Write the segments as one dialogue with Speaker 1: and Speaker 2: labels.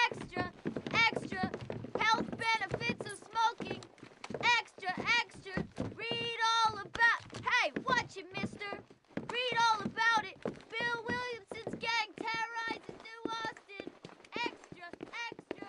Speaker 1: Extra, extra, health benefits of smoking. Extra, extra, read all about... Hey, watch it, mister. Read all about it. Bill Williamson's gang terrorizes New Austin. Extra, extra.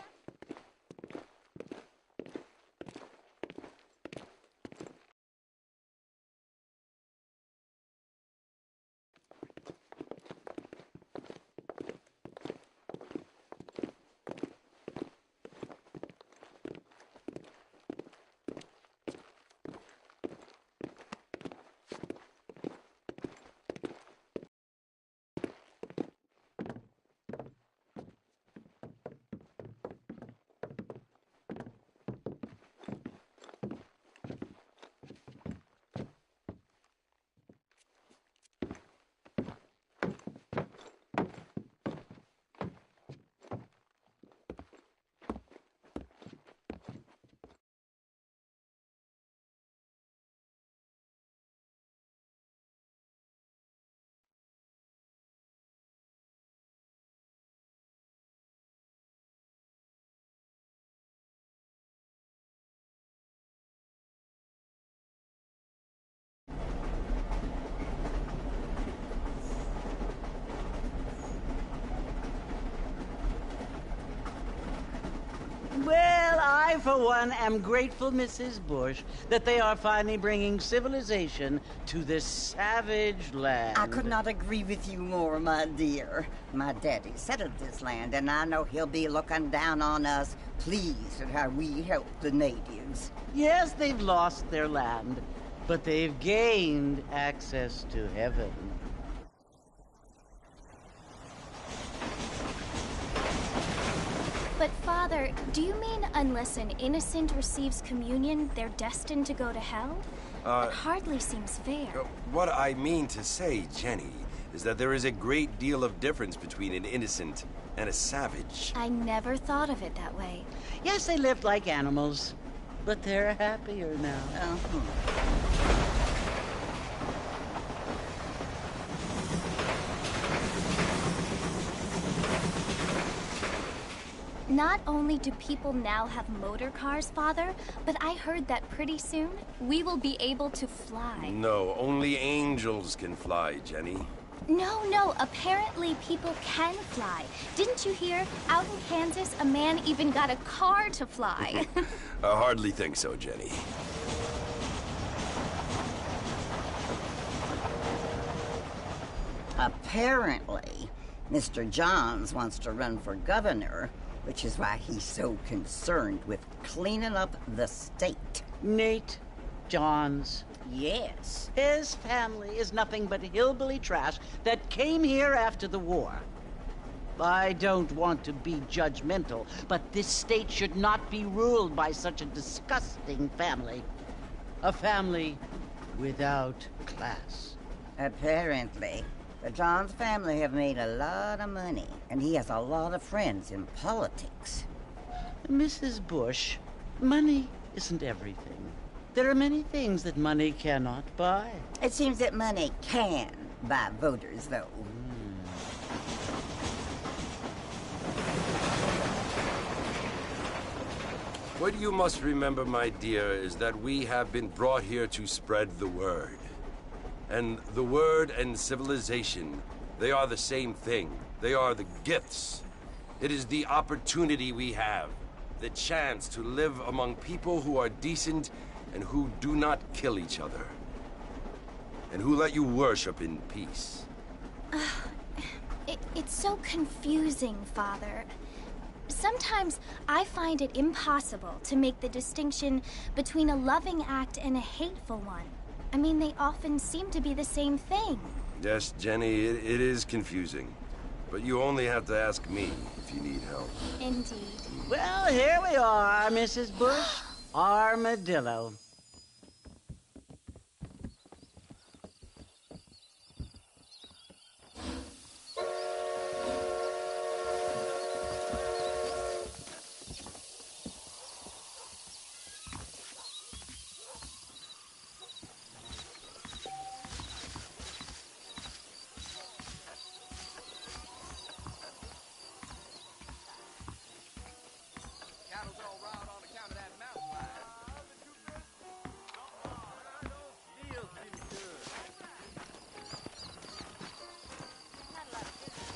Speaker 2: Well, I, for one, am grateful, Mrs. Bush, that they are finally bringing civilization to this savage land.
Speaker 3: I could not agree with you more, my dear. My daddy settled this land, and I know he'll be looking down on us, pleased at how we help the natives.
Speaker 2: Yes, they've lost their land, but they've gained access to heaven.
Speaker 4: But Father, do you mean unless an innocent receives communion, they're destined to go to hell? That hardly seems fair.
Speaker 5: What I mean to say, Jenny, is that there is a great deal of difference between an innocent and a savage.
Speaker 4: I never thought of it that way.
Speaker 2: Yes, they lived like animals, but they're happier now.
Speaker 4: Not only do people now have motor cars, Father, but I heard that pretty soon we will be able to fly.
Speaker 5: No, only angels can fly, Jenny.
Speaker 4: No, apparently people can fly. Didn't you hear? Out in Kansas, a man even got a car to fly.
Speaker 5: I hardly think so, Jenny.
Speaker 3: Apparently, Mr. Johns wants to run for governor, which is why he's so concerned with cleaning up the state.
Speaker 2: Nate Johns.
Speaker 3: Yes.
Speaker 2: His family is nothing but hillbilly trash that came here after the war. I don't want to be judgmental, but this state should not be ruled by such a disgusting family. A family without class.
Speaker 3: Apparently. The Johns family have made a lot of money, and he has a lot of friends in politics.
Speaker 2: Mrs. Bush, money isn't everything. There are many things that money cannot buy.
Speaker 3: It seems that money can buy voters, though.
Speaker 5: What you must remember, my dear, is that we have been brought here to spread the word. And the word and civilization, they are the same thing. They are the gifts. It is the opportunity we have, the chance to live among people who are decent and who do not kill each other, and who let you worship in peace.
Speaker 4: It's so confusing, Father. Sometimes I find it impossible to make the distinction between a loving act and a hateful one. I mean, they often seem to be the same thing.
Speaker 5: Yes, Jenny, it is confusing. But you only have to ask me if you need help.
Speaker 4: Indeed.
Speaker 2: Well, here we are, Mrs. Bush. Armadillo.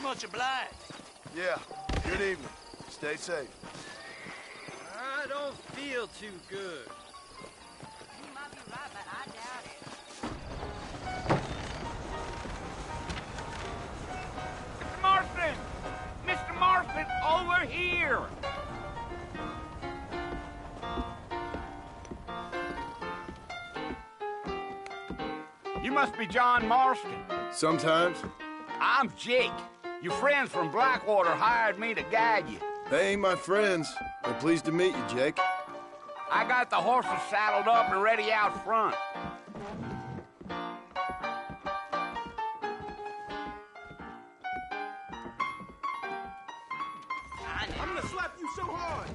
Speaker 6: Much obliged.
Speaker 7: Yeah, good evening. Stay safe.
Speaker 6: I don't feel too good.
Speaker 3: You might be right, but I doubt it.
Speaker 8: Mr. Marston! Mr. Marston, over here! You must be John Marston.
Speaker 7: Sometimes.
Speaker 8: I'm Jake. Your friends from Blackwater hired me to guide you.
Speaker 7: They ain't my friends. They're pleased to meet you, Jake.
Speaker 8: I got the horses saddled up and ready out front.
Speaker 6: I'm gonna slap you so hard.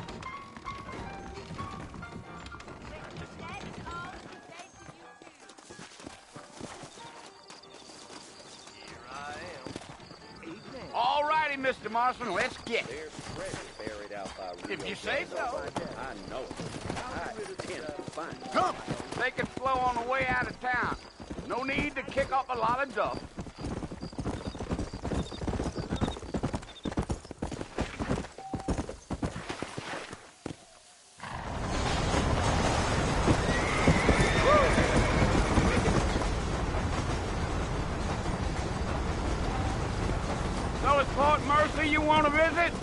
Speaker 8: All righty, Mr. Marston, let's get it.
Speaker 9: There's treasure buried out by Rio
Speaker 8: If you say
Speaker 9: Grande.
Speaker 8: so.
Speaker 9: I know it. I intend to find it.
Speaker 8: Come! They can flow on the way out of town. No need to kick up a lot of dust. So it's Port Mercy you want to visit?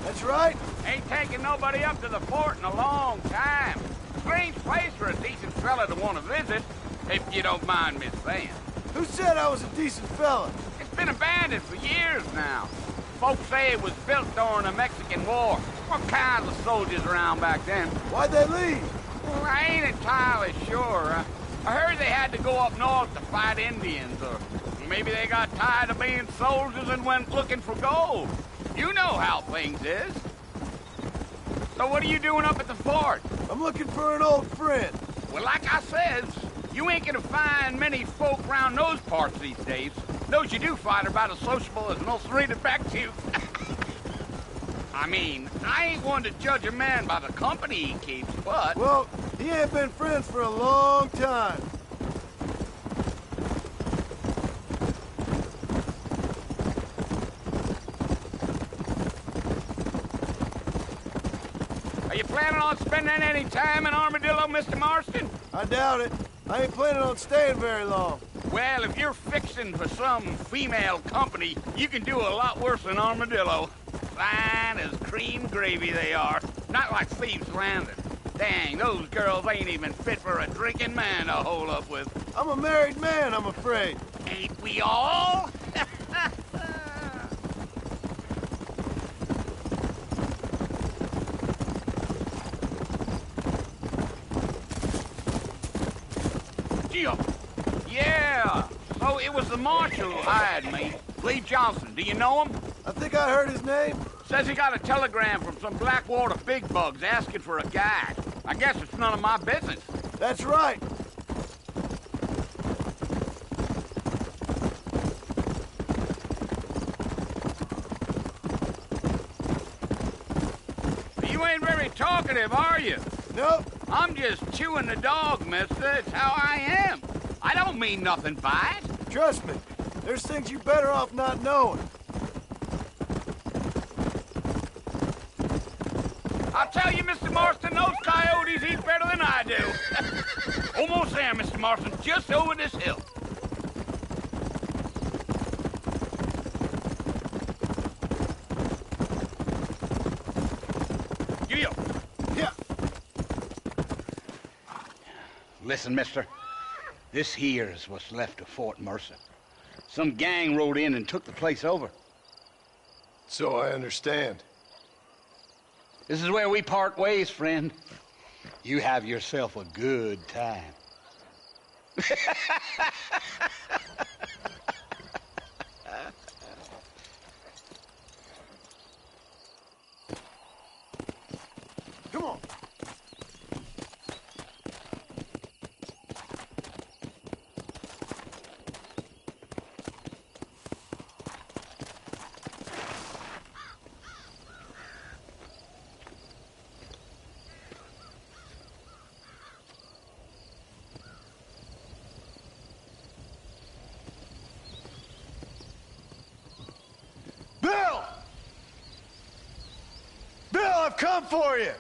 Speaker 7: That's right.
Speaker 8: Ain't taking nobody up to the fort in a long time. Strange place for a decent fella to want to visit, if you don't mind me saying.
Speaker 7: Who said I was a decent fella?
Speaker 8: It's been abandoned for years now. Folks say it was built during the Mexican War. What kinds of soldiers around back then?
Speaker 7: Why'd they leave?
Speaker 8: Well, I ain't entirely sure. I heard they had to go up north to fight Indians, or maybe they got tired of being soldiers and went looking for gold. You know how things is. So what are you doing up at the fort?
Speaker 7: I'm looking for an old friend.
Speaker 8: Well, like I says, you ain't gonna find many folk around those parts these days. Those you do find are about as sociable as most reading back to you. I mean, I ain't one to judge a man by the company he keeps, but...
Speaker 7: Well, he ain't been friends for a long time.
Speaker 8: Are you planning on spending any time in Armadillo, Mr. Marston?
Speaker 7: I doubt it. I ain't planning on staying very long.
Speaker 8: Well, if you're fixing for some female company, you can do a lot worse than Armadillo. Fine as cream gravy they are. Not like Thieves' Landing. Dang, those girls ain't even fit for a drinking man to hole up with.
Speaker 7: I'm a married man, I'm afraid.
Speaker 8: Ain't we all? Gio. Yeah, so it was the marshal who hired me. Lee Johnson, do you know him?
Speaker 7: I think I heard his name.
Speaker 8: Says he got a telegram from some Blackwater big bugs asking for a guide. I guess it's none of my business.
Speaker 7: That's right.
Speaker 8: You ain't very talkative, are you?
Speaker 7: Nope.
Speaker 8: I'm just chewing the dog, mister. It's how I am. I don't mean nothing by it.
Speaker 7: Trust me. There's things you better off not knowing.
Speaker 8: I'll tell you, Mr. Marston, those coyotes eat better than I do. Almost there, Mr. Marston. Just over this hill. Giddy up.
Speaker 7: Yeah.
Speaker 8: Listen, mister. This here is what's left of Fort Mercer. Some gang rode in and took the place over.
Speaker 7: So I understand.
Speaker 8: This is where we part ways, friend. You have yourself a good time.
Speaker 7: Come on. I've come for you!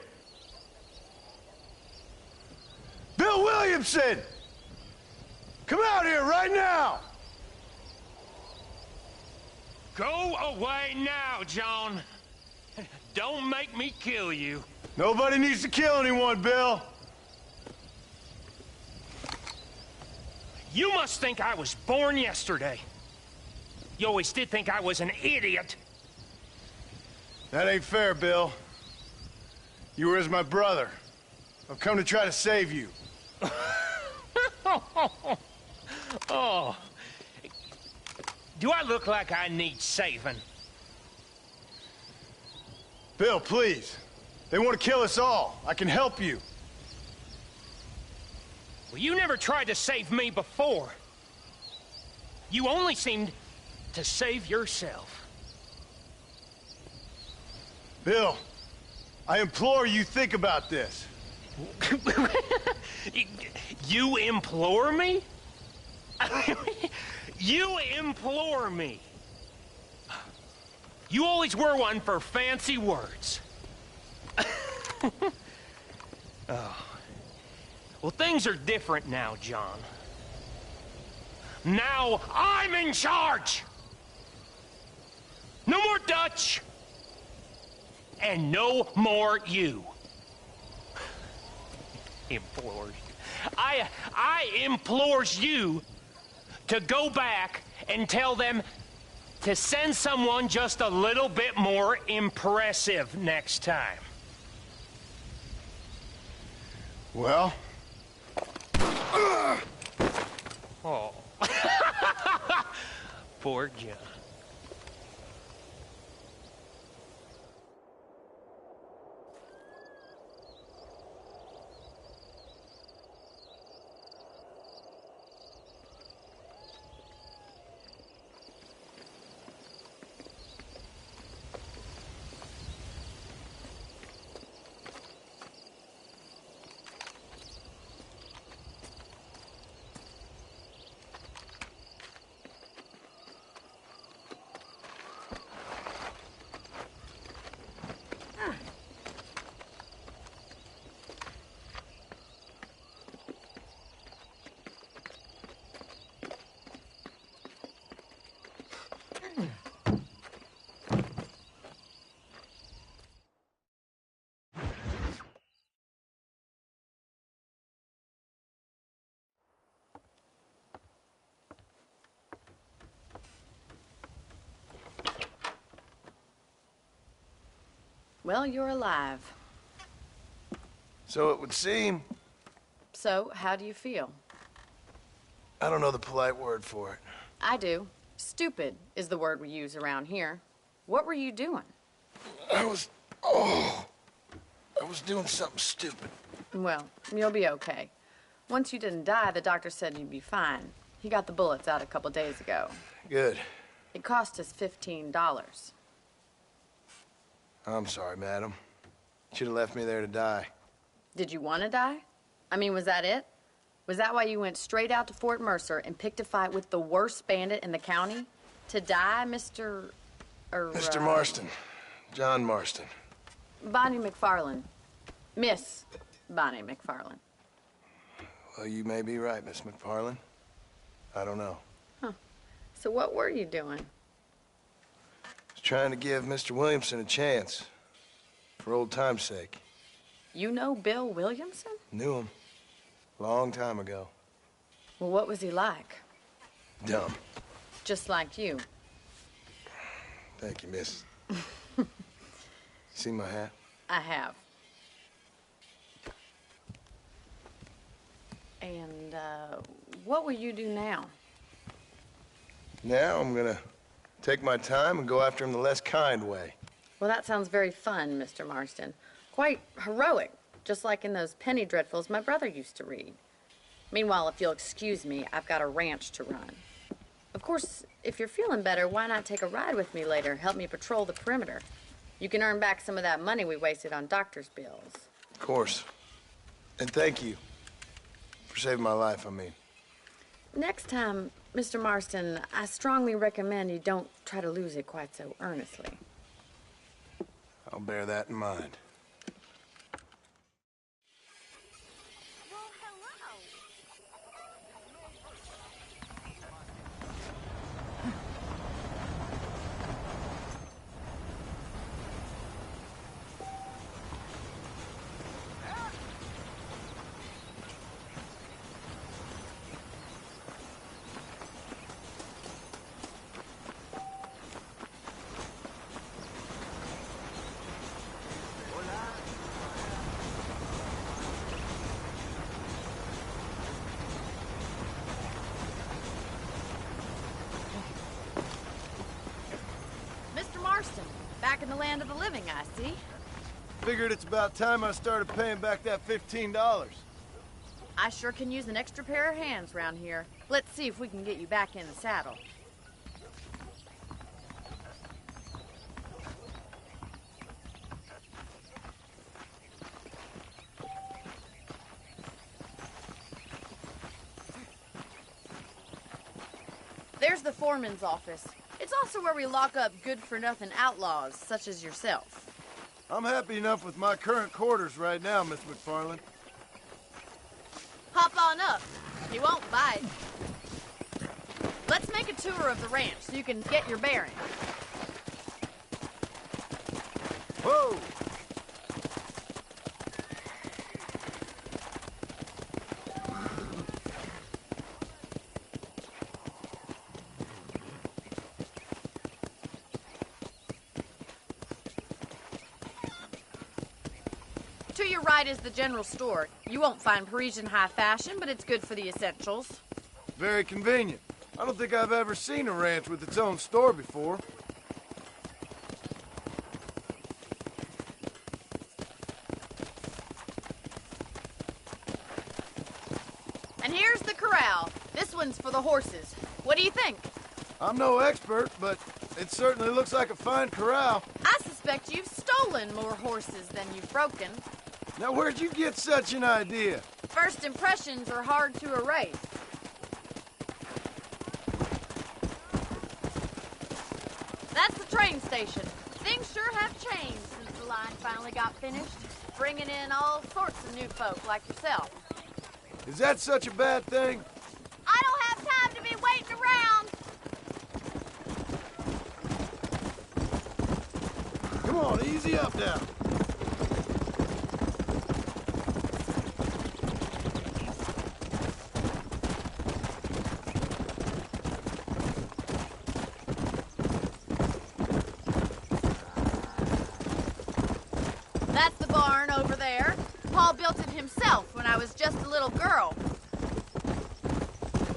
Speaker 7: Bill Williamson! Come out here right now!
Speaker 10: Go away now, John. Don't make me kill you.
Speaker 7: Nobody needs to kill anyone, Bill.
Speaker 10: You must think I was born yesterday. You always did think I was an idiot.
Speaker 7: That ain't fair, Bill. You were as my brother. I've come to try to save you.
Speaker 10: Oh. Do I look like I need saving?
Speaker 7: Bill, please. They want to kill us all. I can help you.
Speaker 10: Well, you never tried to save me before. You only seemed to save yourself.
Speaker 7: Bill, I implore you think about this.
Speaker 10: You implore me? You implore me. You always were one for fancy words. Oh. Well, things are different now, John. Now I'm in charge. No more Dutch. And no more you. Implores you. I implores you to go back and tell them to send someone just a little bit more impressive next time.
Speaker 7: Well?
Speaker 10: Oh. Poor John.
Speaker 11: Well, you're alive.
Speaker 7: So it would seem.
Speaker 11: So, how do you feel?
Speaker 7: I don't know the polite word for it.
Speaker 11: I do. Stupid is the word we use around here. What were you doing?
Speaker 7: I was doing something stupid.
Speaker 11: Well, you'll be okay. Once you didn't die, the doctor said you'd be fine. He got the bullets out a couple days ago.
Speaker 7: Good.
Speaker 11: It cost us $15.
Speaker 7: I'm sorry, madam. Should have left me there to die.
Speaker 11: Did you want to die? I mean, was that it? Was that why you went straight out to Fort Mercer and picked a fight with the worst bandit in the county? To die, Mr.
Speaker 7: Mr. Marston. John Marston.
Speaker 11: Bonnie McFarland. Miss Bonnie McFarland.
Speaker 7: Well, you may be right, Miss McFarland. I don't know.
Speaker 11: Huh. So what were you doing?
Speaker 7: I was trying to give Mr. Williamson a chance. For old time's sake.
Speaker 11: You know Bill Williamson?
Speaker 7: Knew him. Long time ago.
Speaker 11: Well, what was he like?
Speaker 7: Dumb.
Speaker 11: Just like you.
Speaker 7: Thank you, miss. See my hat?
Speaker 11: I have. And, what will you do now?
Speaker 7: Now I'm gonna take my time and go after him the less kind way.
Speaker 11: Well, that sounds very fun, Mr. Marston. Quite heroic, just like in those penny dreadfuls my brother used to read. Meanwhile, if you'll excuse me, I've got a ranch to run. Of course, if you're feeling better, why not take a ride with me later? Help me patrol the perimeter. You can earn back some of that money we wasted on doctor's bills.
Speaker 7: Of course. And thank you. For saving my life, I mean.
Speaker 11: Next time, Mr. Marston, I strongly recommend you don't try to lose it quite so earnestly.
Speaker 7: I'll bear that in mind.
Speaker 11: the land of the living, I see.
Speaker 7: Figured it's about time I started paying back that $15.
Speaker 11: I sure can use an extra pair of hands round here. Let's see if we can get you back in the saddle. There's the foreman's office. It's also where we lock up good-for-nothing outlaws, such as yourself.
Speaker 7: I'm happy enough with my current quarters right now, Miss McFarland.
Speaker 11: Hop on up. He won't bite. Let's make a tour of the ranch so you can get your bearings.
Speaker 7: Whoa!
Speaker 11: To your right is the general store. You won't find Parisian high fashion, but it's good for the essentials.
Speaker 7: Very convenient. I don't think I've ever seen a ranch with its own store before.
Speaker 11: And here's the corral. This one's for the horses. What do you think?
Speaker 7: I'm no expert, but it certainly looks like a fine corral.
Speaker 11: I suspect you've stolen more horses than you've broken.
Speaker 7: Now, where'd you get such an idea?
Speaker 11: First impressions are hard to erase. That's the train station. Things sure have changed since the line finally got finished, bringing in all sorts of new folk like yourself.
Speaker 7: Is that such a bad thing?
Speaker 1: I don't have time to be waiting around.
Speaker 7: Come on, easy up now.
Speaker 11: That's the barn over there. Paul built it himself when I was just a little girl.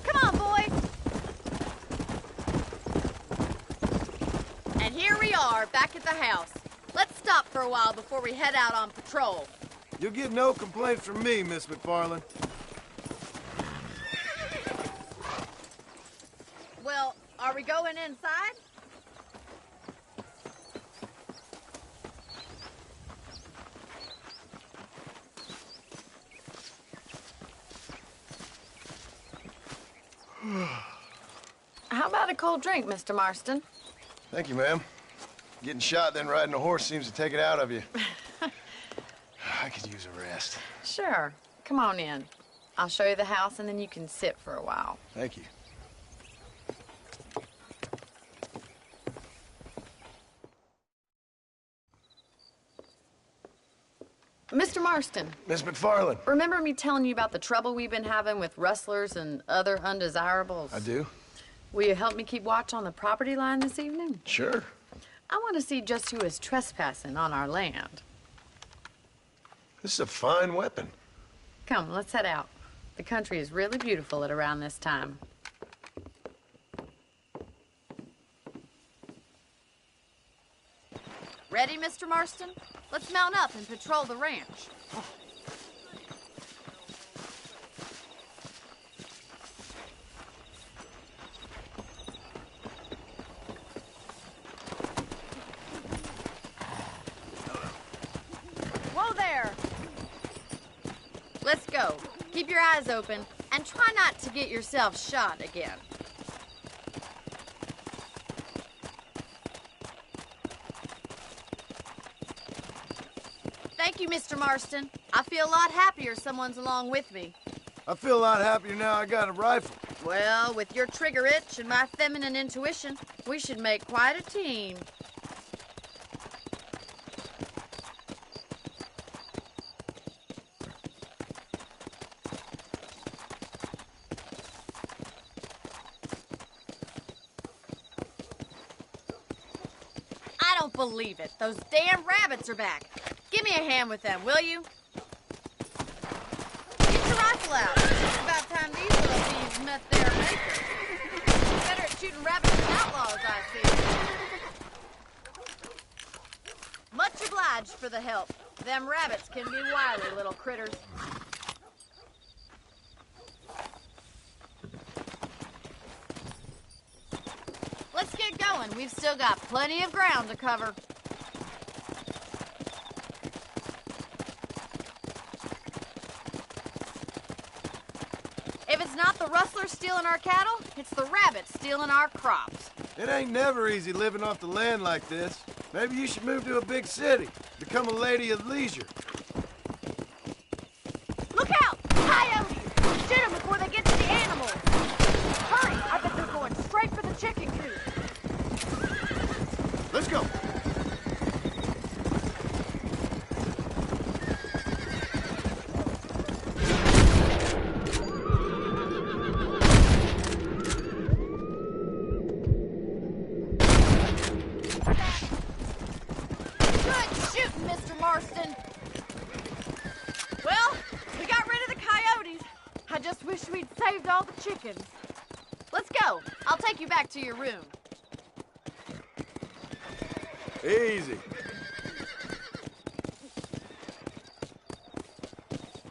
Speaker 11: Come on, boy. And here we are, back at the house. Let's stop for a while before we head out on patrol.
Speaker 7: You'll get no complaints from me, Miss McFarland.
Speaker 11: Well, are we going inside? How about a cold drink, Mr. Marston?
Speaker 7: Thank you, ma'am. Getting shot, then riding a horse seems to take it out of you. I could use a rest.
Speaker 11: Sure. Come on in. I'll show you the house, and then you can sit for a while.
Speaker 7: Thank you.
Speaker 11: Mr. Marston.
Speaker 7: Miss McFarland.
Speaker 11: Remember me telling you about the trouble we've been having with rustlers and other undesirables?
Speaker 7: I do.
Speaker 11: Will you help me keep watch on the property line this evening?
Speaker 7: Sure.
Speaker 11: I want to see just who is trespassing on our land.
Speaker 7: This is a fine weapon.
Speaker 11: Come, let's head out. The country is really beautiful at around this time. Ready, Mr. Marston? Let's mount up and patrol the ranch. Whoa there! Let's go. Keep your eyes open and try not to get yourself shot again. Thank you, Mr. Marston. I feel a lot happier someone's along with me.
Speaker 7: I feel a lot happier now I got a rifle.
Speaker 11: Well, with your trigger itch and my feminine intuition, we should make quite a team. I don't believe it. Those damn rabbits are back. Give me a hand with them, will you? Get your rifle out. It's about time these little thieves met their maker. Better at shooting rabbits than outlaws, I see. Much obliged for the help. Them rabbits can be wily little critters. Let's get going. We've still got plenty of ground to cover. If it's not the rustlers stealing our cattle, it's the rabbits stealing our crops.
Speaker 7: It ain't never easy living off the land like this. Maybe you should move to a big city. Become a lady of leisure.
Speaker 1: Look out! Coyotes! Shoot them before they get to the animals! Hurry! I bet they're going straight for the chicken coop.
Speaker 7: Let's go.
Speaker 1: Good shooting, Mr. Marston.
Speaker 11: Well, we got rid of the coyotes. I just wish we'd saved all the chickens. Let's go. I'll take you back to your room.
Speaker 7: Easy.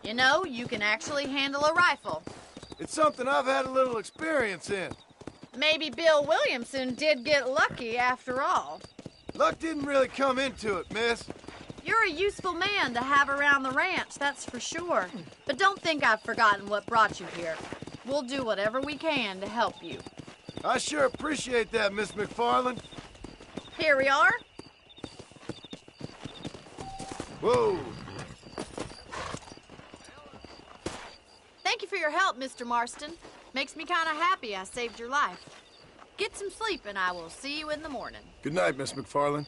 Speaker 11: You know, you can actually handle a rifle.
Speaker 7: It's something I've had a little experience in.
Speaker 11: Maybe Bill Williamson did get lucky after all.
Speaker 7: Luck didn't really come into it, miss.
Speaker 11: You're a useful man to have around the ranch, that's for sure. But don't think I've forgotten what brought you here. We'll do whatever we can to help you.
Speaker 7: I sure appreciate that, Miss McFarland.
Speaker 11: Here we are.
Speaker 7: Whoa.
Speaker 11: Thank you for your help, Mr. Marston. Makes me kind of happy I saved your life. Get some sleep and I will see you in the morning.
Speaker 7: Good night, Miss McFarland.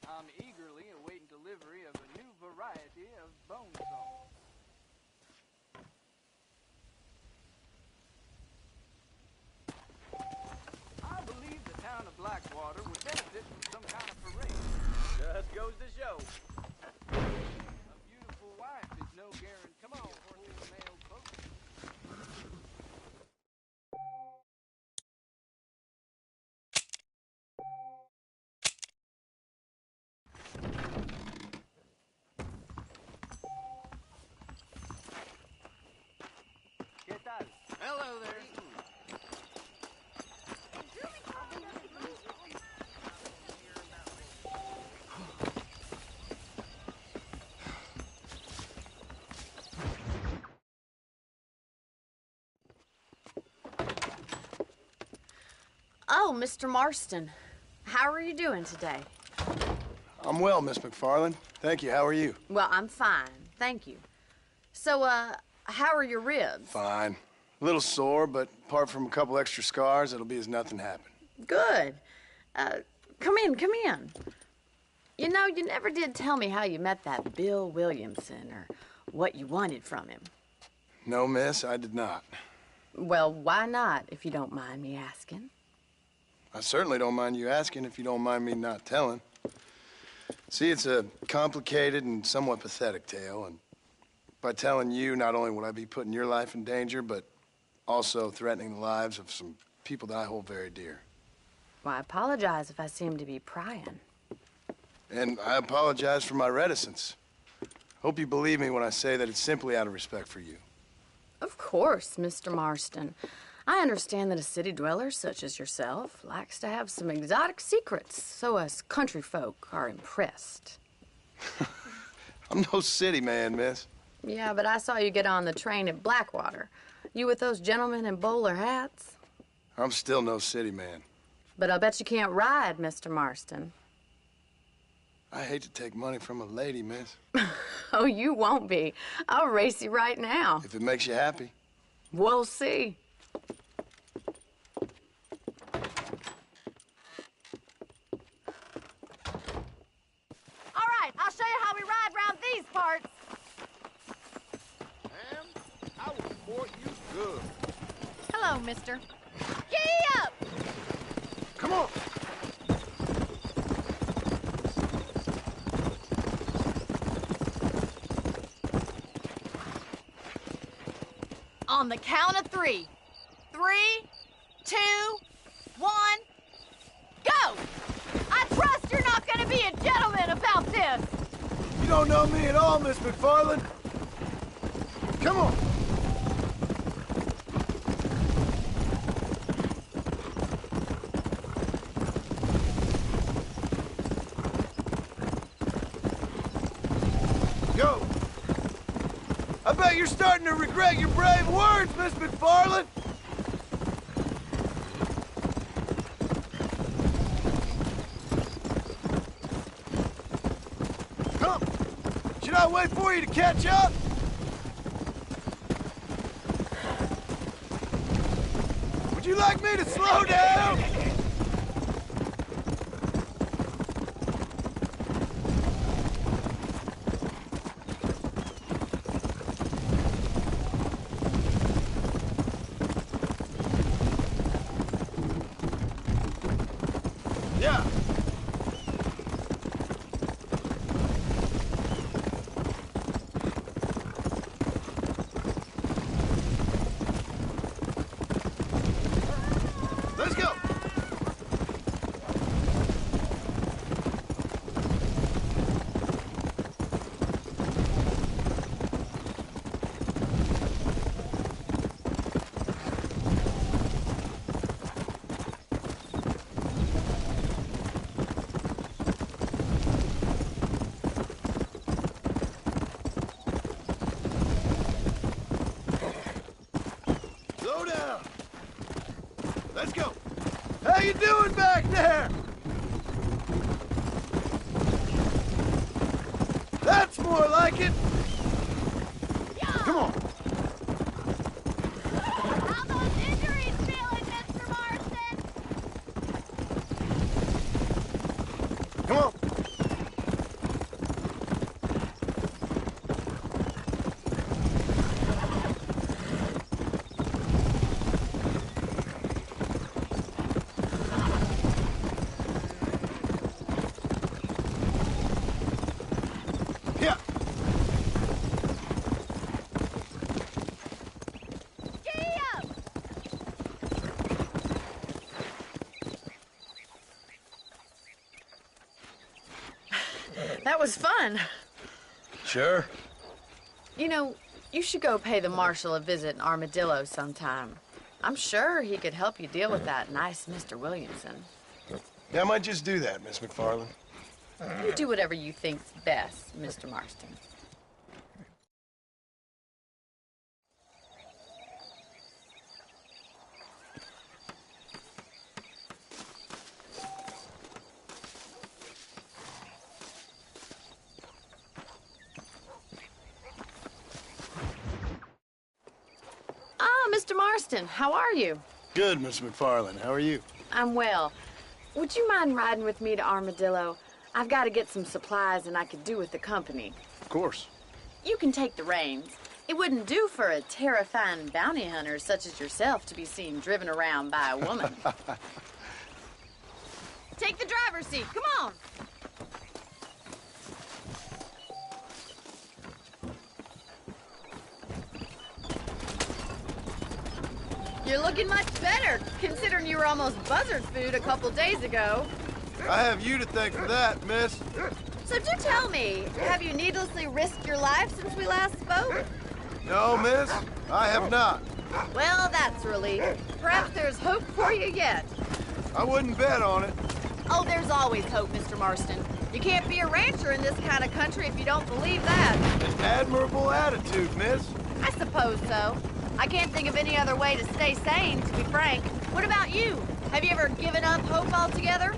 Speaker 6: I'm eagerly awaiting delivery of a new variety of bone saw. I believe the town of Blackwater would benefit from some kind of parade. Just goes to show. A beautiful wife is no guarantee. Come on, horses, male folks. ¿Qué tal? Hello there.
Speaker 11: Oh, Mr. Marston. How are you doing today?
Speaker 7: I'm well, Miss McFarland. Thank you. How are you?
Speaker 11: Well, I'm fine. Thank you. So, how are your ribs?
Speaker 7: Fine. A little sore, but apart from a couple extra scars, it'll be as nothing happened.
Speaker 11: Good. Come in, come in. You know, you never did tell me how you met that Bill Williamson or what you wanted from him.
Speaker 7: No, miss, I did not.
Speaker 11: Well, why not, if you don't mind me asking?
Speaker 7: I certainly don't mind you asking if you don't mind me not telling. See, it's a complicated and somewhat pathetic tale, and by telling you, not only would I be putting your life in danger, but also threatening the lives of some people that I hold very dear.
Speaker 11: Well, I apologize if I seem to be prying.
Speaker 7: And I apologize for my reticence. Hope you believe me when I say that it's simply out of respect for you.
Speaker 11: Of course, Mr. Marston. I understand that a city dweller such as yourself likes to have some exotic secrets, so us country folk are impressed.
Speaker 7: I'm no city man, miss.
Speaker 11: Yeah, but I saw you get on the train at Blackwater. You with those gentlemen in bowler hats?
Speaker 7: I'm still no city man.
Speaker 11: But I'll bet you can't ride, Mr. Marston.
Speaker 7: I hate to take money from a lady, miss.
Speaker 11: Oh, you won't be. I'll race you right now.
Speaker 7: If it makes you happy.
Speaker 11: We'll see.
Speaker 1: All right, I'll show you how we ride round these parts.
Speaker 8: Ma'am, I will support you good.
Speaker 11: Hello, mister.
Speaker 1: Giddy up!
Speaker 7: Come on.
Speaker 1: on the count of 3. 3, 2, 1, go! I trust you're not gonna be a gentleman about this!
Speaker 7: You don't know me at all, Miss McFarland. Come on. Go. I bet you're starting to regret your brave words, Miss McFarland. Come. Should I wait for you to catch up? Would you like me to slow down? Yeah. Let's go. Slow down. Let's go. How you doing back there? That's more like it. Come on.
Speaker 1: How those injuries feeling, Mr. Marston?
Speaker 7: Come on. Yeah.
Speaker 1: Giddy up!
Speaker 11: That was fun.
Speaker 7: Sure.
Speaker 11: You know, you should go pay the marshal a visit in Armadillo sometime. I'm sure he could help you deal with that nice Mr. Williamson.
Speaker 7: Yeah, I might just do that, Miss McFarland.
Speaker 11: You do whatever you think's best, Mr. Marston. Ah, Mr. Marston, how are you?
Speaker 7: Good, Miss McFarland. How are you?
Speaker 11: I'm well. Would you mind riding with me to Armadillo? I've got to get some supplies and I could do with the company.
Speaker 7: Of course.
Speaker 11: You can take the reins. It wouldn't do for a terrifying bounty hunter such as yourself to be seen driven around by a woman.
Speaker 1: Take the driver's seat, come on! You're looking much better, considering you were almost buzzard food a couple days ago.
Speaker 7: I have you to thank for that, miss.
Speaker 1: So do tell me, have you needlessly risked your life since we last spoke?
Speaker 7: No, miss, I have not.
Speaker 1: Well, that's a relief. Perhaps there's hope for you yet.
Speaker 7: I wouldn't bet on it.
Speaker 1: Oh, there's always hope, Mr. Marston. You can't be a rancher in this kind of country if you don't believe that.
Speaker 7: An admirable attitude, miss.
Speaker 1: I suppose so. I can't think of any other way to stay sane, to be frank. What about you? Have you ever given up hope altogether?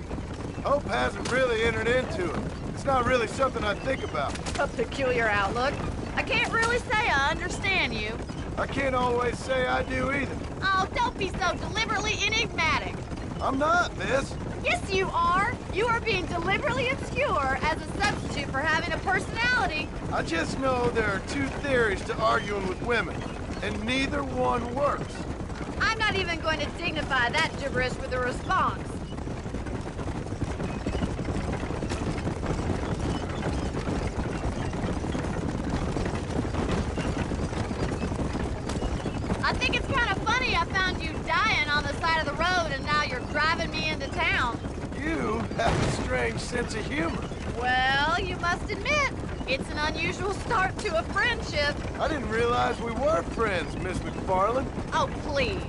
Speaker 7: Hope hasn't really entered into it. It's not really something I think about.
Speaker 1: A peculiar outlook. I can't really say I understand you.
Speaker 7: I can't always say I do either.
Speaker 1: Oh, don't be so deliberately enigmatic.
Speaker 7: I'm not, miss.
Speaker 1: Yes, you are. You are being deliberately obscure as a substitute for having a personality.
Speaker 7: I just know there are two theories to arguing with women, and neither one works.
Speaker 1: I'm not even going to dignify that gibberish with a response. I think
Speaker 11: dying on the side of the road, and now you're driving me into town.
Speaker 7: You have a strange sense of humor.
Speaker 11: Well, you must admit, it's an unusual start to a friendship.
Speaker 7: I didn't realize we were friends, Miss McFarland.
Speaker 11: Oh, please.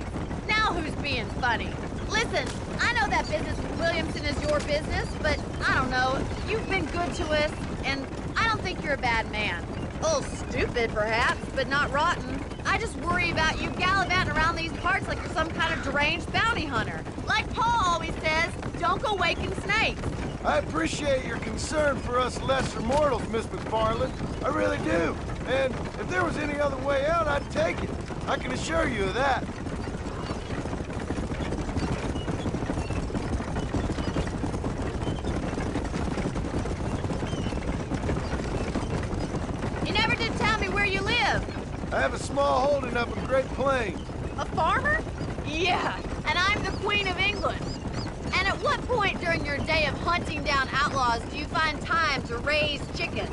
Speaker 11: Now who's being funny? Listen, I know that business with Williamson is your business, but I don't know. You've been good to us, and I don't think you're a bad man. A little stupid, perhaps, but not rotten. I just worry about you gallivanting around these parts like you're some kind of deranged bounty hunter. Like Paul always says, don't go waking snakes.
Speaker 7: I appreciate your concern for us lesser mortals, Miss McFarland. I really do. And if there was any other way out, I'd take it. I can assure you of that.
Speaker 11: You never did tell me where you live.
Speaker 7: I have a small holding up in Great Plains.
Speaker 11: A farmer? Yeah, and I'm the Queen of England. And at what point during your day of hunting down outlaws do you find time to raise chickens?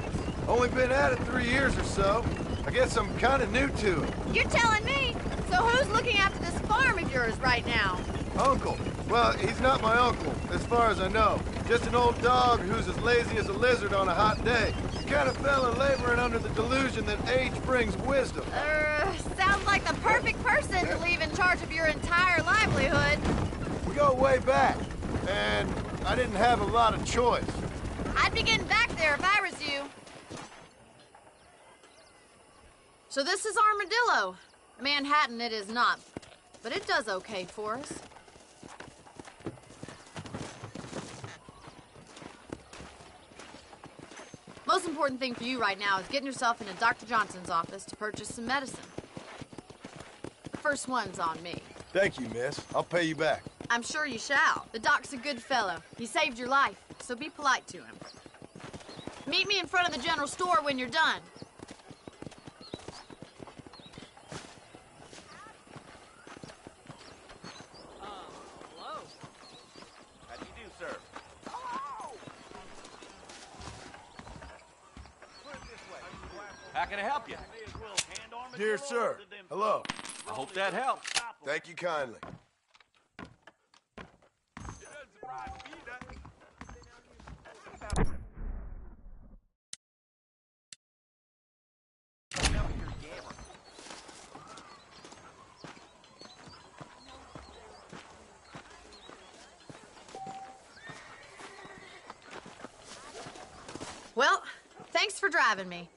Speaker 7: Only been at it 3 years or so. I guess I'm kind of new to it.
Speaker 11: You're telling me? So who's looking after this farm of yours right now?
Speaker 7: Uncle. Well, he's not my uncle, as far as I know. Just an old dog who's as lazy as a lizard on a hot day. The kind of fella laboring under the delusion that age brings wisdom.
Speaker 11: Sounds like the perfect person to leave in charge of your entire livelihood.
Speaker 7: We go way back, and I didn't have a lot of choice.
Speaker 11: I'd be getting back there if I was you. So this is Armadillo. Manhattan it is not, but it does okay for us. Most important thing for you right now is getting yourself into Dr. Johnson's office to purchase some medicine. The first one's on me.
Speaker 7: Thank you, miss. I'll pay you back.
Speaker 11: I'm sure you shall. The doc's a good fellow. He saved your life, so be polite to him. Meet me in front of the general store when you're done.
Speaker 6: Hello. How do you do, sir? How can I help you?
Speaker 7: Dear sir, hello.
Speaker 6: I hope that helps.
Speaker 7: Thank you kindly.
Speaker 11: Well, thanks for driving me.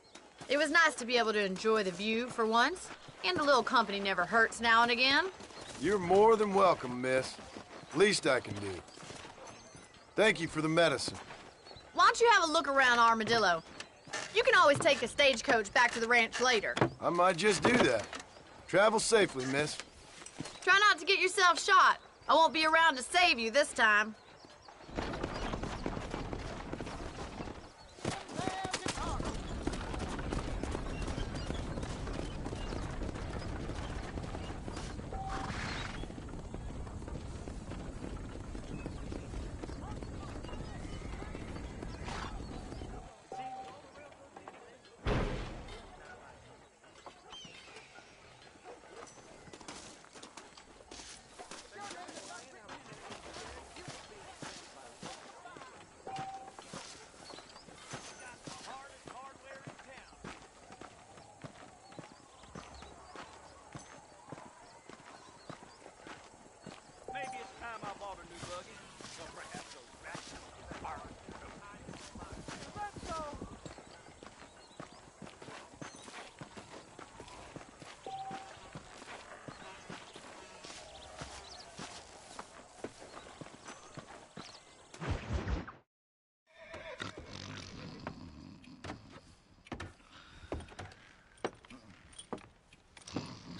Speaker 11: It was nice to be able to enjoy the view for once, and a little company never hurts now and again.
Speaker 7: You're more than welcome, miss. Least I can do. Thank you for the medicine.
Speaker 11: Why don't you have a look around Armadillo? You can always take a stagecoach back to the ranch later.
Speaker 7: I might just do that. Travel safely, miss.
Speaker 11: Try not to get yourself shot. I won't be around to save you this time.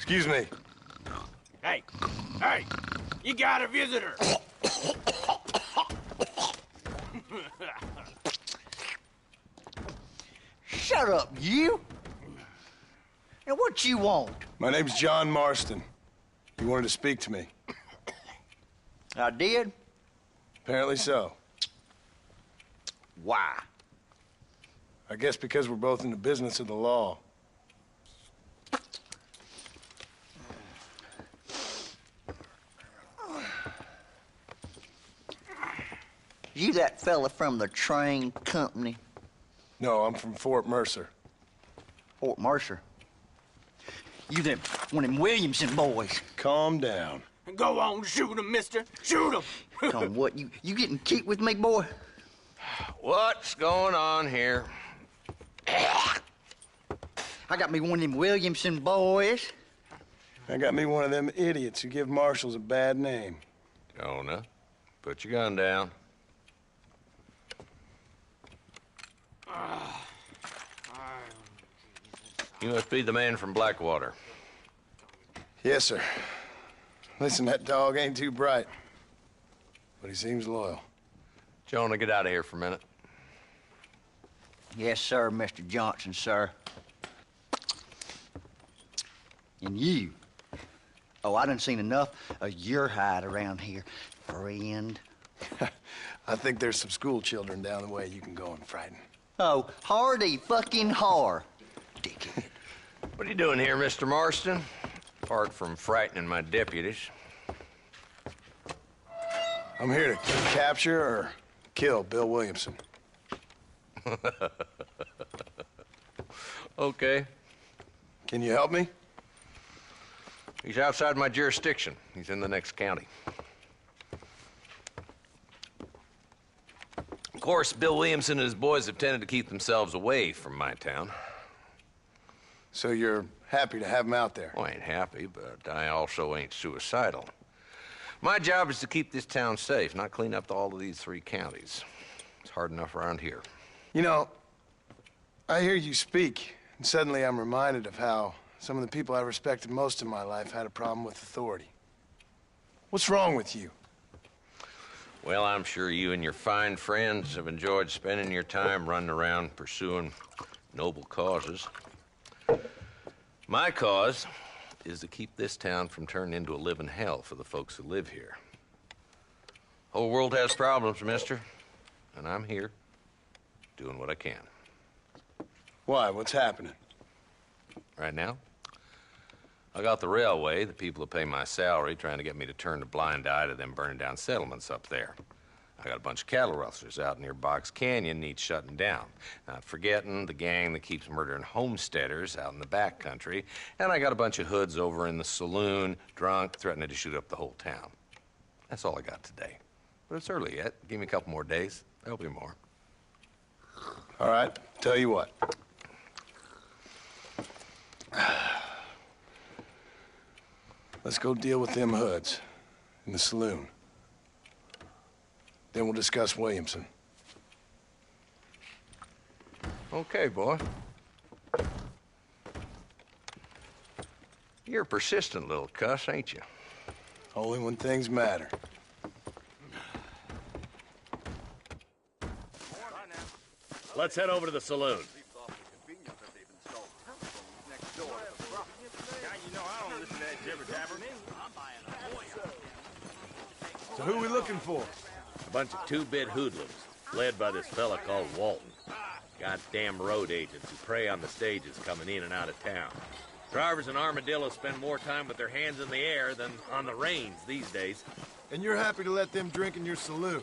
Speaker 7: Excuse me.
Speaker 8: Hey, hey, you got a visitor.
Speaker 12: Shut up, you! And what you want?
Speaker 7: My name's John Marston. You wanted to speak to me.
Speaker 12: I did?
Speaker 7: Apparently so.
Speaker 12: Why?
Speaker 7: I guess because we're both in the business of the law.
Speaker 12: You that fella from the train company?
Speaker 7: No, I'm from Fort Mercer.
Speaker 12: Fort Mercer? You them one of them Williamson boys.
Speaker 7: Calm down.
Speaker 6: Go on, shoot him, mister. Shoot him.
Speaker 12: Come on, what, you getting kicked with me, boy?
Speaker 8: What's going on here?
Speaker 12: I got me one of them Williamson boys.
Speaker 7: I got me one of them idiots who give marshals a bad name.
Speaker 8: Jonah, put your gun down. You must be the man from Blackwater.
Speaker 7: Yes, sir. Listen, that dog ain't too bright, but he seems loyal.
Speaker 8: Jonah, get out of here for a minute.
Speaker 12: Yes, sir, Mr. Johnson, sir. And you. Oh, I done seen enough of your hide around here, friend.
Speaker 7: I think there's some school children down the way you can go and frighten.
Speaker 12: Oh, hardy fucking har. Dickhead.
Speaker 8: What are you doing here, Mr. Marston? Apart from frightening my deputies.
Speaker 7: I'm here to capture or kill Bill Williamson.
Speaker 8: Okay.
Speaker 7: Can you help me?
Speaker 8: He's outside my jurisdiction. He's in the next county. Of course, Bill Williamson and his boys have tended to keep themselves away from my town.
Speaker 7: So you're happy to have him out there?
Speaker 8: Well, I ain't happy, but I also ain't suicidal. My job is to keep this town safe, not clean up all of these 3 counties. It's hard enough around here.
Speaker 7: You know, I hear you speak, and suddenly I'm reminded of how some of the people I respected most in my life had a problem with authority. What's wrong with you?
Speaker 8: Well, I'm sure you and your fine friends have enjoyed spending your time running around pursuing noble causes. My cause is to keep this town from turning into a living hell for the folks who live here. Whole world has problems, mister, and I'm here doing what I can.
Speaker 7: Why? What's happening?
Speaker 8: Right now, I got the railway, the people who pay my salary, trying to get me to turn a blind eye to them burning down settlements up there. I got a bunch of cattle rustlers out near Box Canyon needs shutting down. Not forgetting the gang that keeps murdering homesteaders out in the back country. And I got a bunch of hoods over in the saloon, drunk, threatening to shoot up the whole town. That's all I got today. But it's early yet. Give me a couple more days. There'll be more.
Speaker 7: All right, tell you what. Let's go deal with them hoods in the saloon. Then we'll discuss Williamson.
Speaker 8: Okay, boy. You're a persistent little cuss, ain't you?
Speaker 7: Only when things matter.
Speaker 9: Let's head over to the saloon.
Speaker 7: So who are we looking for?
Speaker 9: A bunch of 2-bit hoodlums, led by this fella called Walton. Goddamn road agents who prey on the stages coming in and out of town. Drivers in Armadillo spend more time with their hands in the air than on the reins these days.
Speaker 7: And you're happy to let them drink in your saloon?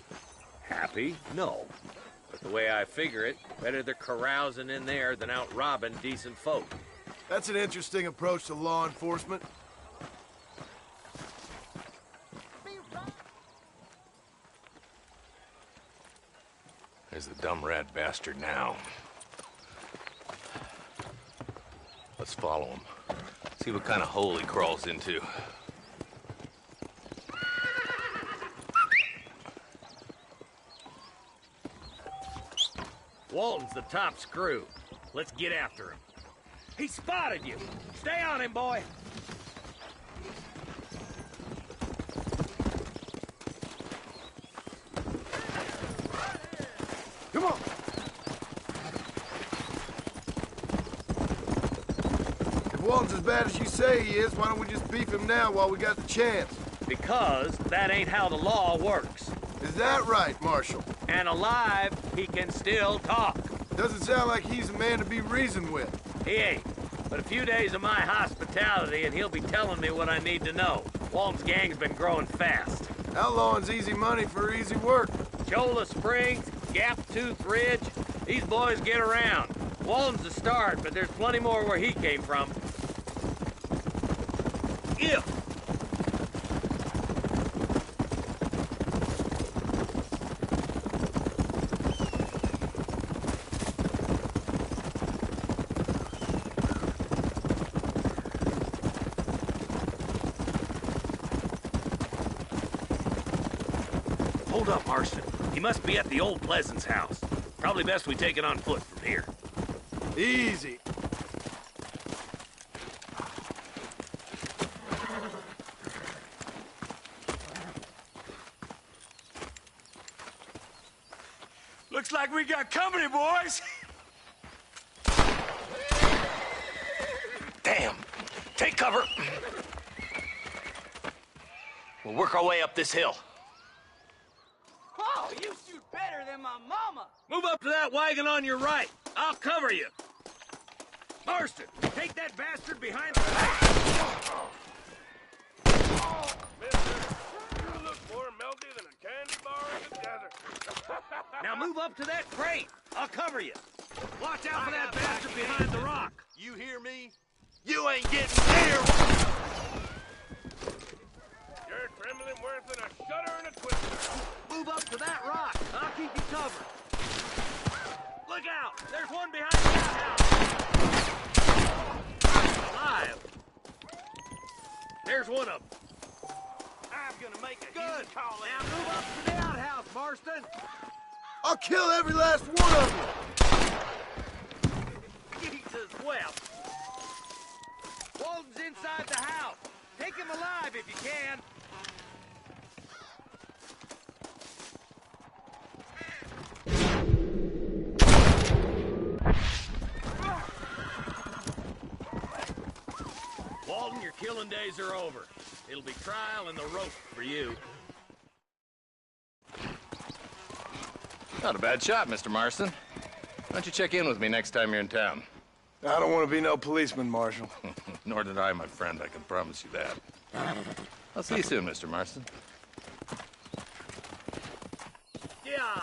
Speaker 9: Happy? No. But the way I figure it, better they're carousing in there than out robbing decent folk.
Speaker 7: That's an interesting approach to law enforcement.
Speaker 8: There's the dumb rat bastard now. Let's follow him. See what kind of hole he crawls into.
Speaker 9: Walton's the top screw. Let's get after him. He spotted you. Stay on him, boy.
Speaker 7: Come on! If Walton's as bad as you say he is, why don't we just beef him now while we got the chance?
Speaker 9: Because that ain't how the law works.
Speaker 7: Is that right, Marshal?
Speaker 9: And alive, he can still talk.
Speaker 7: Doesn't sound like he's a man to be reasoned with.
Speaker 9: He ain't. But a few days of my hospitality and he'll be telling me what I need to know. Walton's gang's been growing fast.
Speaker 7: Outlawing's easy money for easy work.
Speaker 9: Cholla Springs, Gap Tooth Ridge. These boys get around. Walden's the start, but there's plenty more where he came from. Ew! Hold up, Marston. He must be at the old Pleasance house. Probably best we take it on foot from here.
Speaker 7: Easy.
Speaker 13: Looks like we got company, boys.
Speaker 9: Damn! Take cover! We'll work our way up this hill.
Speaker 6: Oh, you shoot better than my mama.
Speaker 9: Move up to that wagon on your right. I'll cover you. Marston, take that bastard behind the back.
Speaker 5: Mister, you look more melty than a candy bar in the desert.
Speaker 9: Now move up to that crate. I'll cover you. Watch out for that bastard behind the rock.
Speaker 5: You hear me? You ain't getting near. You're trembling worse than a shudder and a twister.
Speaker 9: Move up to that rock. I'll keep you covered. Look out! There's one behind the outhouse. Alive. There's one of them.
Speaker 6: I'm gonna make a
Speaker 9: Good.
Speaker 6: huge call
Speaker 9: Now
Speaker 6: out.
Speaker 9: move up to the outhouse, Marston.
Speaker 7: I'll kill every last one of you.
Speaker 9: Jesus wept. Walden's inside the house. Take him alive if you can. Walden, your killing days are over. It'll be trial and the rope for you.
Speaker 14: Not a bad shot, Mr. Marston. Why don't you check in with me next time you're in town?
Speaker 7: I don't want to be no policeman, Marshal.
Speaker 14: Nor did I, my friend, I can promise you that. I'll see you soon, Mr. Marston.
Speaker 9: Yeah.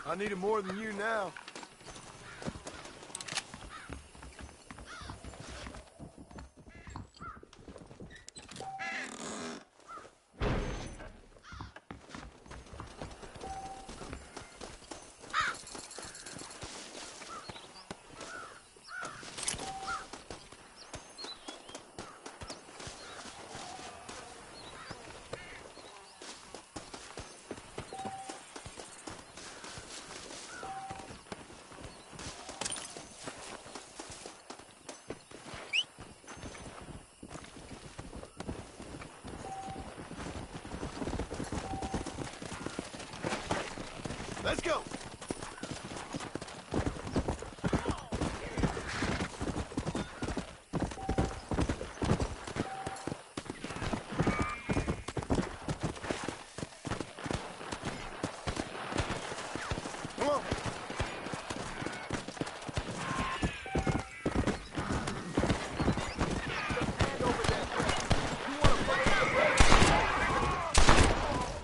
Speaker 7: I need it more than you now. Let's go. Come on.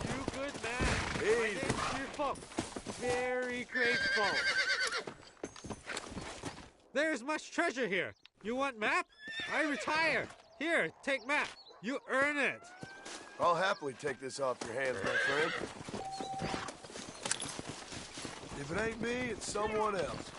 Speaker 6: You good man.
Speaker 7: Easy.
Speaker 6: Very grateful. There's much treasure here. You want map? I retire. Here, take map. You earn it.
Speaker 7: I'll happily take this off your hands, my friend. If it ain't me, it's someone else.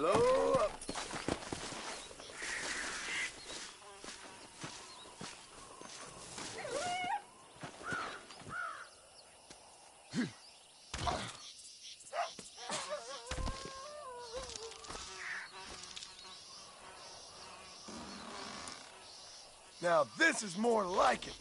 Speaker 7: Slow up. Now this is more like it.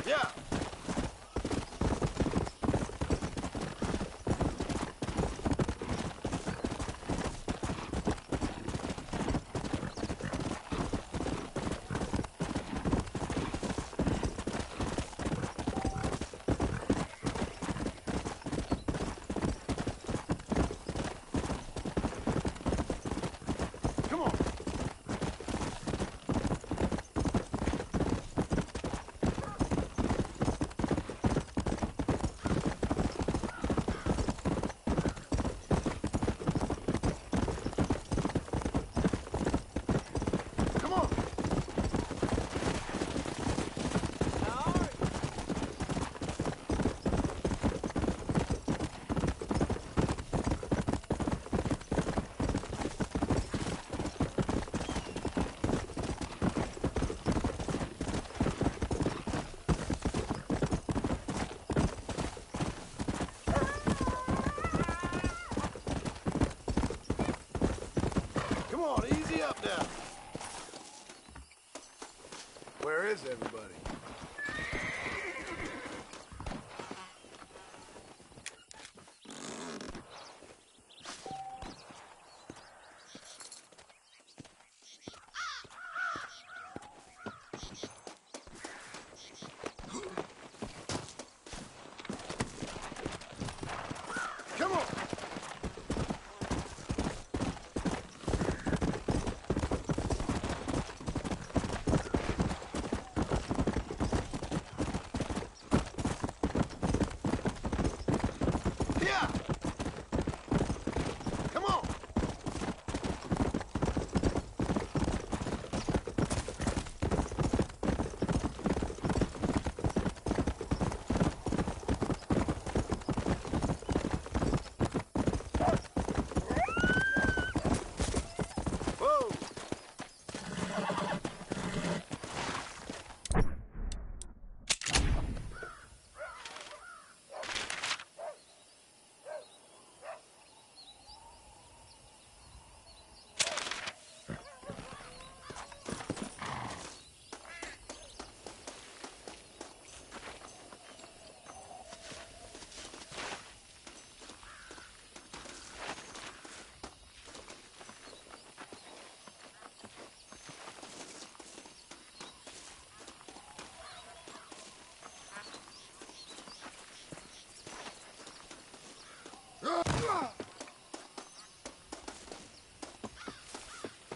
Speaker 7: Yeah. Come on. Come on. Come on, easy up now. Where is everybody? Come on. Yeah. Come on. Whoa.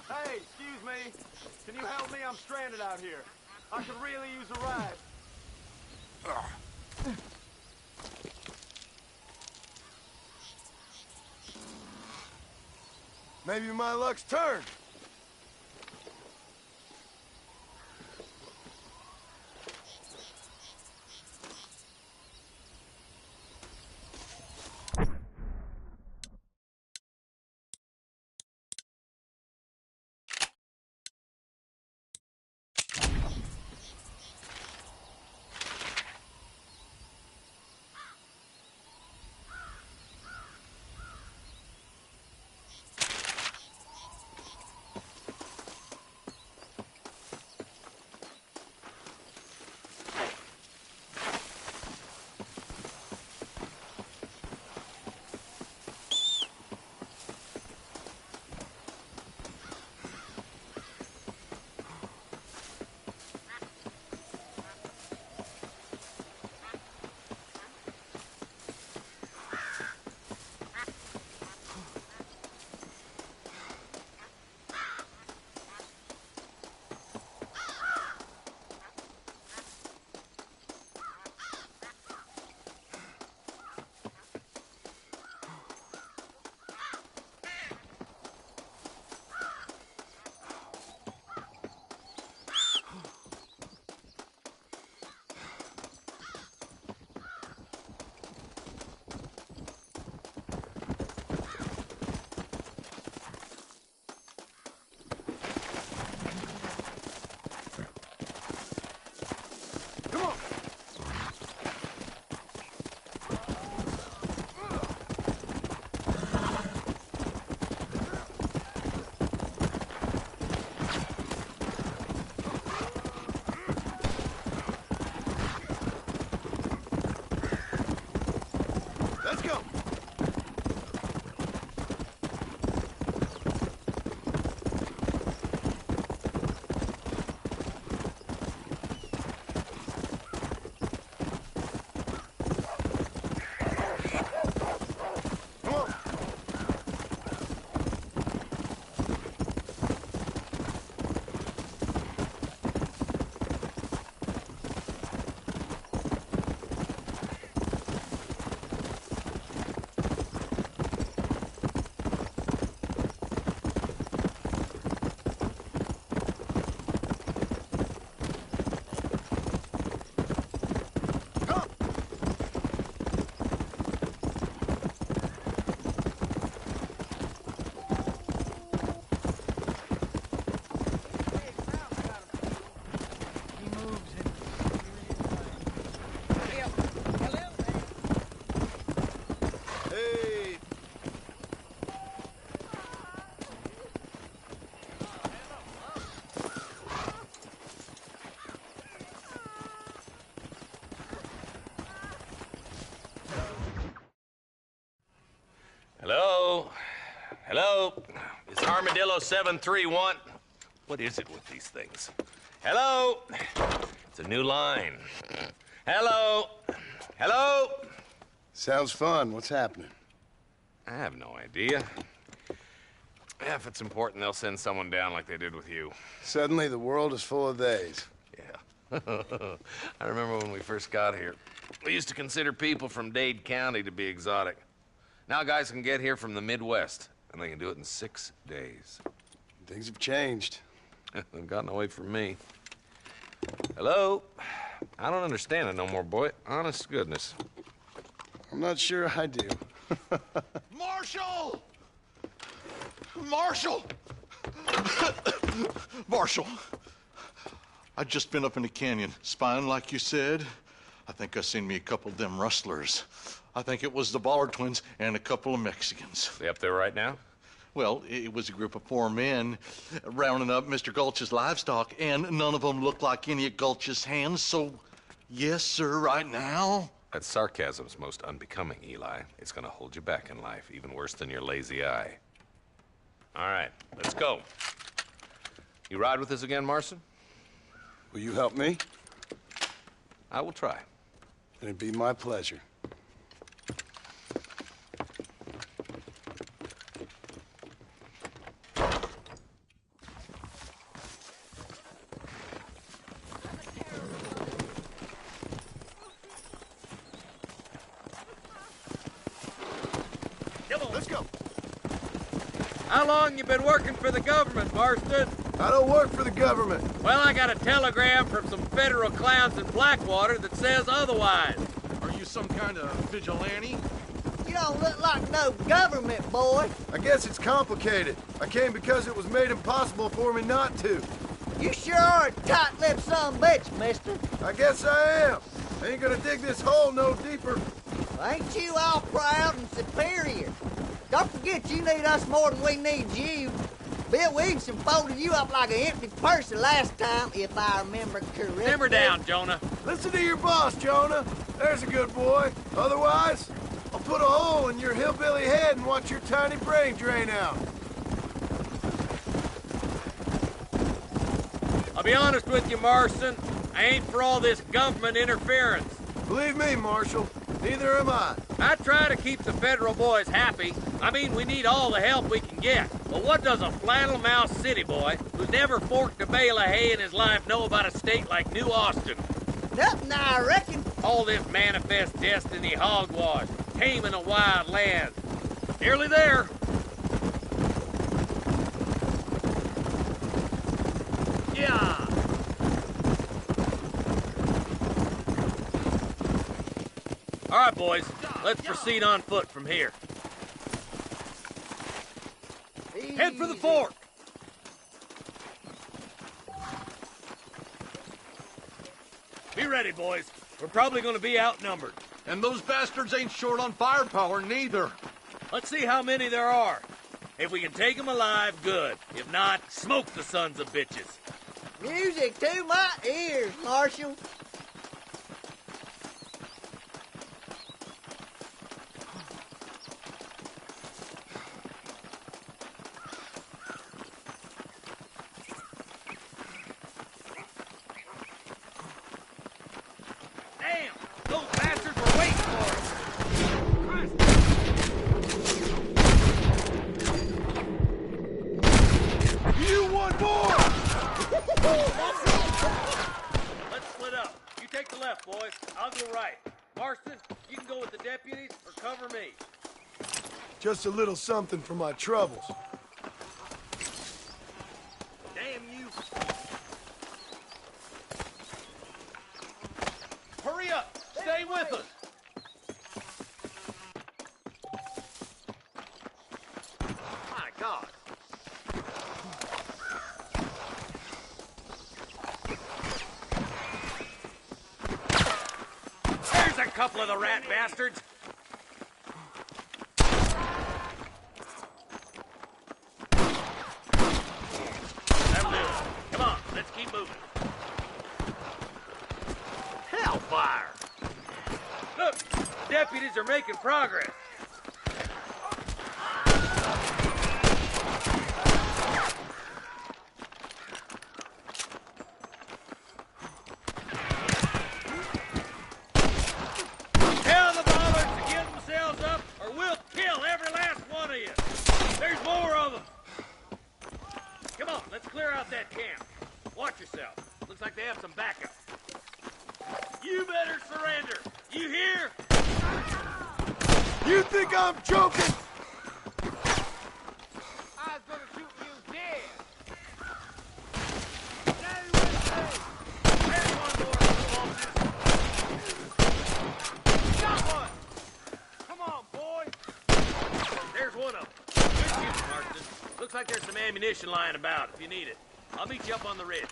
Speaker 7: Hey, excuse me. Can you help me? I'm stranded out here. I could really use a ride. Maybe my luck's turned. Let's go.
Speaker 9: Hello? Hello? It's Armadillo 731. What is it with these things? Hello? It's a new line. Hello? Hello?
Speaker 7: Sounds fun. What's happening?
Speaker 9: I have no idea. Yeah, if it's important, they'll send someone down like they did with you.
Speaker 7: Suddenly, the world is full of theys.
Speaker 9: Yeah. I remember when we first got here. We used to consider people from Dade County to be exotic. Now guys can get here from the Midwest, and they can do it in 6 days.
Speaker 7: Things have changed.
Speaker 9: They've gotten away from me. Hello? I don't understand it no more, boy. Honest to goodness.
Speaker 7: I'm not sure I do.
Speaker 15: Marshal! Marshal! Marshal! I just been up in the canyon, spying like you said. I think I seen me a couple of them rustlers. I think it was the Ballard twins and a couple of Mexicans.
Speaker 9: They up there right now?
Speaker 15: Well, it was a group of 4 men rounding up Mr. Gulch's livestock, and none of them looked like any of Gulch's hands, so yes, sir, right now.
Speaker 9: That sarcasm's most unbecoming, Eli. It's gonna hold you back in life, even worse than your lazy eye. All right, let's go. You ride with us again, Marston?
Speaker 7: Will you help me?
Speaker 9: I will try.
Speaker 7: It'd be my pleasure. Let's go.
Speaker 8: How long you been working for the government, Marston?
Speaker 7: I don't work for the government.
Speaker 8: Well, I got a telegram from some federal clowns in Blackwater that says otherwise.
Speaker 15: Are you some kind of vigilante?
Speaker 16: You don't look like no government, boy.
Speaker 7: I guess it's complicated. I came because it was made impossible for me not to.
Speaker 16: You sure are a tight-lipped son of a bitch, mister.
Speaker 7: I guess I am. I ain't gonna dig this hole no deeper.
Speaker 16: Ain't you all proud and superior? Don't forget you need us more than we need you. Bill Williamson folded you up like an empty purse the last time, if I remember correctly.
Speaker 8: Simmer down, Jonah.
Speaker 7: Listen to your boss, Jonah. There's a good boy. Otherwise, I'll put a hole in your hillbilly head and watch your tiny brain drain out.
Speaker 8: I'll be honest with you, Marston. I ain't for all this government interference.
Speaker 7: Believe me, Marshal, neither am I.
Speaker 8: I try to keep the federal boys happy. I mean, we need all the help we can get. But what does a flannel-mouthed city boy who's never forked a bale of hay in his life know about a state like New Austin?
Speaker 16: Nothing, I reckon.
Speaker 8: All this manifest destiny hogwash, taming a wild land. Nearly there. Yeah. All right, boys. Let's proceed on foot from here. Head for the fort. Be ready, boys. We're probably going to be outnumbered.
Speaker 15: And those bastards ain't short on firepower, neither.
Speaker 8: Let's see how many there are. If we can take them alive, good. If not, smoke the sons of bitches.
Speaker 16: Music to my ears, Marshal.
Speaker 9: Marston, you can go with the deputies or cover me.
Speaker 7: Just a little something for my troubles.
Speaker 9: Damn you. Hurry up! Stay with us! My God. There's a couple of the rat bastards! That'll do it. Come on, let's keep moving. Hellfire! Look, the deputies are making progress. Tell the Bollards to give themselves up, or we'll kill every last one of you. There's more of them. Come on, let's clear out that camp. Watch yourself. Looks like they have some backup. You better surrender. You hear?
Speaker 7: You think I'm joking?
Speaker 8: I was gonna shoot you dead.
Speaker 9: There's one more of the bosses.
Speaker 8: Got one. Come on, boy.
Speaker 9: There's one of them. Good shooting, Marston. Looks like there's some ammunition lying about if you need it. I'll meet you up on the ridge.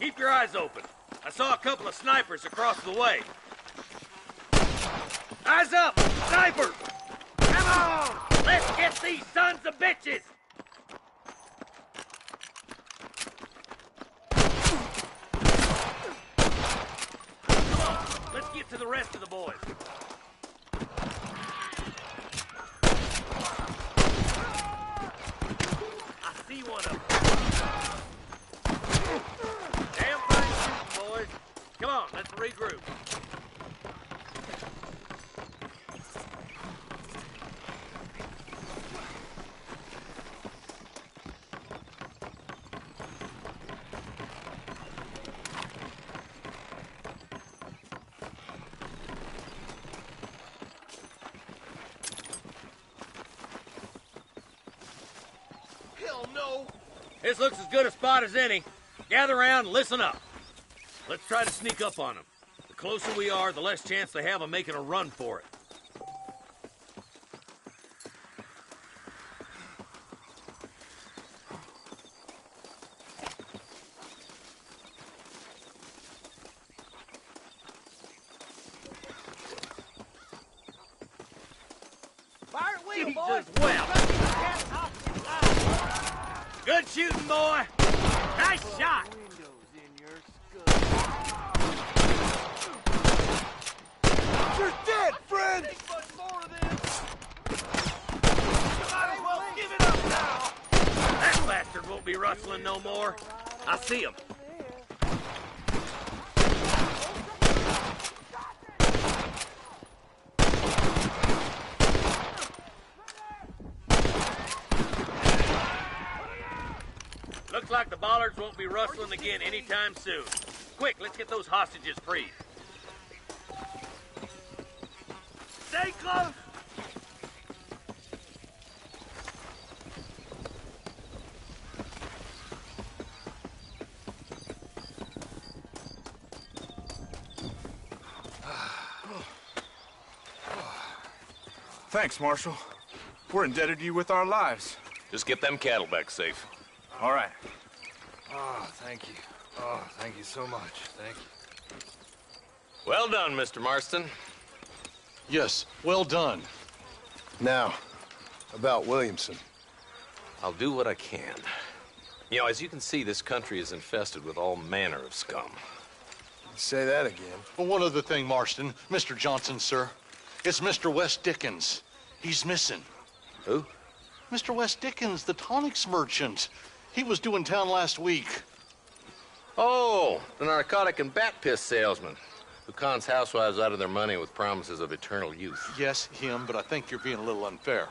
Speaker 9: Keep your eyes open. I saw a couple of snipers across the way. Eyes up! Sniper! Come on! Let's get these sons of bitches! Come on, let's get to the rest of the boys. I see one of them. Damn fine shooting, boys. Come on, let's regroup.
Speaker 8: Hell no.
Speaker 9: This looks as good a spot as any. Gather around and listen up. Let's try to sneak up on them. The closer we are, the less chance they have of making a run for it.
Speaker 8: Fire at will,
Speaker 9: Jesus,
Speaker 8: boys.
Speaker 9: well. Good shooting, boy. Nice shot.
Speaker 7: You're dead, friend!
Speaker 9: That bastard won't be rustling no more. I see him. Looks like the Bollards won't be rustling again anytime soon. Quick, let's get those hostages freed. Stay close!
Speaker 17: Thanks, Marshal. We're indebted to you with our lives.
Speaker 14: Just get them cattle back safe.
Speaker 17: All right.
Speaker 6: Oh, thank you. Oh, thank you so much. Thank you.
Speaker 14: Well done, Mr. Marston.
Speaker 15: Yes, well done.
Speaker 7: Now, about Williamson.
Speaker 14: I'll do what I can. You know, as you can see, this country is infested with all manner of scum.
Speaker 7: Say that again.
Speaker 15: Well, one other thing, Marston. Mr. Johnson, sir. It's Mr. Wes Dickens. He's missing.
Speaker 14: Who?
Speaker 15: Mr. West Dickens, the tonics merchant. He was due in town last week.
Speaker 9: Oh, the narcotic and bat piss salesman who cons housewives out of their money with promises of eternal youth.
Speaker 15: Yes, him, but I think you're being a little unfair.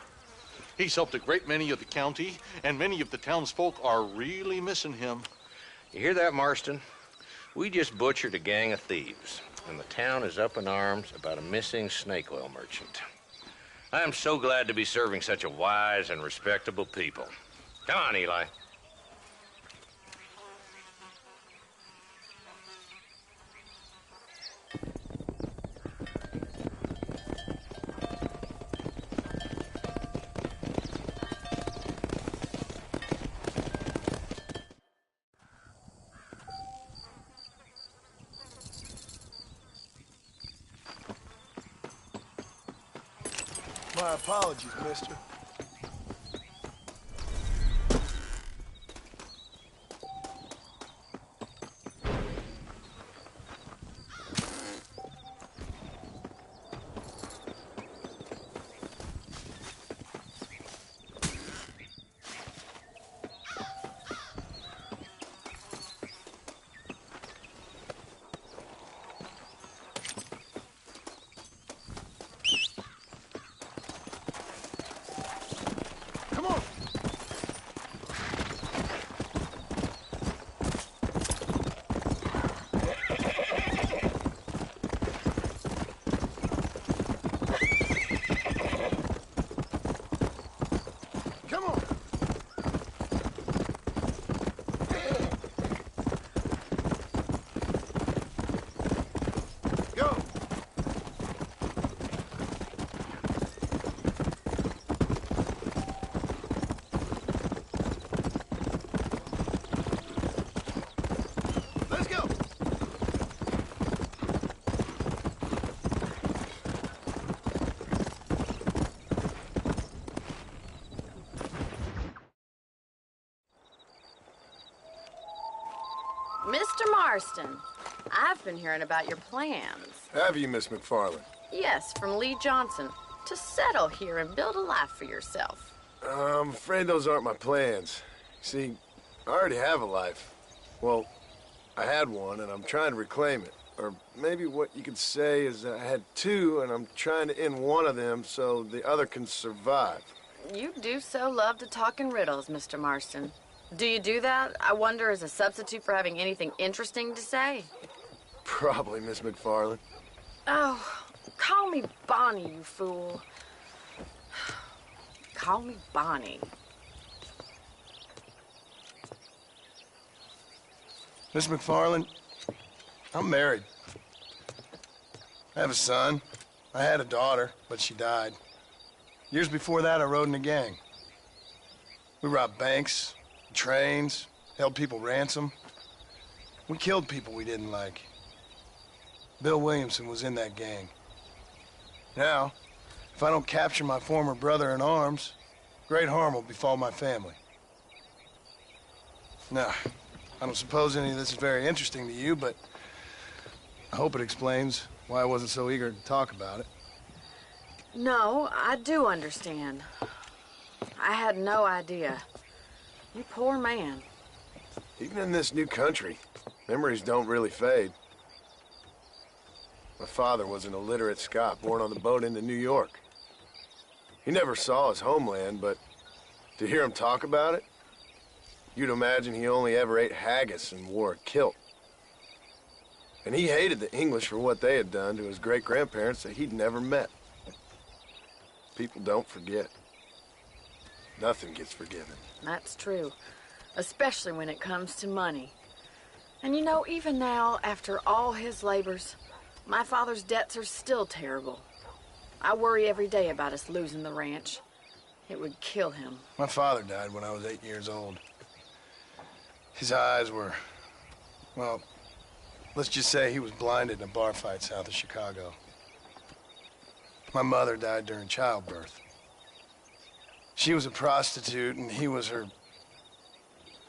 Speaker 15: He's helped a great many of the county, and many of the townsfolk are really missing him.
Speaker 9: You hear that, Marston? We just butchered a gang of thieves, and the town is up in arms about a missing snake oil merchant. I am so glad to be serving such a wise and respectable people. Come on, Eli.
Speaker 7: My apologies, mister.
Speaker 11: Mr. Marston, I've been hearing about your plans.
Speaker 7: Have you, Miss McFarland?
Speaker 11: Yes, from Lee Johnson, to settle here and build a life for yourself.
Speaker 7: I'm afraid those aren't my plans. See, I already have a life. Well, I had one, and I'm trying to reclaim it. Or maybe what you could say is I had two, and I'm trying to end one of them so the other can survive.
Speaker 11: You do so love to talk in riddles, Mr. Marston. Do you do that, I wonder, as a substitute for having anything interesting to say?
Speaker 7: Probably, Miss McFarland.
Speaker 11: Oh, call me Bonnie, you fool. Call me Bonnie.
Speaker 7: Miss McFarland, I'm married. I have a son. I had a daughter, but she died. Years before that, I rode in a gang. We robbed banks, trains, held people ransom. We killed people we didn't like. Bill Williamson was in that gang. Now, if I don't capture my former brother-in-arms, great harm will befall my family. Now, I don't suppose any of this is very interesting to you, but I hope it explains why I wasn't so eager to talk about it.
Speaker 11: No, I do understand. I had no idea. You poor man.
Speaker 7: Even in this new country, memories don't really fade. My father was an illiterate Scot born on the boat into New York. He never saw his homeland, but to hear him talk about it, you'd imagine he only ever ate haggis and wore a kilt. And he hated the English for what they had done to his great-grandparents that he'd never met. People don't forget. Nothing gets forgiven.
Speaker 11: That's true, especially when it comes to money. And you know, even now, after all his labors, my father's debts are still terrible. I worry every day about us losing the ranch. It would kill him.
Speaker 7: My father died when I was 8 years old. His eyes were, well, let's just say he was blinded in a bar fight south of Chicago. My mother died during childbirth. She was a prostitute, and he was her,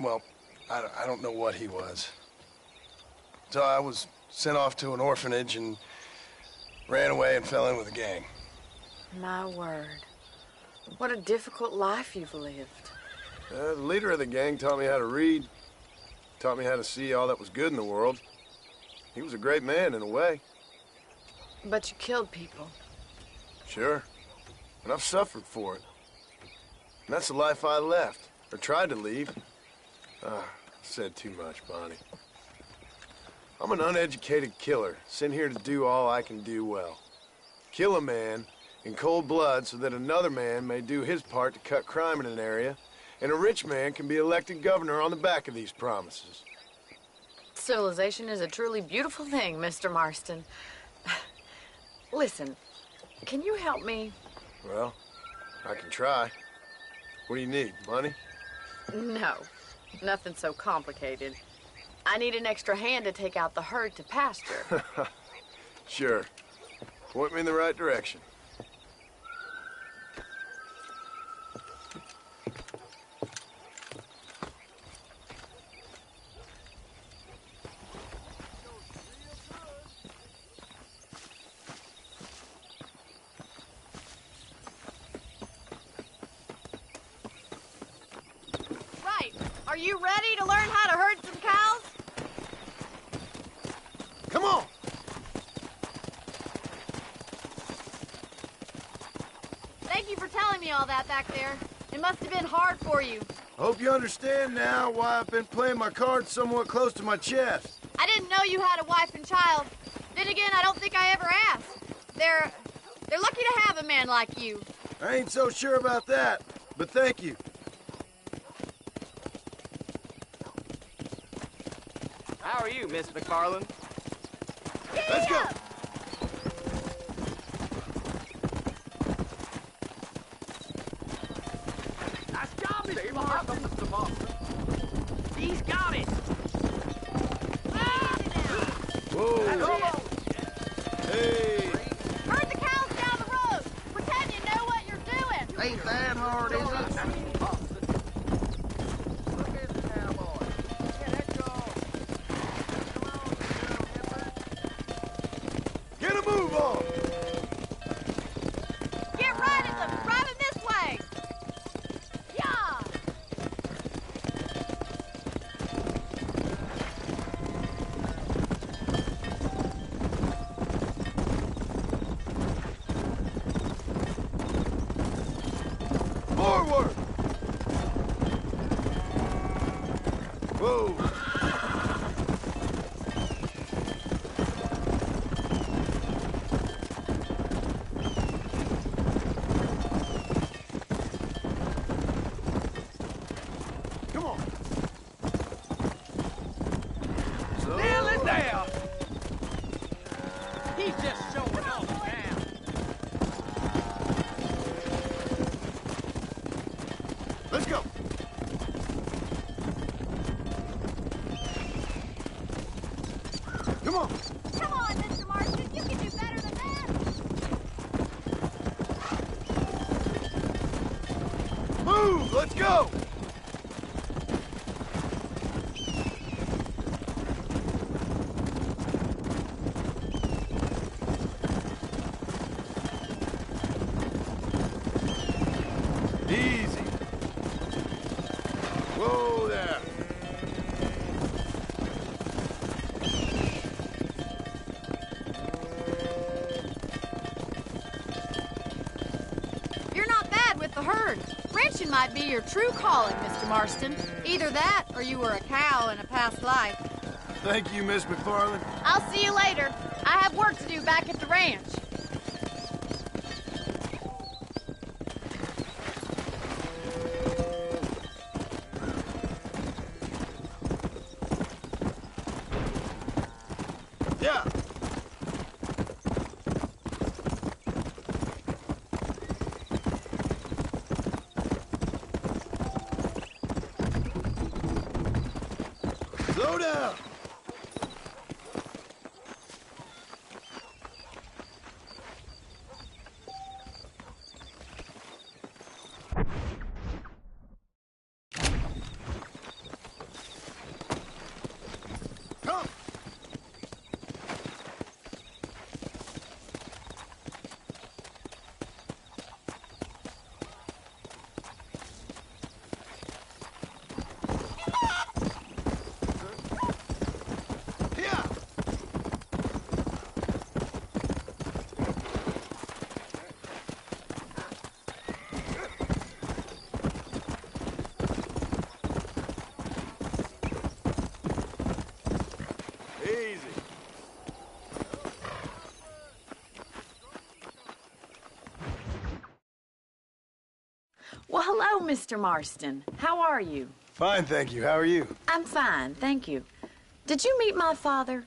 Speaker 7: well, I don't know what he was. So I was sent off to an orphanage and ran away and fell in with a gang.
Speaker 11: My word. What a difficult life you've lived.
Speaker 7: The leader of the gang taught me how to read, taught me how to see all that was good in the world. He was a great man in a way.
Speaker 11: But you killed people.
Speaker 7: Sure. And I've suffered for it. And that's the life I left, or tried to leave. Said too much, Bonnie. I'm an uneducated killer, sent here to do all I can do well. Kill a man in cold blood so that another man may do his part to cut crime in an area, and a rich man can be elected governor on the back of these promises.
Speaker 11: Civilization is a truly beautiful thing, Mr. Marston. Listen, can you help me?
Speaker 7: Well, I can try. What do you need, money?
Speaker 11: No, nothing so complicated. I need an extra hand to take out the herd to pasture.
Speaker 7: Sure. Point me in the right direction.
Speaker 1: Right. Are you ready to learn how to herd some cows?
Speaker 7: Come on!
Speaker 1: Thank you for telling me all that back there. It must have been hard for you.
Speaker 7: I hope you understand now why I've been playing my cards somewhat close to my chest.
Speaker 1: I didn't know you had a wife and child. Then again, I don't think I ever asked. They're lucky to have a man like you.
Speaker 7: I ain't so sure about that, but thank you.
Speaker 6: How are you, Miss McFarland?
Speaker 7: Let's go!
Speaker 8: Nice job, Mr. Marston. He's got it.
Speaker 7: Whoa! Hey!
Speaker 1: Herd the cows down the road. Pretend you know what you're doing.
Speaker 12: Ain't that hard, is it?
Speaker 7: Get a move on!
Speaker 1: Get right at them. Drive them this way. Yeah.
Speaker 7: Forward! Whoa! Come on!
Speaker 8: Nail it down. He's just showing off now.
Speaker 7: Let's go! Come on!
Speaker 1: Come on, Mr. Marston. You can do better than that.
Speaker 7: Move! Let's go! Easy. Whoa there.
Speaker 1: You're not bad with the herd. Ranching might be your true calling, Mr. Marston. Either that, or you were a cow in a past life.
Speaker 7: Thank you, Miss McFarland.
Speaker 1: I'll see you later. I have work to do back at the ranch.
Speaker 7: Yeah. Slow down. Come.
Speaker 11: Hello, Mr. Marston. How are you?
Speaker 7: Fine, thank you. How are you?
Speaker 11: I'm fine, thank you. Did you meet my father?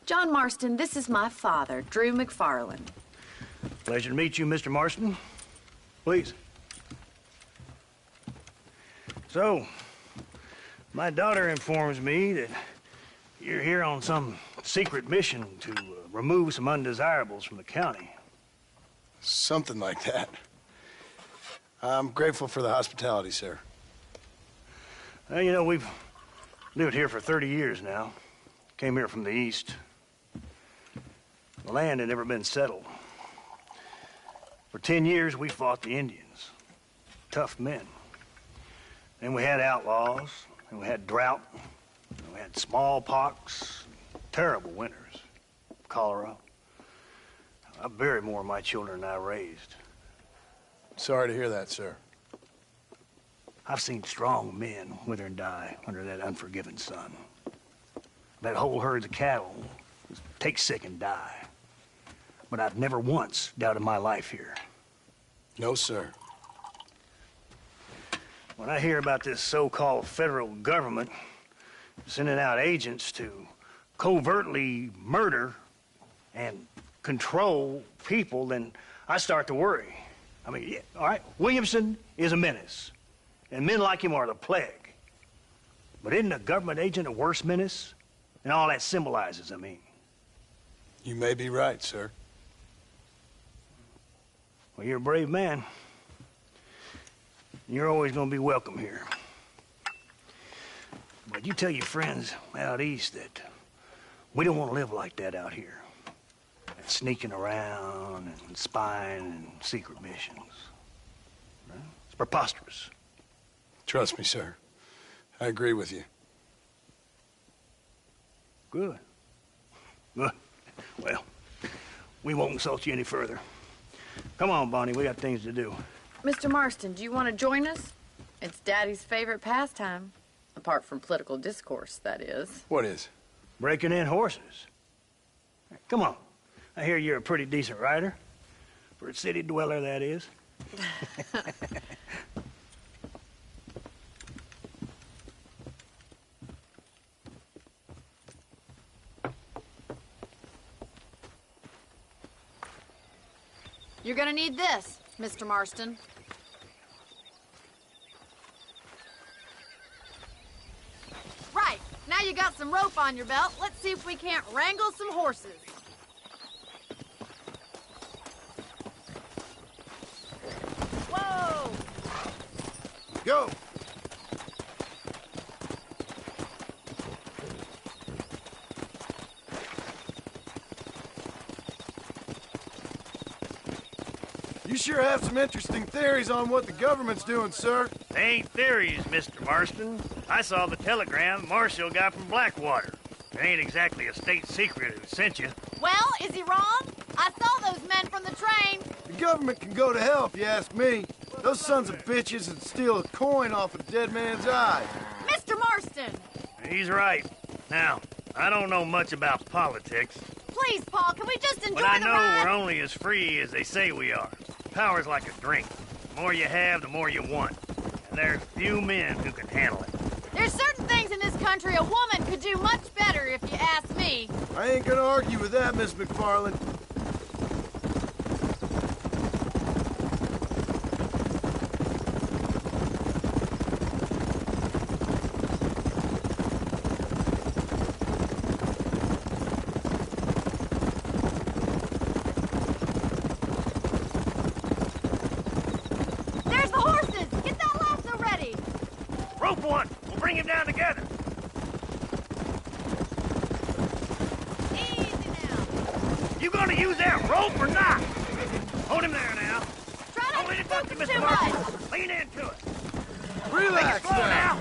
Speaker 11: John Marston, this is my father, Drew McFarland.
Speaker 18: Pleasure to meet you, Mr. Marston. Please. So, my daughter informs me that you're here on some secret mission to remove some undesirables from the county.
Speaker 7: Something like that. I'm grateful for the hospitality, sir.
Speaker 18: Well, you know, we've lived here for 30 years now. Came here from the east. The land had never been settled. For 10 years, we fought the Indians. Tough men. Then we had outlaws, and we had drought, and we had smallpox, terrible winters, cholera. I buried more of my children than I raised.
Speaker 7: Sorry to hear that, sir.
Speaker 18: I've seen strong men wither and die under that unforgiving sun. That whole herds of cattle take sick and die. But I've never once doubted my life here.
Speaker 7: No, sir.
Speaker 18: When I hear about this so-called federal government sending out agents to covertly murder and control people, then I start to worry. I mean, yeah, all right, Williamson is a menace, and men like him are the plague. But isn't a government agent a worse menace? And all that symbolizes, I mean.
Speaker 7: You may be right, sir.
Speaker 18: Well, you're a brave man. You're always gonna be welcome here. But you tell your friends out east that we don't want to live like that out here. Sneaking around and spying and secret missions. Right? It's preposterous.
Speaker 7: Trust me, sir. I agree with you.
Speaker 18: Good. Good. Well, we won't insult you any further. Come on, Bonnie, we got things to do.
Speaker 11: Mr. Marston, do you want to join us? It's Daddy's favorite pastime. Apart from political discourse, that is.
Speaker 7: What is?
Speaker 18: Breaking in horses. Come on. I hear you're a pretty decent rider. For a city dweller, that is.
Speaker 11: You're gonna need this, Mr. Marston. Right, now you got some rope on your belt, let's see if we can't wrangle some horses. Whoa!
Speaker 7: Go! You sure have some interesting theories on what the government's doing, sir.
Speaker 18: They ain't theories, Mr. Marston. I saw the telegram Marshall got from Blackwater. It ain't exactly a state secret who sent you.
Speaker 11: Well, is he wrong? I saw those men from the train.
Speaker 7: The government can go to hell if you ask me. Those sons of bitches would steal a coin off a dead man's eye.
Speaker 11: Mr. Marston!
Speaker 18: He's right. Now, I don't know much about politics.
Speaker 11: Please, Paul, can we just enjoy the ride?
Speaker 18: But I know we're only as free as they say we are. Power's like a drink. The more you have, the more you want. And there's few men who can handle it.
Speaker 11: There's certain things in this country a woman could do much better, if you ask me.
Speaker 7: I ain't gonna argue with that, Miss McFarland.
Speaker 18: Bring him down together.
Speaker 11: Easy now.
Speaker 18: You gonna use that rope or not? Hold him there now.
Speaker 11: Try not to
Speaker 18: spook
Speaker 11: him
Speaker 18: Mr.
Speaker 11: too
Speaker 18: Martin.
Speaker 11: much.
Speaker 18: Lean into it.
Speaker 7: Relax
Speaker 18: Slow now.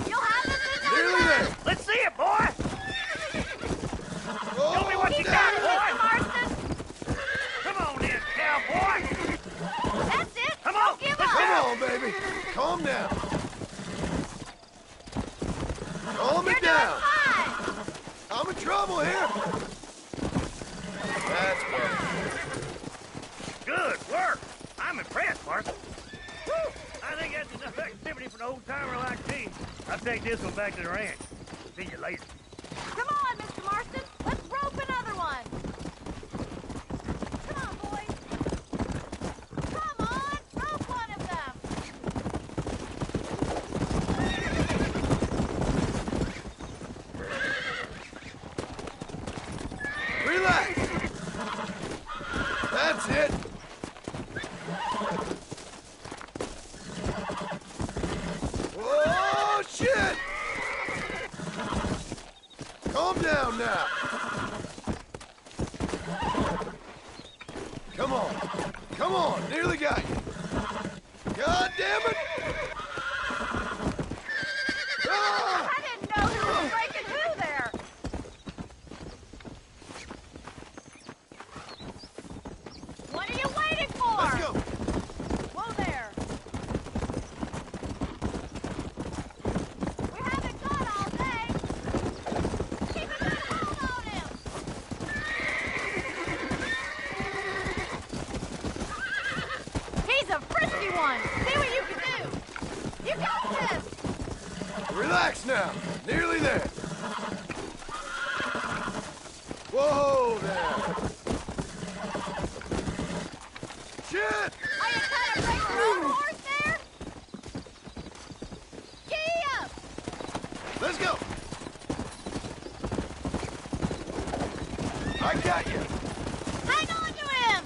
Speaker 11: You'll have this in no
Speaker 7: Nearly
Speaker 11: time.
Speaker 7: there.
Speaker 18: Let's see it, boy. Show me what you got, boy.
Speaker 11: Marston.
Speaker 18: Come on then, cowboy.
Speaker 11: That's it.
Speaker 18: Come on.
Speaker 11: Don't give up.
Speaker 7: Come on, baby. Calm down. Calm it down. I'm in trouble here. That's better.
Speaker 18: Good work. I'm impressed, Martha. Woo. I think that's enough. enough activity for an old-timer like me. I'll take this one back to the ranch. See you later.
Speaker 1: Come on, Mr. Marston. Let's rope another one. Come on, boys. Come on, rope one of them.
Speaker 7: Relax. That's it. Oh, shit! Calm down now. Come on. Come on. Nearly got you. God damn it! Ah!
Speaker 1: I didn't know who was breaking who there. What are you waiting for?
Speaker 7: Let's go.
Speaker 1: Whoa there. We haven't gone all day. Keep a good hold on him. He's a frisky one. See what you can do. You got this.
Speaker 7: Relax now. Nearly there. Whoa there. Shit!
Speaker 1: Are you trying to break your own horse there? Giddy up!
Speaker 7: Let's go. I got you.
Speaker 1: Hang on to him!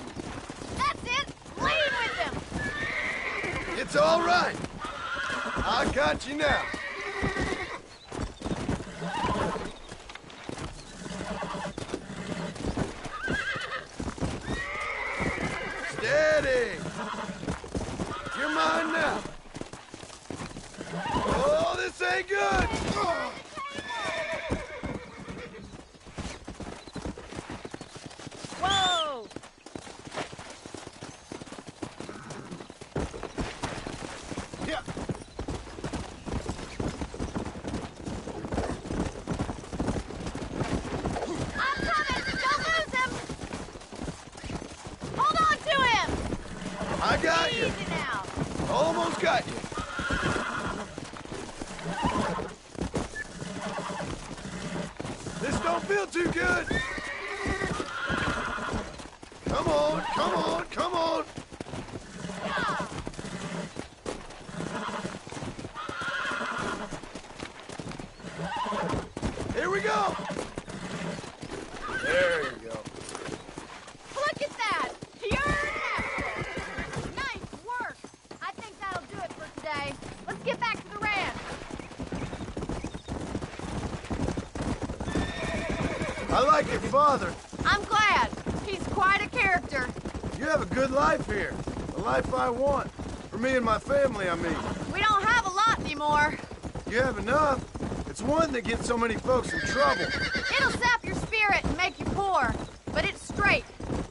Speaker 1: That's it! Lean with him!
Speaker 7: It's all right. I got you now. Steady. You're mine now. Oh, this ain't good. Oh.
Speaker 1: Whoa!
Speaker 7: Yeah.
Speaker 1: I'm coming! Don't lose him! Hold on to him!
Speaker 7: I got you.
Speaker 1: Easy now!
Speaker 7: Almost got you. This don't feel too good. Come on, come on, come on. Here we go. There you go.
Speaker 1: Look at that! Pure natural! Nice work! I think that'll do it for today. Let's get back to the ranch.
Speaker 7: I like your father.
Speaker 1: I'm glad. He's quite a character.
Speaker 7: You have a good life here. A life I want. For me and my family, I mean.
Speaker 1: We don't have a lot anymore.
Speaker 7: You have enough. It's one that gets so many folks in trouble.
Speaker 1: It'll sap your spirit and make you poor. But it's straight.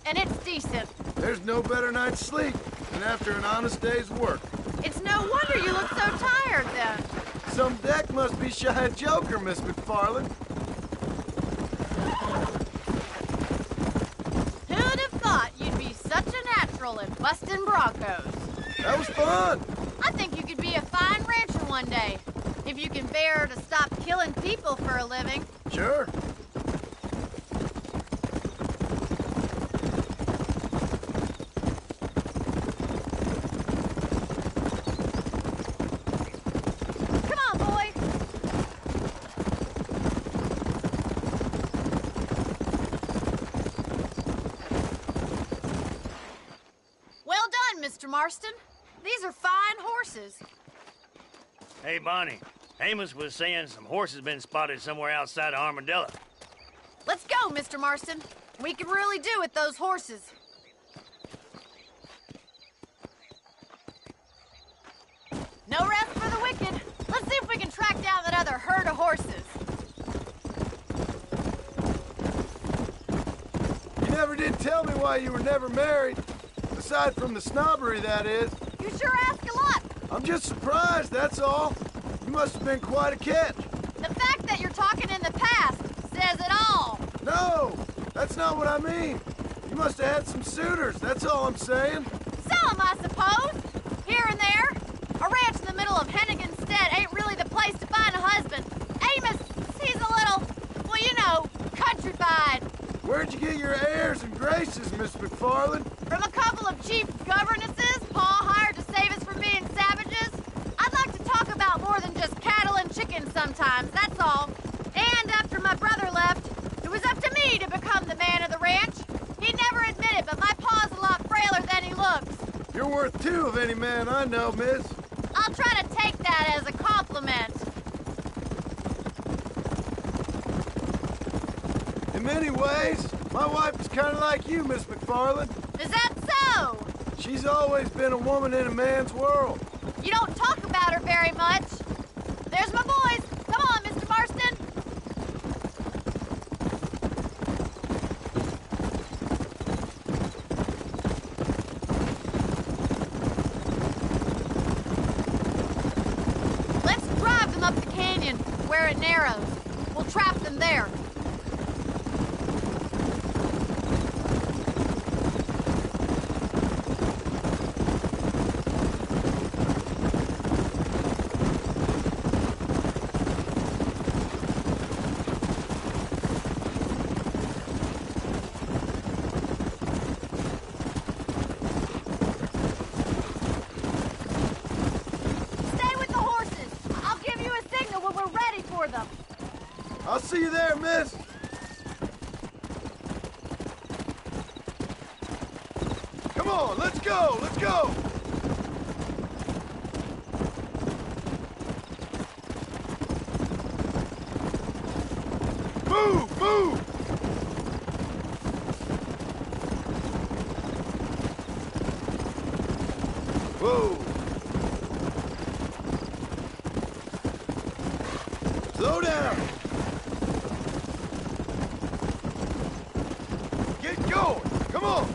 Speaker 1: And it's decent.
Speaker 7: There's no better night's sleep than after an honest day's work.
Speaker 1: It's no wonder you look so tired then.
Speaker 7: Some deck must be shy of Joker, Miss McFarland.
Speaker 1: Who'd have thought you'd be such a natural at busting Broncos?
Speaker 7: That was fun.
Speaker 1: I think you could be a fine rancher one day. If you can bear to stop killing people for a living.
Speaker 7: Sure.
Speaker 1: Come on, boy. Well done, Mr. Marston. These are fine horses.
Speaker 18: Hey, Bonnie. Amos was saying some horses been spotted somewhere outside of Armadillo.
Speaker 1: Let's go, Mr. Marston. We can really do with those horses. No rest for the wicked. Let's see if we can track down that other herd of horses.
Speaker 7: You never did tell me why you were never married. Aside from the snobbery, that is.
Speaker 1: You sure ask a lot.
Speaker 7: I'm just surprised, that's all. You must have been quite a catch.
Speaker 1: The fact that you're talking in the past says it all.
Speaker 7: No, that's not what I mean. You must have had some suitors, that's all I'm saying.
Speaker 1: Some, I suppose. Here and there. A ranch in the middle middle of Hennigan's Stead ain't really the place to find a husband. Amos, he's a little, well, you know, countrified.
Speaker 19: Where'd you get your airs and graces, Miss McFarland?
Speaker 1: From a couple of chief governesses Pa hired to save us from being savages. I'd like to talk about more than just cattle and chickens sometimes, that's all. And after my brother left, it was up to me to become the man of the ranch. He never admitted, but my pa's a lot frailer than he looks.
Speaker 19: You're worth two of any man I know, miss.
Speaker 1: I'll try to take that as a compliment.
Speaker 19: In many ways, my wife is kind of like you, Miss McFarland.
Speaker 1: Is that so?
Speaker 19: She's always been a woman in a man's world.
Speaker 1: You don't talk about her very much. There's my boys. Come on, Mr. Marston. Let's drive them up the canyon where it narrows. We'll trap them there.
Speaker 19: I'll see you there, miss. Come on, let's go, let's go. Move, move. Whoa. Slow down. Get going. Come on.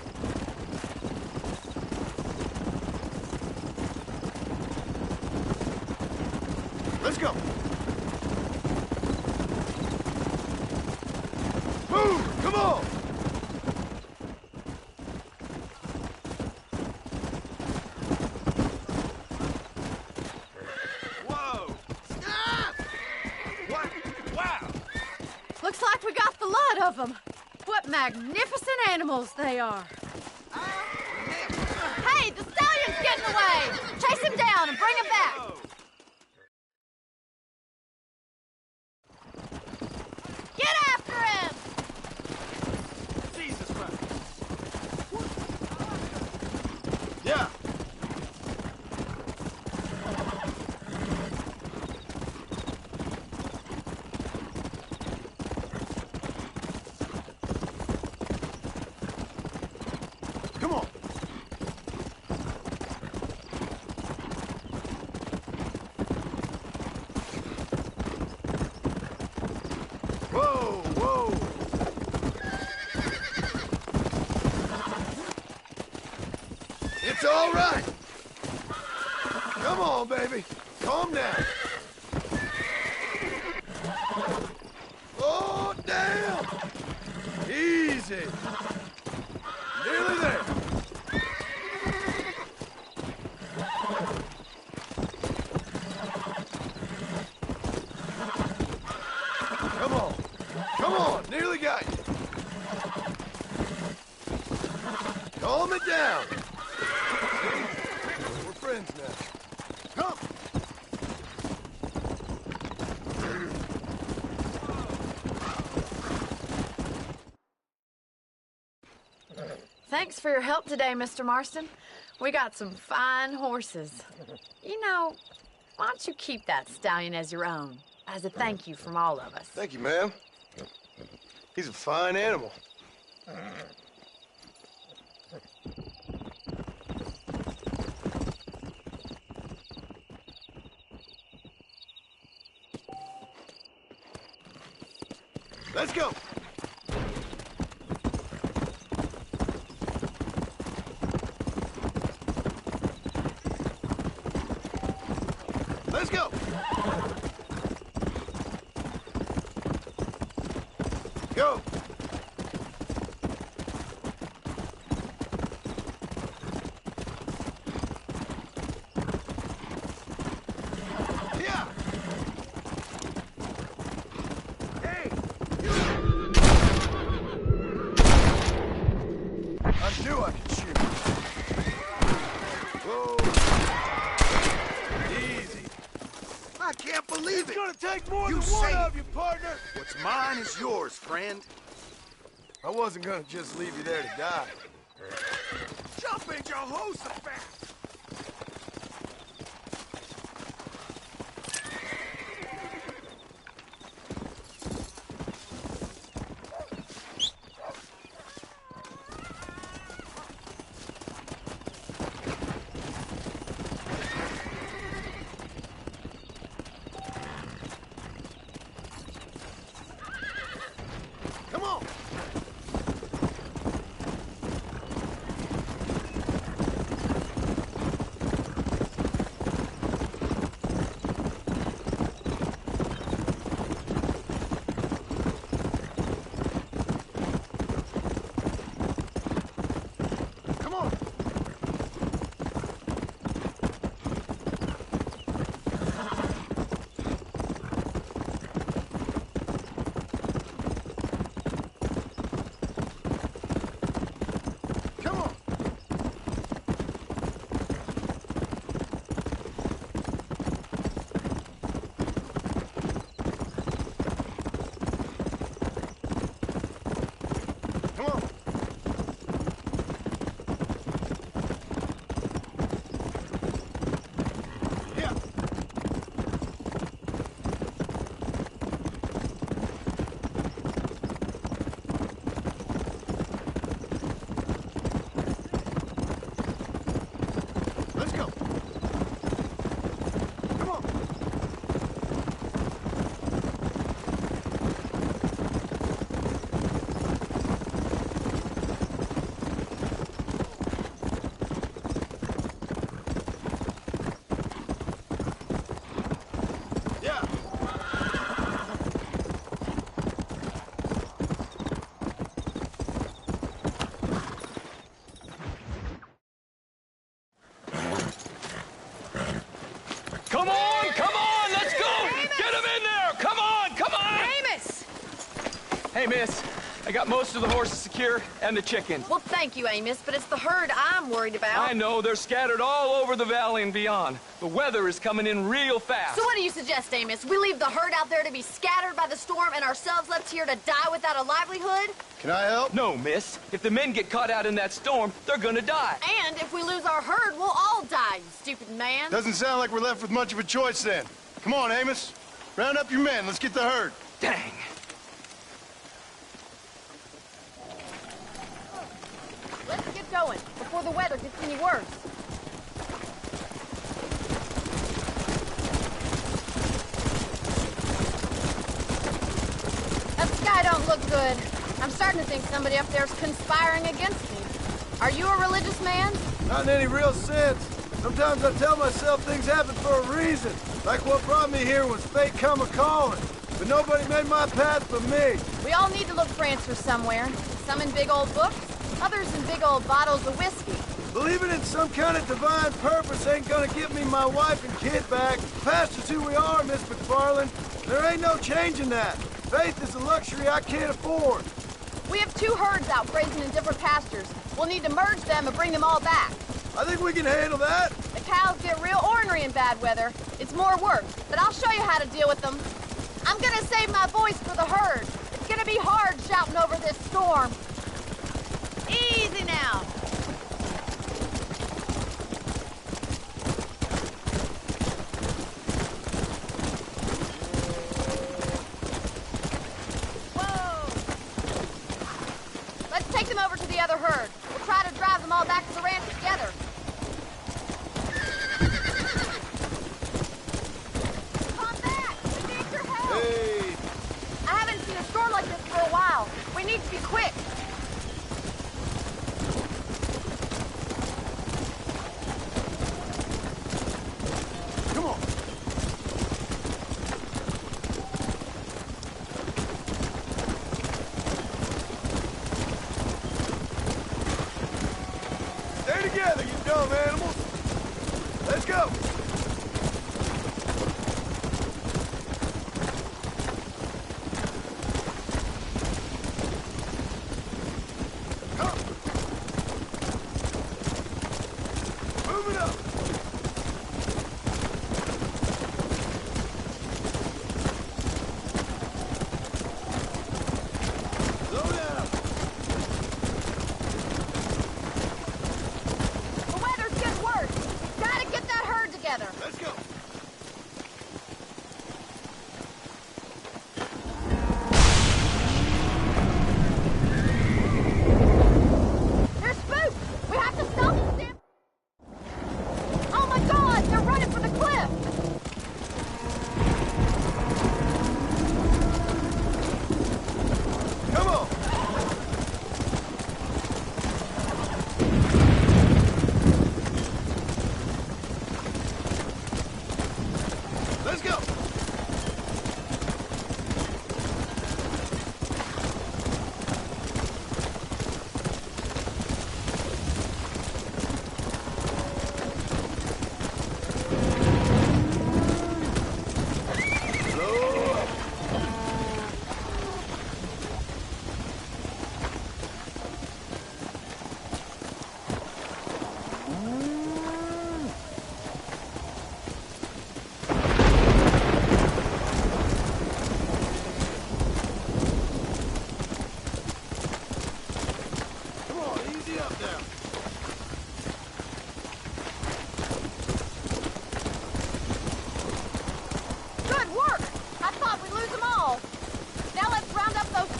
Speaker 19: Let's go. Move. Come on. Whoa. Stop. What? Wow.
Speaker 1: Looks like we got the lot of them. What magnificent animals they are. Hey, the stallion's getting away. Chase him down and bring him back. Get after him.
Speaker 19: Jesus Christ. Yeah. Come on. Whoa, whoa. It's all right. Come on, baby. Calm down. Oh, down. Easy. Nearly there. Come on. Come on. Nearly got you. Calm it down. We're friends now. Come.
Speaker 11: Thanks for your help today, Mr. Marston. We got some fine horses. You know, why don't you keep that stallion as your own, as a thank you from all of us?
Speaker 19: Thank you, ma'am. He's a fine animal. Let's go. Let's go. Go. I knew I could shoot. Whoa. Easy. I can't believe it. It's gonna take more than one of you, partner. What's mine is yours, friend. I wasn't gonna just leave you there to die. Jump in Jehoshaphat! Come on! Come on! Come on! Come on! Yeah! Let's go! Come on! Yeah!
Speaker 6: Come on, let's go! Get him in there! Come on!
Speaker 11: Amos!
Speaker 6: Hey, miss, I got most of the horses secure and the chickens.
Speaker 11: Well, thank you, Amos, but it's the herd I'm worried about.
Speaker 6: I know, they're scattered all over the valley and beyond. The weather is coming in real fast.
Speaker 11: So what do you suggest, Amos? We leave the herd out there to be scattered by the storm and ourselves left here to die without a livelihood?
Speaker 19: Can I help?
Speaker 6: No, miss. If the men get caught out in that storm, they're gonna die.
Speaker 11: And if we lose our herd, we'll all die, you stupid man.
Speaker 19: Doesn't sound like we're left with much of a choice then. Come on, Amos. Round up your men. Let's get the herd.
Speaker 6: Dang.
Speaker 11: Let's get going before the weather gets any worse. That sky don't look good. I'm starting to think somebody up there's conspiring against me. Are you a religious man?
Speaker 19: Not in any real sense. Sometimes I tell myself things happen for a reason. Like what brought me here was fate come a-calling. But nobody made my path but me.
Speaker 11: We all need to look for answers somewhere. Some in big old books, others in big old bottles of whiskey.
Speaker 19: Believing in some kind of divine purpose ain't gonna get me my wife and kid back. Past is who we are, Miss McFarland. There ain't no changing that. Faith is a luxury I can't afford.
Speaker 11: We have 2 herds out grazing in different pastures. We'll need to merge them and bring them all back.
Speaker 19: I think we can handle that.
Speaker 11: The cows get real ornery in bad weather. It's more work, but I'll show you how to deal with them. I'm gonna save my voice for the herd. It's gonna be hard shouting over this storm. Easy now. Let's take them over to the other herd. We'll try to drive them all back to the ranch together. Come back! We need your help!
Speaker 19: Hey!
Speaker 11: I haven't seen a storm like this for a while. We need to be quick.
Speaker 19: Come on. Stay together, you dumb animals. Let's go. Come.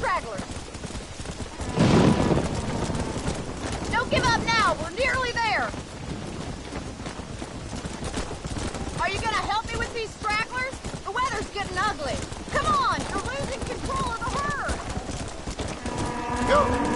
Speaker 11: stragglers! Don't give up now! We're nearly there! Are you gonna help me with these stragglers? The weather's getting ugly. Come on! You're losing control of the herd!
Speaker 19: Go!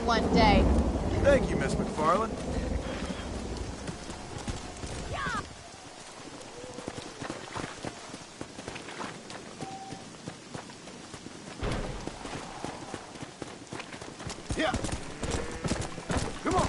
Speaker 11: One day.
Speaker 19: Thank you, Miss McFarland. Yeah. Come on.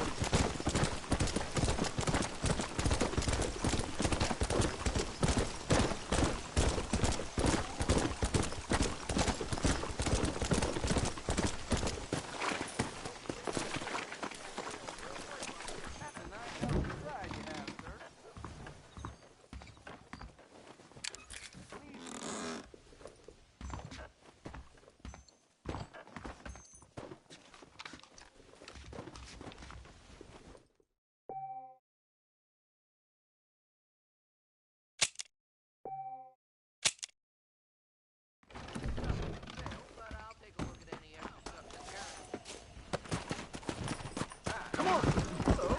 Speaker 19: Come on. Hello.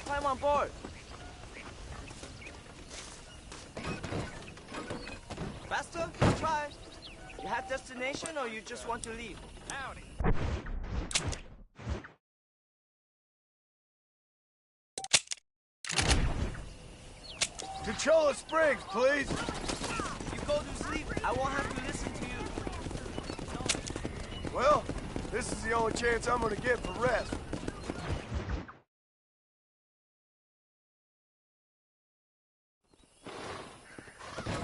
Speaker 20: Climb on board. Faster? Try. You have destination or you just want to leave? Howdy.
Speaker 19: Control of Springs, please.
Speaker 20: You go to sleep, I won't have to listen to you.
Speaker 19: Well, this is the only chance I'm gonna get for rest.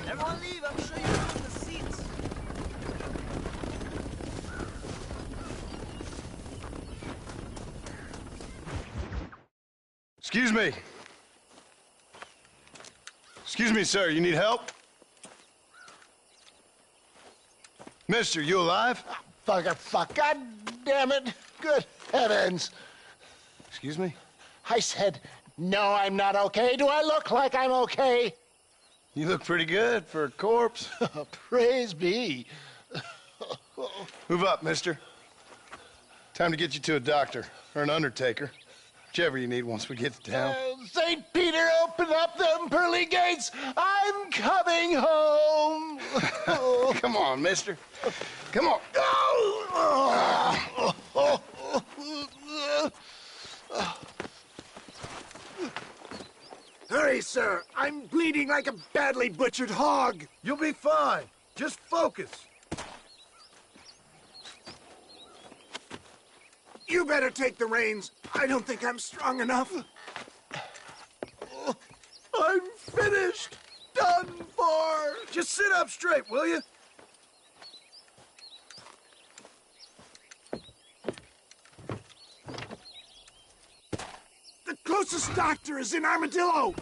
Speaker 20: Everyone leave, I'm sure you're in the seats.
Speaker 7: Excuse me. Excuse me, sir. You need help? Mister, you alive?
Speaker 21: Fuck. God damn it. Good heavens.
Speaker 7: Excuse me?
Speaker 21: I said, no, I'm not okay. Do I look like I'm okay?
Speaker 7: You look pretty good for a corpse.
Speaker 21: Praise be.
Speaker 7: Move up, mister. Time to get you to a doctor or an undertaker. Whichever you need once we get to town.
Speaker 21: St. Peter, open up them pearly gates. I'm coming home.
Speaker 7: Come on, mister. Come on.
Speaker 19: Hurry, sir. I'm bleeding like a badly butchered hog.
Speaker 7: You'll be fine. Just focus.
Speaker 19: You better take the reins. I don't think I'm strong enough. I'm finished. Done for.
Speaker 7: Just sit up straight, will you?
Speaker 19: The closest doctor is in Armadillo.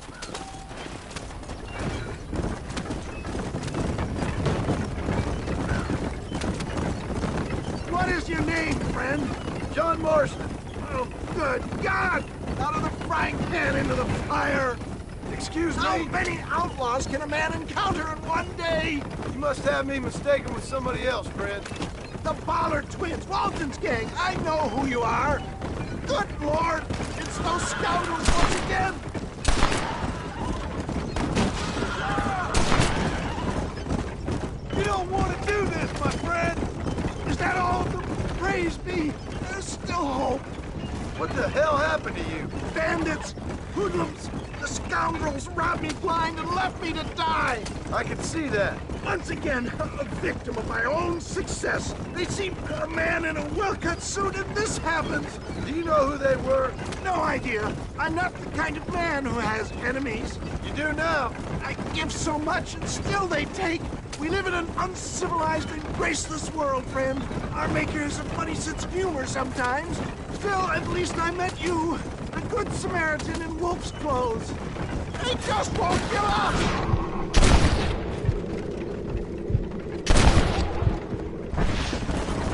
Speaker 19: What is your name, friend?
Speaker 7: John Marston.
Speaker 19: Oh, good God! Out of the frying pan into the fire!
Speaker 7: Excuse me?
Speaker 19: How many outlaws can a man encounter in one day?
Speaker 7: You must have me mistaken with somebody else, friend.
Speaker 19: The Bollard twins, Walton's gang. I know who you are. Good Lord! It's those scoundrels once again! You don't want to do this, my friend! Is that all of them? Praise be! There's still hope!
Speaker 7: What the hell happened to you?
Speaker 19: Bandits! Hoodlums! The scoundrels robbed me blind and left me to die!
Speaker 7: I can see that.
Speaker 19: Once again, a victim of my own success. They see a man in a well-cut suit and this happens.
Speaker 7: Do you know who they were?
Speaker 19: No idea. I'm not the kind of man who has enemies.
Speaker 7: You do now.
Speaker 19: I give so much and still they take. We live in an uncivilized and graceless world, friend. Our maker has a funny sense of humor sometimes. Still, at least I met you. A good Samaritan in wolf's clothes. They just won't give up!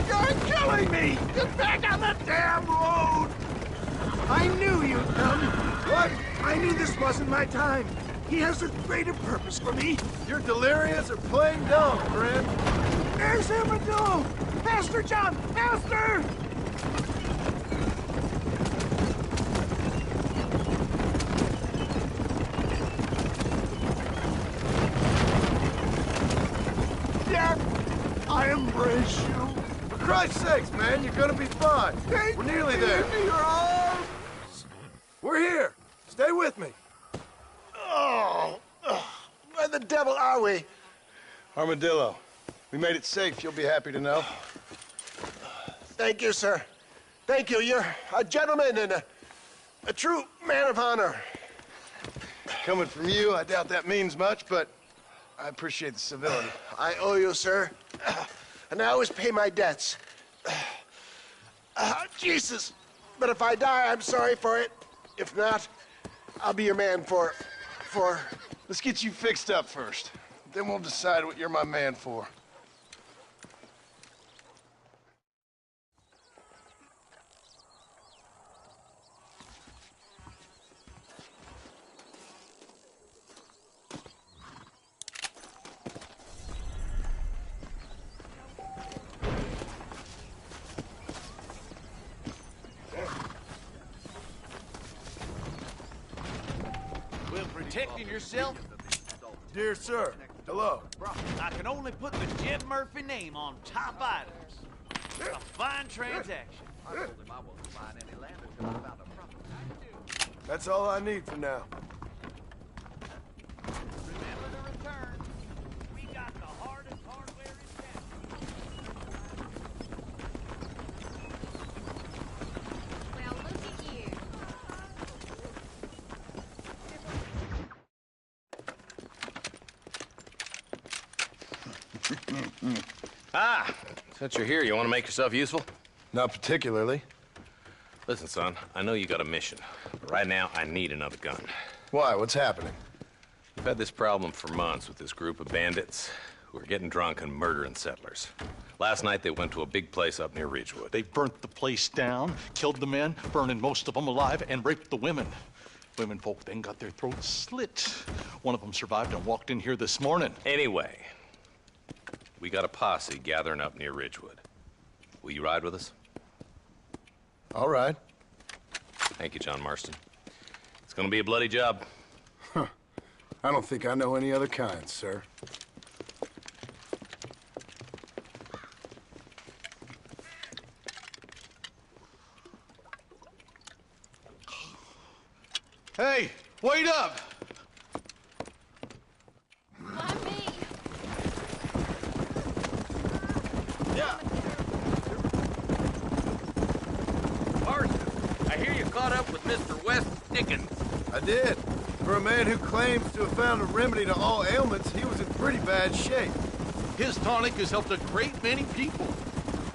Speaker 19: You're killing me! Get back on the damn road! I knew you'd come. What? I knew this wasn't my time. He has a greater purpose for me.
Speaker 7: You're delirious or plain dumb, friend.
Speaker 19: There's Armadillo! Faster, John! Faster! I embrace you.
Speaker 7: For Christ's sakes, man, you're gonna be fine.
Speaker 19: Take
Speaker 7: We're nearly
Speaker 19: me
Speaker 7: there.
Speaker 19: into your arms.
Speaker 7: We're here. Stay with me.
Speaker 19: Oh, where the devil are we?
Speaker 7: Armadillo. We made it safe, you'll be happy to know.
Speaker 19: Thank you, sir. Thank you. You're a gentleman and a true man of honor.
Speaker 7: Coming from you, I doubt that means much, but I appreciate the civility.
Speaker 19: I owe you, sir. And I always pay my debts. Jesus. But if I die, I'm sorry for it. If not, I'll be your man for...
Speaker 7: Let's get you fixed up first. Then we'll decide what you're my man for.
Speaker 4: Protecting yourself?
Speaker 7: Dear sir, hello.
Speaker 4: I can only put the Jim Murphy name on top items. A fine transaction. I told him I wasn't buying any land until I found a property.
Speaker 7: That's all I need for now.
Speaker 4: Remember to return. We got the hardest hardware in town.
Speaker 1: Well, look at you.
Speaker 14: Since you're here, you want to make yourself useful?
Speaker 7: Not particularly.
Speaker 14: Listen, son, I know you got a mission, but right now I need another gun.
Speaker 7: Why? What's happening?
Speaker 14: We've had this problem for months with this group of bandits who are getting drunk and murdering settlers. Last night they went to a big place up near Ridgewood.
Speaker 15: They burnt the place down, killed the men, burning most of them alive, and raped the women. Women folk then got their throats slit. One of them survived and walked in here this morning.
Speaker 14: Anyway, we got a posse gathering up near Ridgewood. Will you ride with us?
Speaker 7: All right.
Speaker 14: Thank you, John Marston. It's gonna be a bloody job.
Speaker 7: Huh. I don't think I know any other kind, sir. Hey, wait up!
Speaker 9: Yeah. Marston, I hear you caught up with Mr. West Dickens.
Speaker 19: I did. For a man who claims to have found a remedy to all ailments, he was in pretty bad shape.
Speaker 15: His tonic has helped a great many people.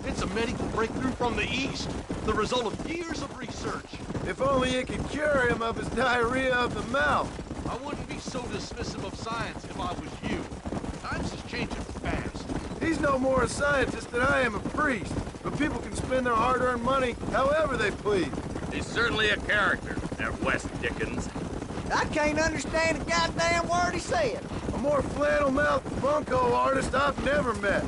Speaker 15: It's a medical breakthrough from the East, the result of years of research.
Speaker 19: If only it could cure him of his diarrhea of the mouth.
Speaker 15: I wouldn't be so dismissive of science if I was you. Times is changing fast.
Speaker 19: He's no more a scientist than I am a priest. But people can spend their hard-earned money however they please.
Speaker 9: He's certainly a character, that West Dickens.
Speaker 16: I can't understand a goddamn word he said.
Speaker 19: A more flannel-mouthed bunco artist I've never met.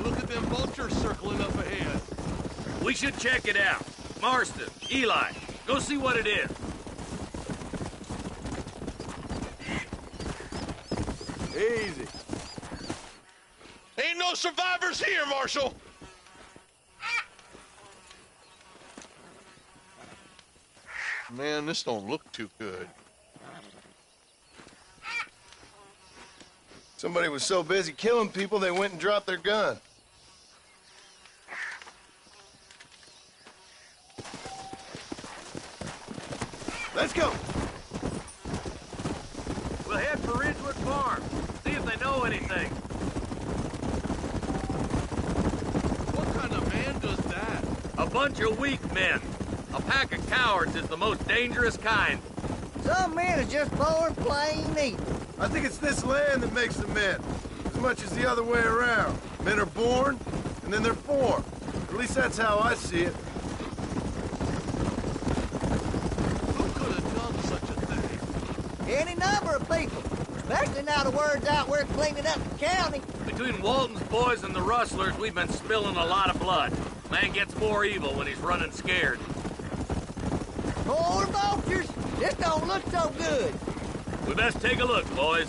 Speaker 15: Look at them vultures circling up ahead.
Speaker 9: We should check it out. Marston, Eli, go see what it is.
Speaker 19: Easy.
Speaker 15: Ain't no survivors here, Marshal! Man, this don't look too good.
Speaker 19: Somebody was so busy killing people, they went and dropped their gun. Let's go!
Speaker 9: We'll head for Ridgewood Farm. See if they know anything.
Speaker 15: What kind of man does that?
Speaker 9: A bunch of weak men. A pack of cowards is the most dangerous kind.
Speaker 16: Some men are just born plain evil.
Speaker 19: I think it's this land that makes the men, as much as the other way around. Men are born, and then they're formed. At least that's how I see it.
Speaker 15: Who could have done such a thing?
Speaker 16: Any number of people, especially now the word's out we're cleaning up the county.
Speaker 9: Between Walton's boys and the rustlers, we've been spilling a lot of blood. Man gets more evil when he's running scared.
Speaker 16: Poor vultures, this don't look so good.
Speaker 9: We best take a look, boys.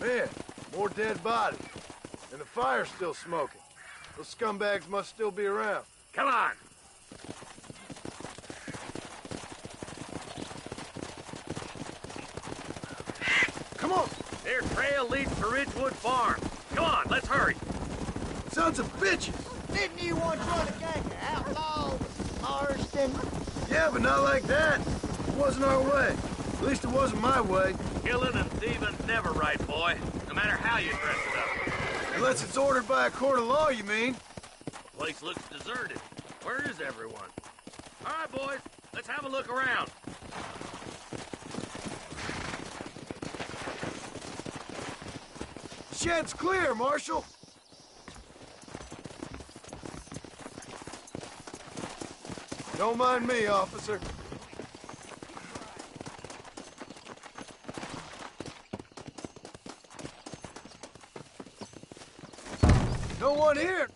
Speaker 19: Man, more dead bodies. And the fire's still smoking. Those scumbags must still be around.
Speaker 9: Come on!
Speaker 19: Come on!
Speaker 9: Their trail leads to Ridgewood Farm. Come on, let's hurry.
Speaker 19: Sons of bitches!
Speaker 16: Didn't you once run a gang of outlaws, Marston?
Speaker 19: Yeah, but not like that. It wasn't our way. At least it wasn't my way.
Speaker 9: Killing and thieving's never right, boy. No matter how you dress it up.
Speaker 19: Unless it's ordered by a court of law, you mean?
Speaker 9: The place looks deserted. Where is everyone? All right, boys. Let's have a look around.
Speaker 19: The shed's clear, Marshal. Don't mind me, officer. No one here.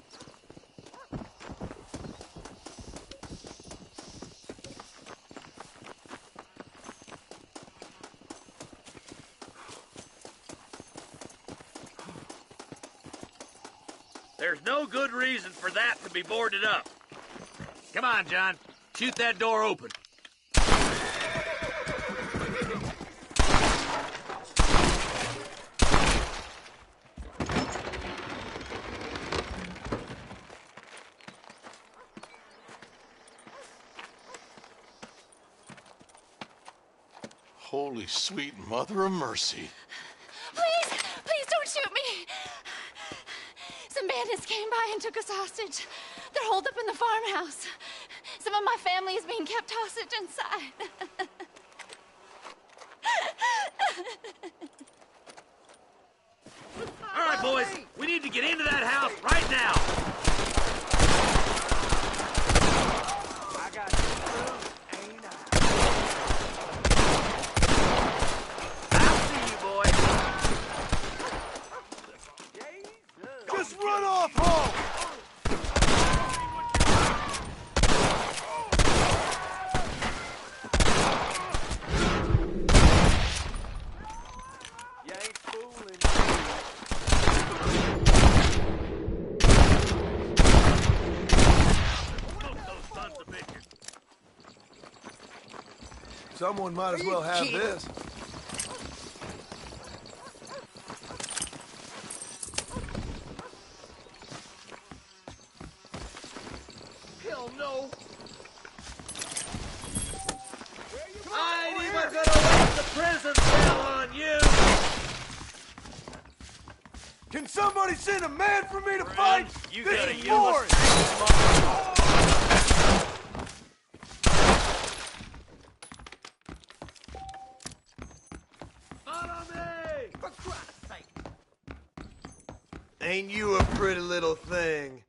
Speaker 9: There's no good reason for that to be boarded up. Come on, John. Shoot that door open.
Speaker 15: Holy sweet mother of mercy.
Speaker 2: Please don't shoot me. Some bandits came by and took us hostage. They're holed up in the farmhouse. Some of my family is being kept hostage inside.
Speaker 9: All right, boys. We need to get into that house right now.
Speaker 6: I got you, ain't I?
Speaker 19: Just run off home! Someone might as well have this.
Speaker 4: Hell no. I ain't even gonna waste the prison cell on you.
Speaker 19: Can somebody send a man for me to fight?
Speaker 4: You
Speaker 19: This
Speaker 4: gotta
Speaker 19: is
Speaker 4: use
Speaker 19: yours.
Speaker 4: Follow me! For Christ's sake!
Speaker 19: Ain't you a pretty little thing?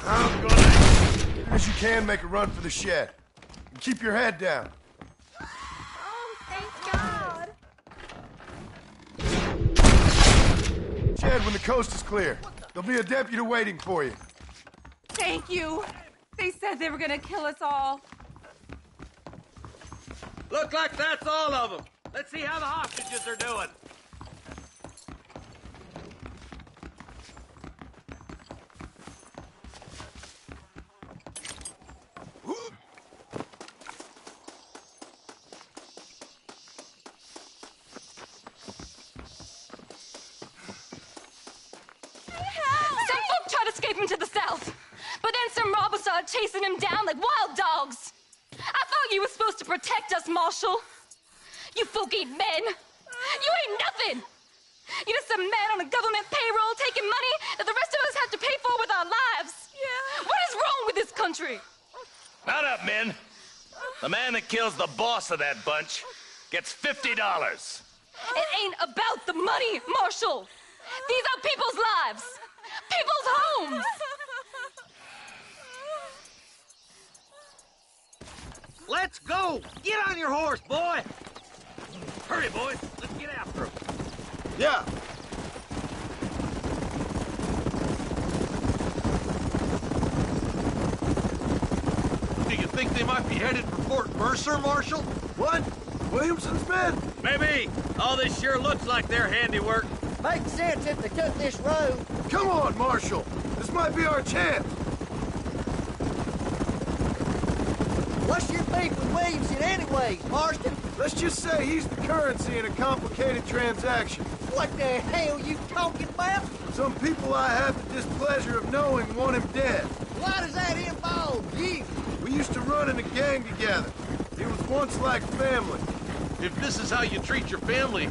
Speaker 19: I'm gonna... As you can, make a run for the shed. And keep your head down.
Speaker 1: Oh, thank God.
Speaker 19: Shed when the coast is clear. There'll be a deputy waiting for you.
Speaker 2: Thank you. They said they were gonna kill us all.
Speaker 4: Look like that's all of them. Let's see how the hostages are doing.
Speaker 2: Some folk tried escaping to the south, but then some robbers started chasing him down like wild dogs. I thought you were supposed to protect us, Marshal. You folk ain't men. You ain't nothing. You're just a man on a government payroll taking money that the rest of us have to pay for with our lives. Yeah. What is wrong with this country?
Speaker 9: Mount up, men. The man that kills the boss of that bunch gets $50.
Speaker 2: It ain't about the money, Marshal. These are people's lives, people's homes.
Speaker 4: Let's go! Get on your horse, boy! Hurry, boys. Let's get after him.
Speaker 19: Yeah.
Speaker 15: Do you think they might be headed for Fort Mercer, Marshal?
Speaker 19: What? Williamson's men?
Speaker 4: Maybe. All this sure looks like their handiwork.
Speaker 16: Makes sense if they took this road.
Speaker 19: Come on, Marshal. This might be our chance.
Speaker 16: What's your beef with Williamson anyways, Marston?
Speaker 19: Let's just say he's the currency in a complicated transaction.
Speaker 16: What the hell you talking about?
Speaker 19: Some people I have the displeasure of knowing want him dead.
Speaker 16: Why does that involve you?
Speaker 19: We used to run in a gang together. It was once like family.
Speaker 15: If this is how you treat your family,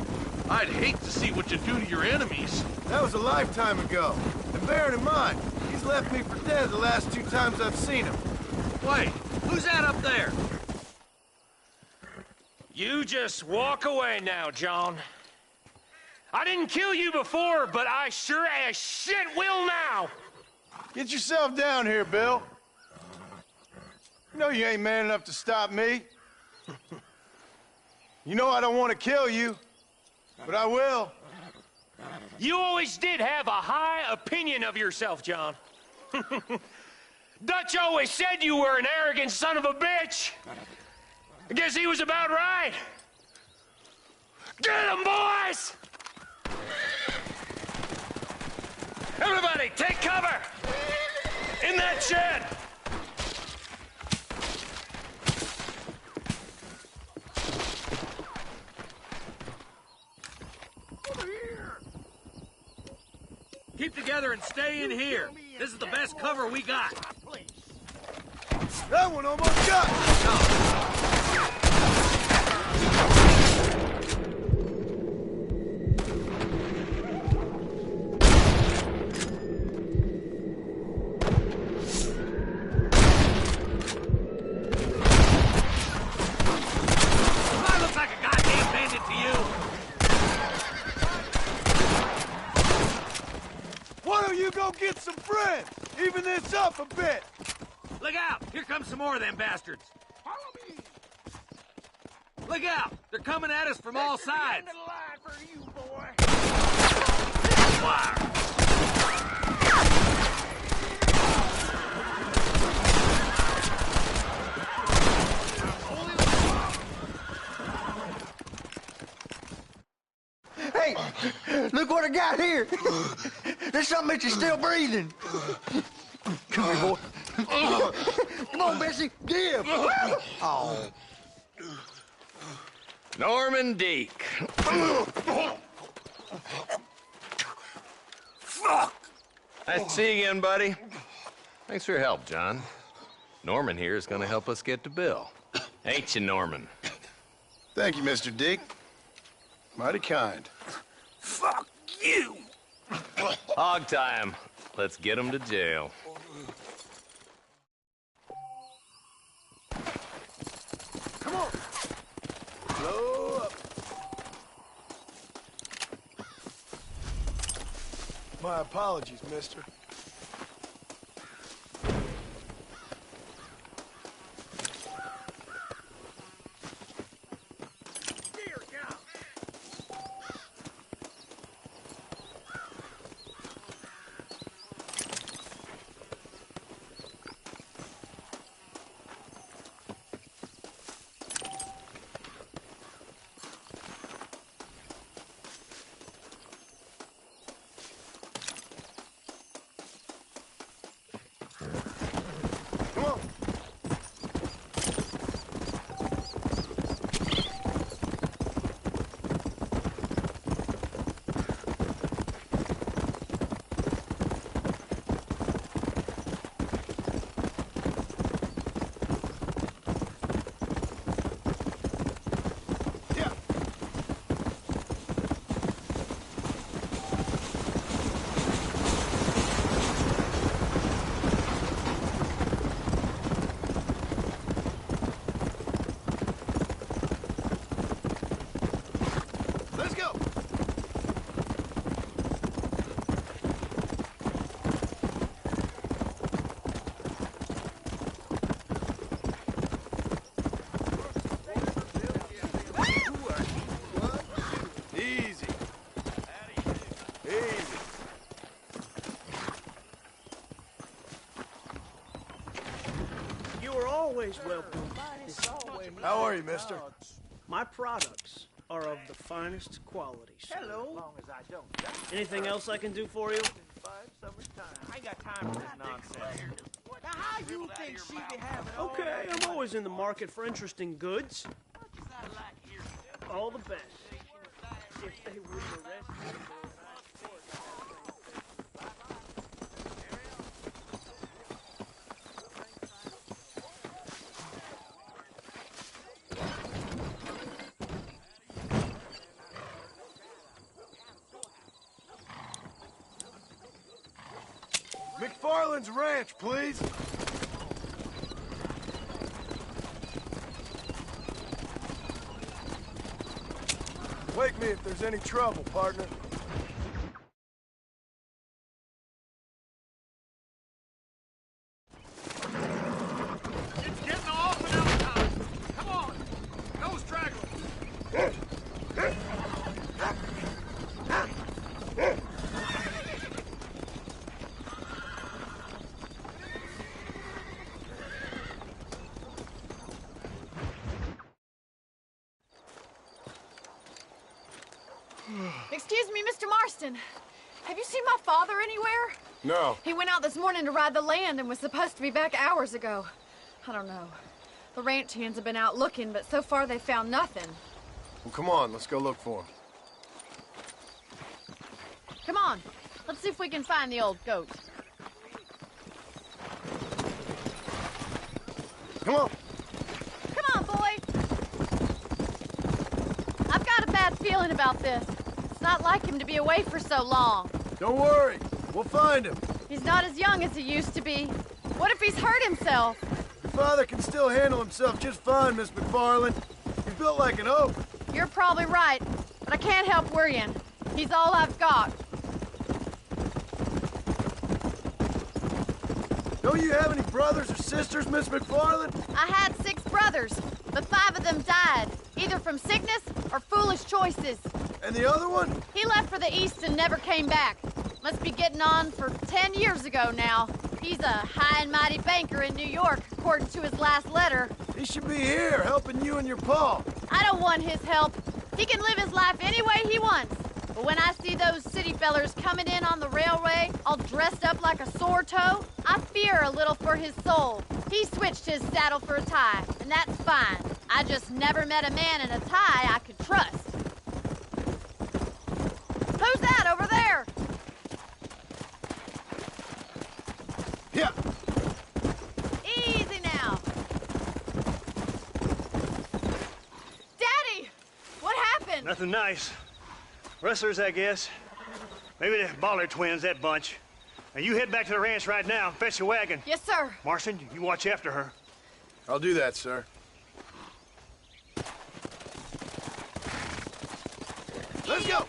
Speaker 15: I'd hate to see what you do to your enemies.
Speaker 19: That was a lifetime ago. And bearing in mind, he's left me for dead the last 2 times I've seen him.
Speaker 4: Wait, who's that up there?
Speaker 10: You just walk away now, John. I didn't kill you before, but I sure as shit will now.
Speaker 19: Get yourself down here, Bill. You know you ain't man enough to stop me. You know I don't want to kill you, but I will.
Speaker 10: You always did have a high opinion of yourself, John. Dutch always said you were an arrogant son of a bitch. I guess he was about right. Get him, boys! Everybody, take cover! In that shed!
Speaker 4: Keep together and stay in here. This is the best cover we got.
Speaker 19: That one almost got me.
Speaker 4: I look like a goddamn bandit to you.
Speaker 19: Why don't you go get some friends? Even this up a bit.
Speaker 4: Look out! Here comes some more of them bastards. Follow me. Look out! They're coming at us from all sides.
Speaker 13: For you, boy.
Speaker 4: Fire!
Speaker 16: Hey, look what I got here. There's something that you're still breathing. Come here, boy. Come on, Bessie, give. Oh.
Speaker 9: Norman Deek.
Speaker 19: Fuck!
Speaker 9: Nice to see you again, buddy. Thanks for your help, John. Norman here is gonna help us get to Bill. Ain't you, Norman?
Speaker 7: Thank you, Mr. Dick. Mighty kind.
Speaker 19: Fuck you!
Speaker 9: Hog time. Let's get him to jail.
Speaker 19: Come on! Blow up! My apologies, mister.
Speaker 3: Always welcome.
Speaker 19: How are you, mister?
Speaker 3: My products are of the finest qualities.
Speaker 4: Hello.
Speaker 3: Anything else I can do for you?
Speaker 4: I ain't got time for this nonsense.
Speaker 20: Now, how you think she be having
Speaker 3: Okay, I'm always in the market for interesting goods. All the best. If they would arrest me.
Speaker 19: McFarland's Ranch, please. Wake me if there's any trouble, partner.
Speaker 8: It's getting awful now. Come on. No stragglers.
Speaker 11: Excuse me, Mr. Marston. Have you seen my father anywhere?
Speaker 7: No.
Speaker 11: He went out this morning to ride the land and was supposed to be back hours ago. I don't know. The ranch hands have been out looking, but so far they found nothing.
Speaker 7: Well, come on, let's go look for him.
Speaker 11: Come on, let's see if we can find the old goat.
Speaker 7: Come on.
Speaker 11: Come on, boy. I've got a bad feeling about this. It's not like him to be away for so long.
Speaker 7: Don't worry, we'll find him.
Speaker 11: He's not as young as he used to be. What if he's hurt himself?
Speaker 7: Your father can still handle himself just fine, Miss McFarland. He's built like an oak.
Speaker 11: You're probably right, but I can't help worrying. He's all I've got.
Speaker 7: Don't you have any brothers or sisters, Miss McFarland?
Speaker 11: I had 6 brothers, but 5 of them died, either from sickness or foolish choices.
Speaker 7: And the other one?
Speaker 11: He left for the East and never came back. Must be getting on for 10 years ago now. He's a high and mighty banker in New York, according to his last letter.
Speaker 7: He should be here, helping you and your pa.
Speaker 11: I don't want his help. He can live his life any way he wants. But when I see those city fellers coming in on the railway, all dressed up like a sore toe, I fear a little for his soul. He switched his saddle for a tie, and that's fine.
Speaker 1: I just never met a man in a tie I could trust. Who's that over there?
Speaker 19: Yeah.
Speaker 1: Easy now. Daddy! What happened?
Speaker 18: Nothing nice. Rustlers, I guess. Maybe the Ballard twins, that bunch. Now, you head back to the ranch right now and fetch the wagon.
Speaker 1: Yes, sir.
Speaker 18: Marston, you watch after her.
Speaker 7: I'll do that, sir.
Speaker 19: Let's go!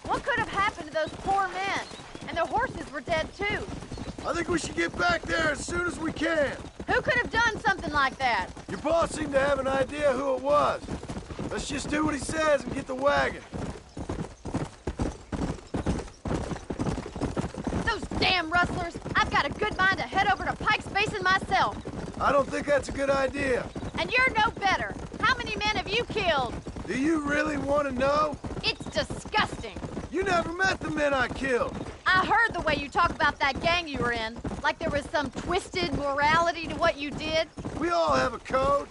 Speaker 1: What could have happened to those poor men? And their horses were dead, too.
Speaker 19: I think we should get back there as soon as we can.
Speaker 1: Who could have done something like that?
Speaker 19: Your boss seemed to have an idea who it was. Let's just do what he says and get the wagon.
Speaker 1: Those damn rustlers! I've got a good mind to head over to Pike's Basin myself.
Speaker 19: I don't think that's a good idea.
Speaker 1: And you're no better. How many men have you killed?
Speaker 19: Do you really want to know?
Speaker 1: It's disgusting.
Speaker 19: You never met the men I killed.
Speaker 1: I heard the way you talk about that gang you were in, like there was some twisted morality to what you did.
Speaker 19: We all have a code.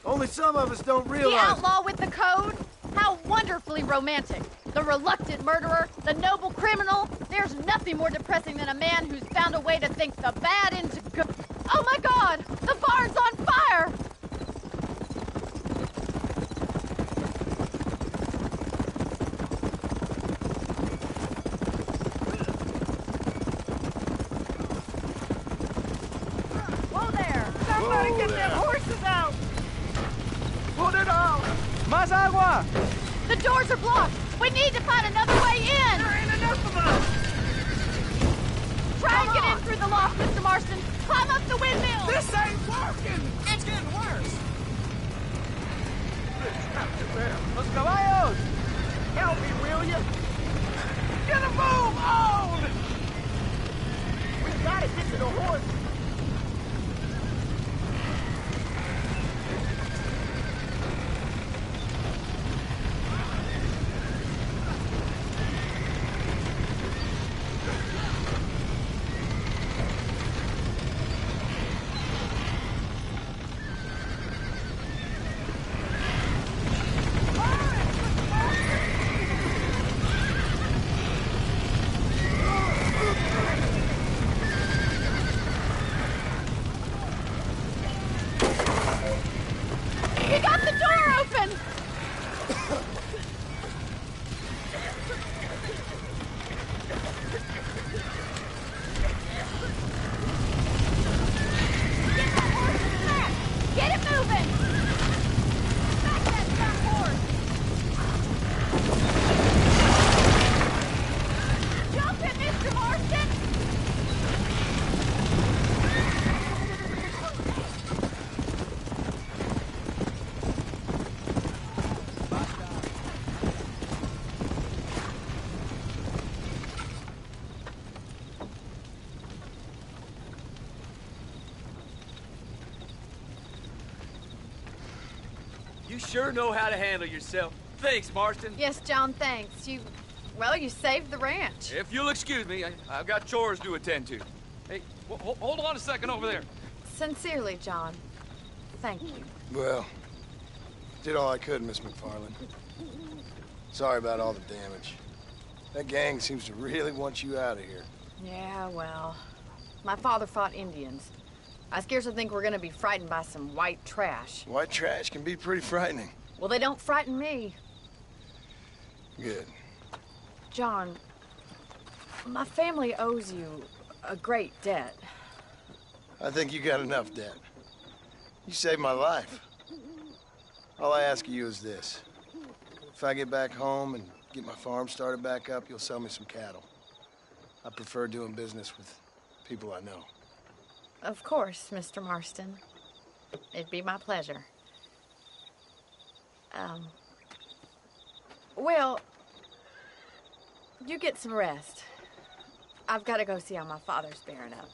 Speaker 19: Only some of us don't realize.
Speaker 1: The outlaw with the code? How wonderfully romantic. The reluctant murderer, the noble criminal. There's nothing more depressing than a man who's found a way to think the bad into good. Oh my God! The barn's on fire! Whoa there!
Speaker 6: Somebody get them horses out! Put it out! Más agua!
Speaker 1: The doors are blocked! We need to find another way in!
Speaker 6: There ain't enough of us!
Speaker 1: Try and get in through the loft, Mr. Marston! Climb up the windmill!
Speaker 6: This ain't working! It's getting worse! Los caballos! Help me, will you? Get a move on! We gotta get to the horse!
Speaker 1: You got the door open! Get that horse in the back! Get it moving! Back that dumb horse! Jump it, Mr. Marston!
Speaker 6: You sure know how to handle yourself. Thanks, Marston.
Speaker 11: Yes, John, thanks. You saved the ranch.
Speaker 6: If you'll excuse me, I've got chores to attend to. Hey, hold on a second over there.
Speaker 11: Sincerely, John. Thank you.
Speaker 7: Well, did all I could, Miss McFarland. Sorry about all the damage. That gang seems to really want you out of here.
Speaker 11: Yeah, well, my father fought Indians. I scarcely think we're gonna be frightened by some white trash.
Speaker 7: White trash can be pretty frightening.
Speaker 11: Well, they don't frighten me.
Speaker 7: Good.
Speaker 11: John, my family owes you a great debt.
Speaker 7: I think you got enough debt. You saved my life. All I ask of you is this. If I get back home and get my farm started back up, you'll sell me some cattle. I prefer doing business with people I know.
Speaker 11: Of course, Mr. Marston. It'd be my pleasure. Well, you get some rest. I've got to go see how my father's bearing up.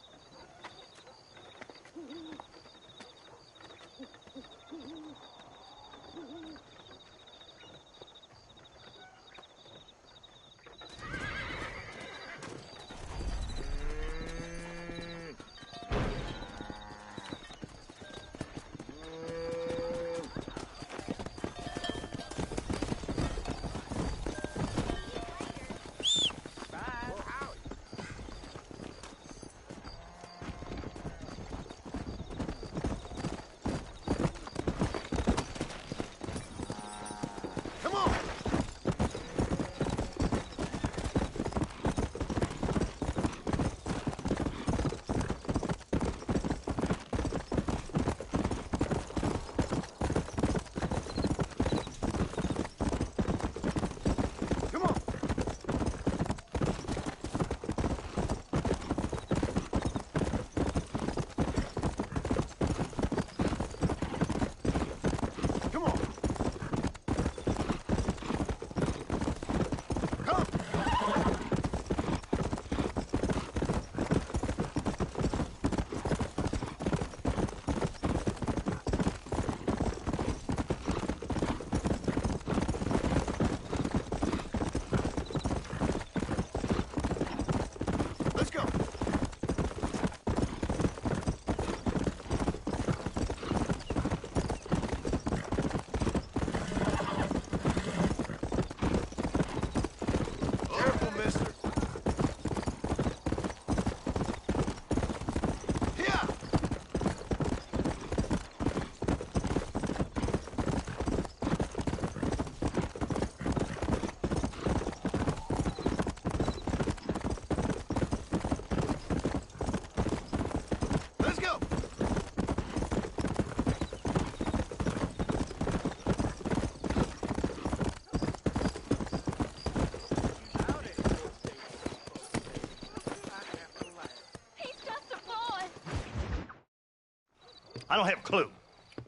Speaker 18: I don't have a clue.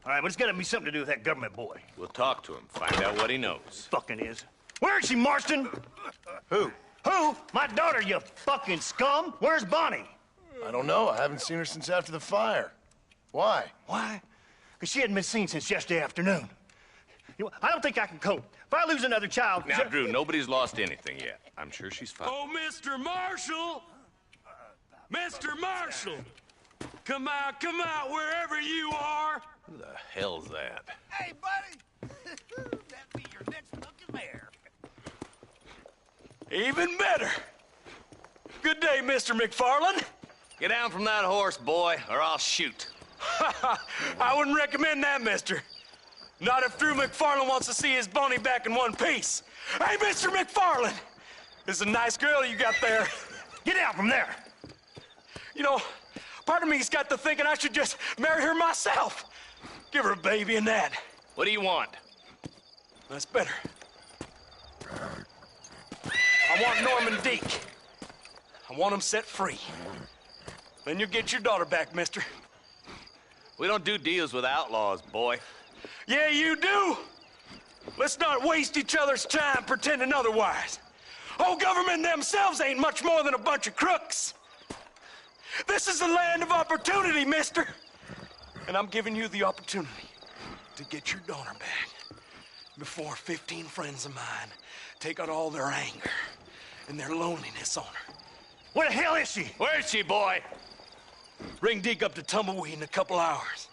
Speaker 18: All right, but it's got to be something to do with that government boy.
Speaker 14: We'll talk to him, find out what he knows.
Speaker 18: Fucking is. Where is she, Marston?
Speaker 7: Who?
Speaker 18: Who? My daughter, you fucking scum. Where's Bonnie?
Speaker 7: I don't know. I haven't seen her since after the fire. Why?
Speaker 18: Why? Because she hadn't been seen since yesterday afternoon. You know, I don't think I can cope. If I lose another child...
Speaker 14: Now, Drew, nobody's lost anything yet. I'm sure she's fine.
Speaker 13: Oh, Mr. Marshall! Mr. Marshall! Come out, wherever you are!
Speaker 14: Who the hell's that?
Speaker 8: Hey, buddy! That be your next looking mare.
Speaker 13: Even better! Good day, Mr. McFarland.
Speaker 14: Get down from that horse, boy, or I'll shoot.
Speaker 13: I wouldn't recommend that, mister. Not if Drew McFarland wants to see his Bonnie back in one piece. Hey, Mr. McFarland! This is a nice girl you got there.
Speaker 18: Get out from there!
Speaker 13: You know, part of me's got to thinking I should just marry her myself. Give her a baby and that.
Speaker 14: What do you want?
Speaker 13: That's better. I want Norman Deek. I want him set free. Then you'll get your daughter back, mister.
Speaker 14: We don't do deals with outlaws, boy.
Speaker 13: Yeah, you do. Let's not waste each other's time pretending otherwise. Oh, government themselves ain't much more than a bunch of crooks. This is the land of opportunity, mister. And I'm giving you the opportunity to get your daughter back before 15 friends of mine take out all their anger and their loneliness on her.
Speaker 18: Where the hell is she?
Speaker 14: Where is she, boy?
Speaker 13: Bring Deke up to Tumbleweed in a couple hours.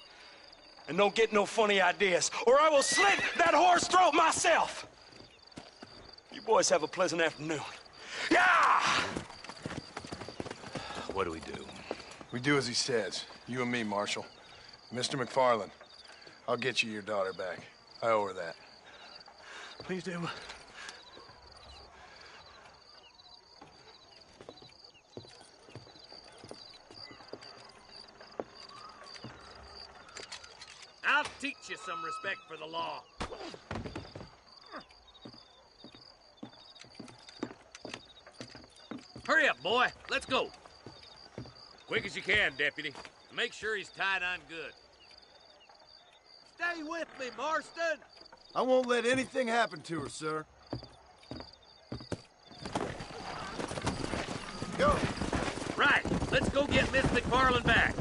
Speaker 13: And don't get no funny ideas, or I will slit that horse throat myself. You boys have a pleasant afternoon. Yeah!
Speaker 14: What do we do?
Speaker 7: We do as he says. You and me, Marshal. Mr. McFarland, I'll get you your daughter back. I owe her that.
Speaker 18: Please do.
Speaker 9: I'll teach you some respect for the law. Hurry up, boy. Let's go. Quick as you can, deputy. Make sure he's tied on good.
Speaker 6: Stay with me, Marston.
Speaker 19: I won't let anything happen to her, sir. Go.
Speaker 9: Right. Let's go get Miss McFarland back.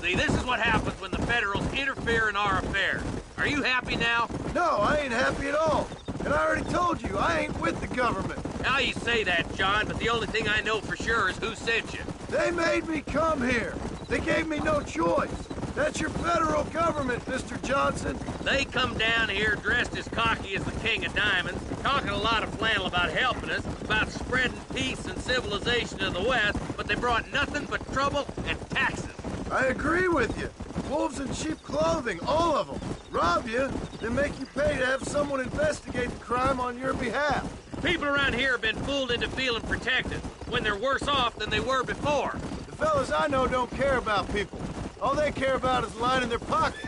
Speaker 9: See, this is what happens when the Federals interfere in our affairs. Are you happy now?
Speaker 19: No, I ain't happy at all. And I already told you, I ain't with the government.
Speaker 9: Now you say that, John, but the only thing I know for sure is who sent you.
Speaker 19: They made me come here. They gave me no choice. That's your federal government, Mr. Johnson.
Speaker 9: They come down here dressed as cocky as the King of Diamonds, talking a lot of flannel about helping us, about spreading peace and civilization in the West, but they brought nothing but trouble and taxes.
Speaker 19: I agree with you. Wolves in cheap clothing, all of them. Rob you, then make you pay to have someone investigate the crime on your behalf.
Speaker 9: People around here have been fooled into feeling protected, when they're worse off than they were before.
Speaker 19: The fellas I know don't care about people. All they care about is lining their pockets.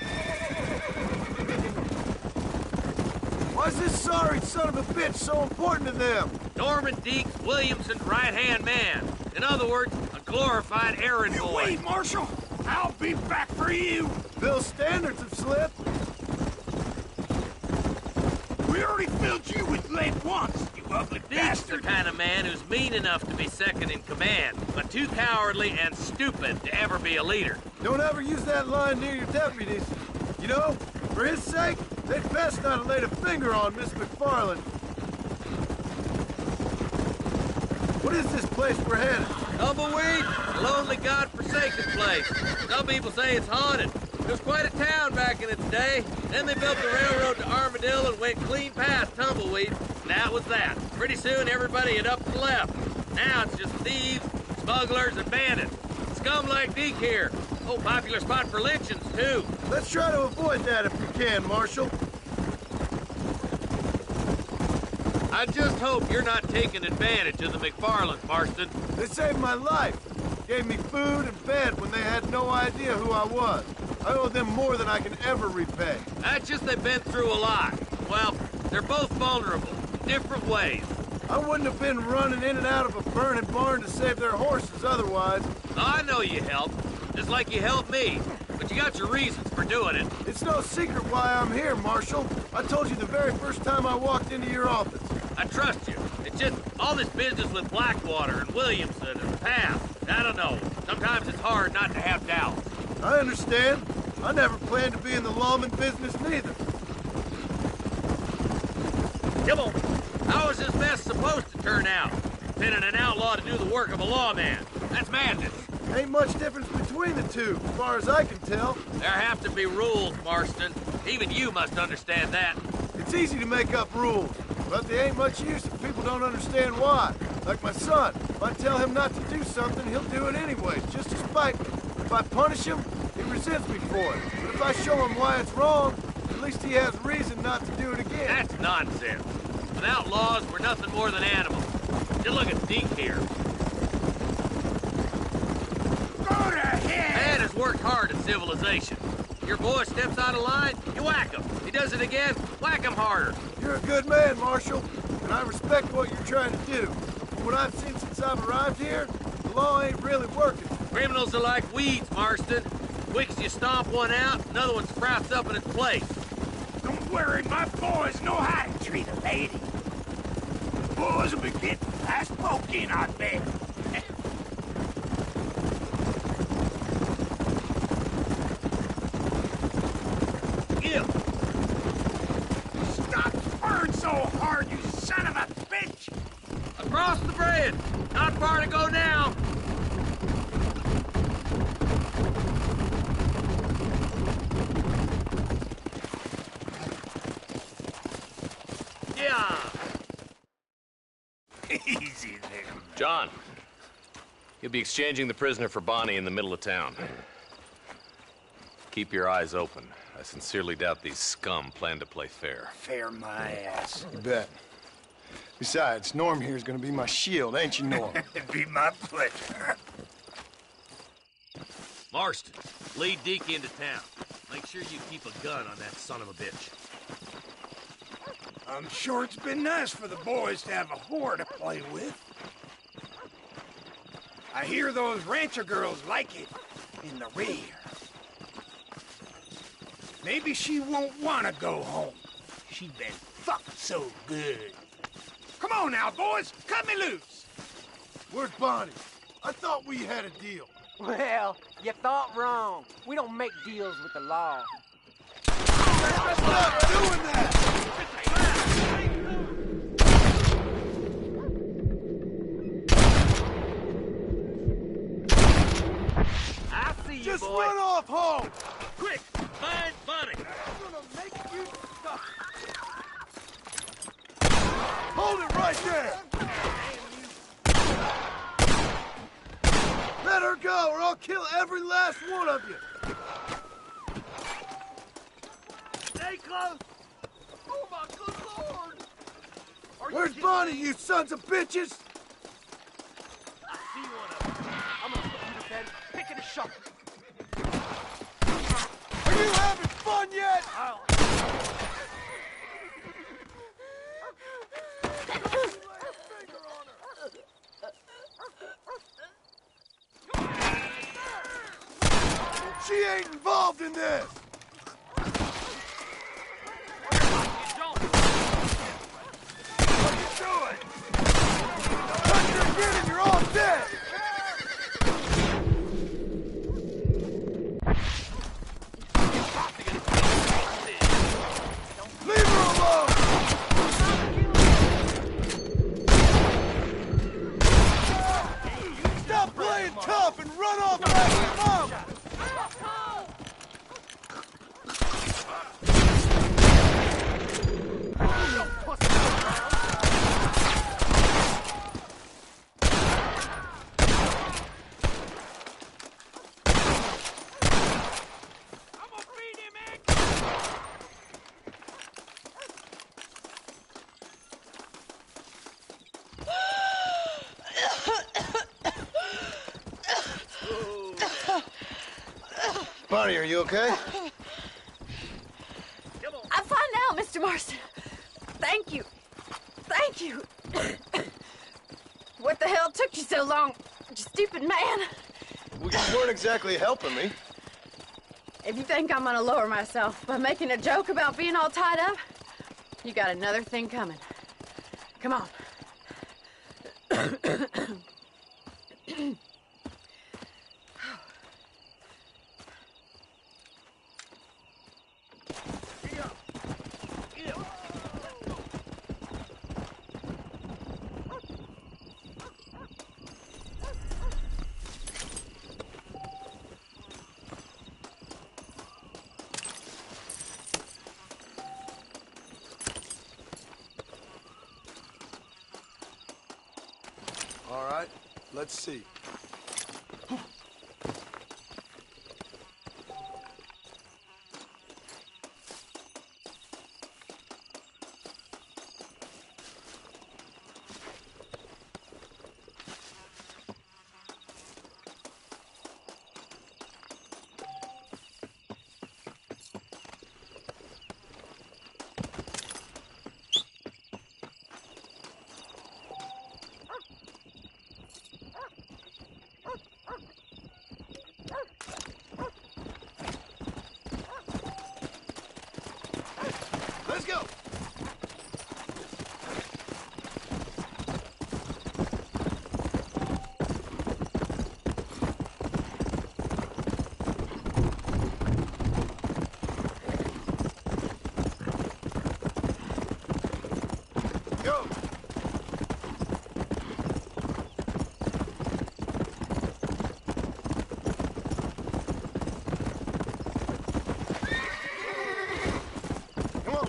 Speaker 19: Why's this sorry son of a bitch so important to them?
Speaker 9: Norman Deeks Williamson's right-hand man. In other words, a glorified errand boy.
Speaker 13: Wait, Marshal! I'll be back for you!
Speaker 19: Bill's standards have slipped.
Speaker 13: We already filled you with lead once, you ugly
Speaker 9: Deeks the
Speaker 13: bastard!
Speaker 9: kind of man who's mean enough to be second in command, but too cowardly and stupid to ever be a leader.
Speaker 19: Don't ever use that line near your deputies. You know, for his sake, they'd best not have laid a finger on Miss McFarland. What is this place we're headed?
Speaker 9: Tumbleweed, a lonely, god-forsaken place. Some people say it's haunted. It was quite a town back in its day. Then they built the railroad to Armadillo and went clean past Tumbleweed. And that was that. Pretty soon, everybody had up and left. Now it's just thieves, smugglers, and bandits. Scum like Deke here. Oh, popular spot for lynchings, too.
Speaker 19: Let's try to avoid that if we can, Marshal.
Speaker 9: I just hope you're not taking advantage of the McFarlands, Marston.
Speaker 19: They saved my life. Gave me food and bed when they had no idea who I was. I owe them more than I can ever repay.
Speaker 9: That's just they've been through a lot. Well, they're both vulnerable, different ways.
Speaker 19: I wouldn't have been running in and out of a burning barn to save their horses otherwise.
Speaker 9: I know you helped, just like you helped me. But you got your reasons for doing it.
Speaker 19: It's no secret why I'm here, Marshal. I told you the very first time I walked into your office.
Speaker 9: I trust you. It's just all this business with Blackwater and Williamson and the past. I don't know. Sometimes it's hard not to have doubts.
Speaker 19: I understand. I never planned to be in the lawman business neither.
Speaker 9: Come on. How is this mess supposed to turn out? Pinning an outlaw to do the work of a lawman. That's madness.
Speaker 19: Ain't much difference between the two, as far as I can tell.
Speaker 9: There have to be rules, Marston. Even you must understand that.
Speaker 19: It's easy to make up rules, but they ain't much use if people don't understand why. Like my son. If I tell him not to do something, he'll do it anyways, just to spite me. If I punish him, he resents me for it. But if I show him why it's wrong, at least he has reason not to do it again.
Speaker 9: That's nonsense. Without laws, we're nothing more than animals. Just look at Deke here.
Speaker 8: Go to hell!
Speaker 9: Man has worked hard at civilization. Your boy steps out of line, you whack him. He does it again, whack him harder.
Speaker 19: You're a good man, Marshal, and I respect what you're trying to do. From what I've seen since I've arrived here, the law ain't really working.
Speaker 9: Criminals are like weeds, Marston. Quick as you stomp one out, another one sprouts up in its place.
Speaker 8: Don't worry, my boys know how to treat a lady. The boys will be getting fast poking, I bet. Stop spurring so hard, you son of a bitch!
Speaker 9: Across the bridge! Not far to go now! Yeah!
Speaker 8: Easy there.
Speaker 14: John, you'll be exchanging the prisoner for Bonnie in the middle of town. Keep your eyes open. I sincerely doubt these scum plan to play fair.
Speaker 8: Fair my ass.
Speaker 7: You bet. Besides, Norm here's gonna be my shield, ain't you, Norm?
Speaker 8: It'd be my pleasure.
Speaker 9: Marston, lead Deke into town. Make sure you keep a gun on that son of a bitch.
Speaker 8: I'm sure it's been nice for the boys to have a whore to play with. I hear those rancher girls like it in the rear. Maybe she won't want to go home. She's been fucked so good. Come on now, boys. Cut me loose.
Speaker 19: Where's Bonnie? I thought we had a deal.
Speaker 20: Well, you thought wrong. We don't make deals with the law.
Speaker 19: Stop doing that!
Speaker 9: I see you,
Speaker 19: Just
Speaker 9: boy.
Speaker 19: run off home!
Speaker 9: Quick, find Bonnie.
Speaker 19: I'm gonna make you stop. Hold it right there! Let her go, or I'll kill every last one of you! Stay close! Oh my good lord! Where's Bonnie, you sons of bitches?
Speaker 20: I see one of them. I'm gonna put you to bed, picking a shovel.
Speaker 19: Are you having fun yet? She ain't involved in this! What are you doing? Touch her again and you're all dead! Leave her alone! Stop playing tough and run off like your mom! Bonnie, are you okay?
Speaker 11: I'm fine now, Mr. Marston. Thank you. Thank you. you so long, you stupid man.
Speaker 7: Well, you weren't exactly helping me.
Speaker 11: If you think I'm gonna lower myself by making a joke about being all tied up, you got another thing coming. Come on.
Speaker 7: All right, let's see. Let's go. Go. Come on.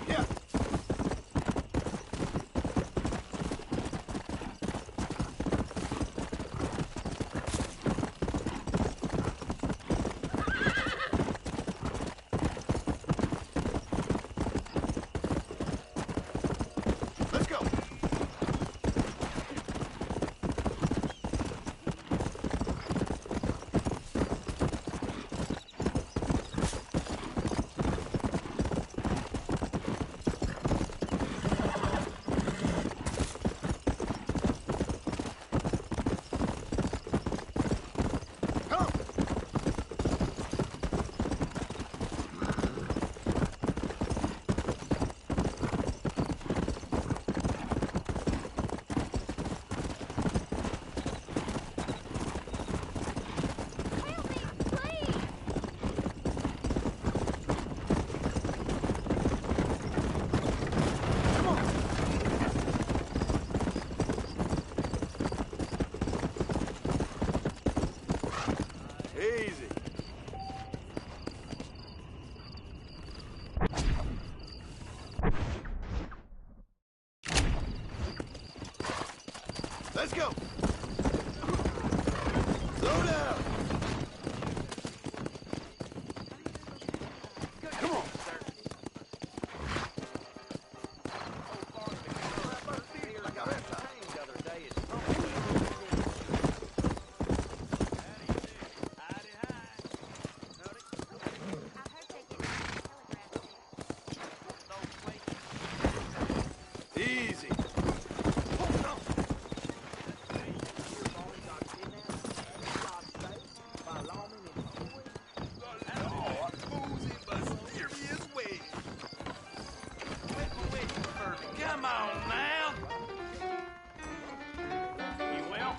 Speaker 7: Yeah. Let's go. Come. Easy. Let's go. Slow down. Come on. Easy.
Speaker 4: Come on now. You will?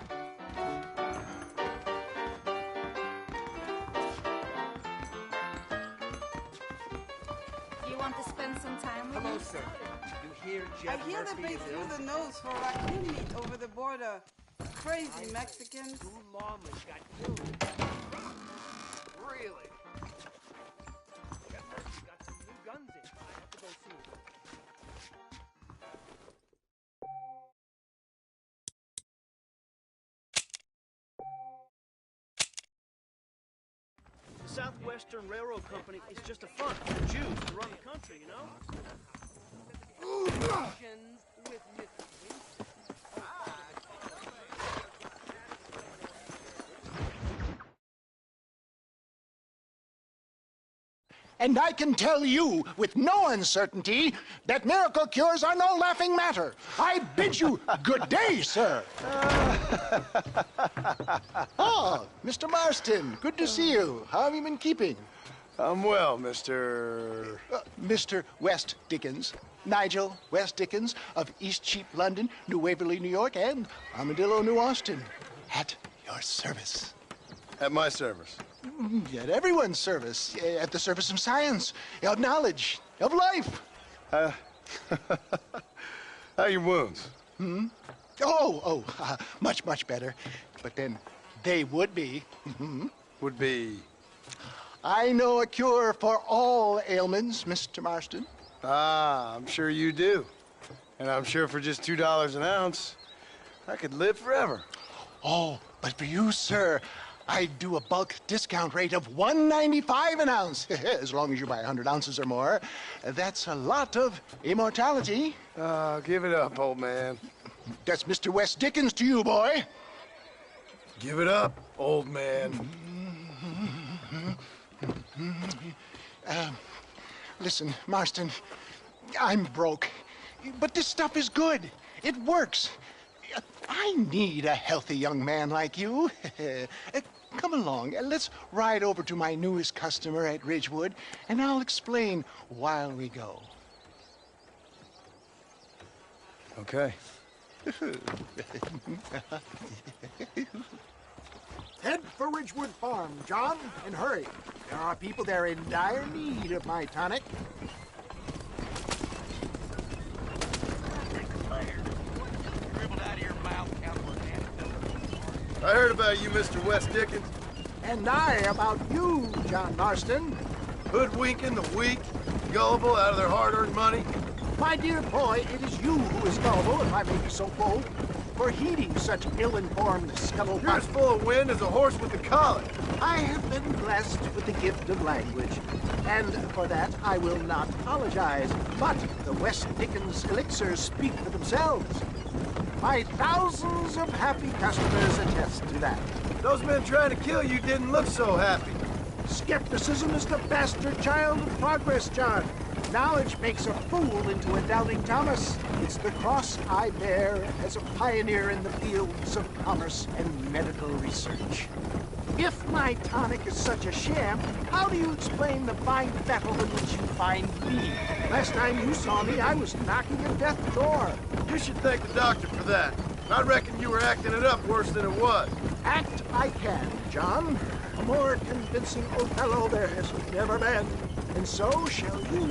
Speaker 2: You want to spend some time with
Speaker 5: Hello,
Speaker 2: me?
Speaker 5: sir. You hear
Speaker 22: I
Speaker 5: Jeff
Speaker 22: hear that
Speaker 5: Murphy
Speaker 22: they
Speaker 5: is
Speaker 22: threw
Speaker 5: ill?
Speaker 22: the nose for raccoon meat over the border. Crazy Mexicans.
Speaker 5: Two lawmen got killed. Really? Jeff Murphy got some new guns in. I have to go see him.
Speaker 3: The Southwestern Railroad Company is just a front for Jews to run the country, you know?
Speaker 5: With Miss Winston.
Speaker 21: And I can tell you with no uncertainty that miracle cures are no laughing matter. I bid you good day, sir. Oh, Mr. Marston, good to see you. How have you been keeping?
Speaker 7: I'm well, Mr.
Speaker 21: Mr. West Dickens. Nigel West Dickens of East Cheap, London, New Waverly, New York, and Armadillo, New Austin. At your service.
Speaker 7: At my service?
Speaker 21: At everyone's service. At the service of science, of knowledge, of life.
Speaker 7: How are your wounds?
Speaker 21: Much, much better. But then they would be.
Speaker 7: Would be?
Speaker 21: I know a cure for all ailments, Mr. Marston.
Speaker 7: Ah, I'm sure you do. And I'm sure for just $2 an ounce, I could live forever.
Speaker 21: Oh, but for you, sir, I'd do a bulk discount rate of $1.95 an ounce, as long as you buy 100 ounces or more. That's a lot of immortality.
Speaker 7: Give it up, old man.
Speaker 21: That's Mr. West Dickens to you, boy.
Speaker 7: Give it up, old man.
Speaker 21: Listen, Marston, I'm broke, but this stuff is good. It works. I need a healthy young man like you. Come along, let's ride over to my newest customer at Ridgewood, and I'll explain while we go.
Speaker 7: Okay.
Speaker 21: Head for Ridgewood Farm, John, and hurry. There are people there in dire need of my tonic.
Speaker 7: I heard about you, Mr. West Dickens.
Speaker 21: And I about you, John Marston.
Speaker 7: Hoodwinking the weak, gullible out of their hard-earned money.
Speaker 21: My dear boy, it is you who is gullible, if I may be so bold, for heeding such ill-informed scuttlebutt.
Speaker 7: You're as full of wind as a horse with the collar.
Speaker 21: I have been blessed with the gift of language, and for that I will not apologize. But the West Dickens elixirs speak for themselves. My thousands of happy customers attest to that.
Speaker 7: Those men trying to kill you didn't look so happy.
Speaker 21: Skepticism is the bastard child of progress, John. Knowledge makes a fool into a doubting Thomas. It's the cross I bear as a pioneer in the fields of commerce and medical research. If my tonic is such a sham, how do you explain the fine battle in which you find me? Last time you saw me, I was knocking at death's door.
Speaker 7: You should thank the doctor for that. I reckon you were acting it up worse than it was.
Speaker 21: Act I can, John. A more convincing Othello there has never been. And so shall you,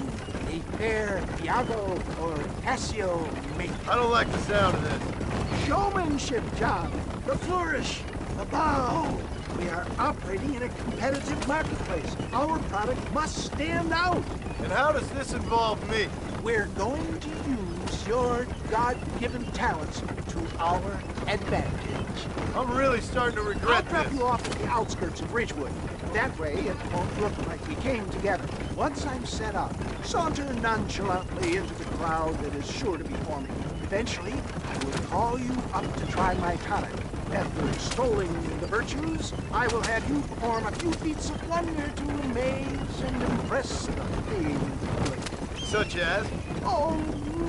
Speaker 21: a fair Iago or Cassio mate.
Speaker 7: I don't like the sound of this.
Speaker 21: Showmanship, John. The flourish, the bow. We are operating in a competitive marketplace. Our product must stand out.
Speaker 7: And how does this involve me?
Speaker 21: We're going to use your God-given talents to our advantage.
Speaker 7: I'm really starting to regret
Speaker 21: I'll drop
Speaker 7: this.
Speaker 21: you off at the outskirts of Ridgewood. That way, it won't look like we came together. Once I'm set up, saunter nonchalantly into the crowd that is sure to be forming. Eventually, I will call you up to try my tonic. After extolling the virtues, I will have you perform a few feats of wonder to amaze and impress the paying public.
Speaker 7: Such as?
Speaker 21: Oh,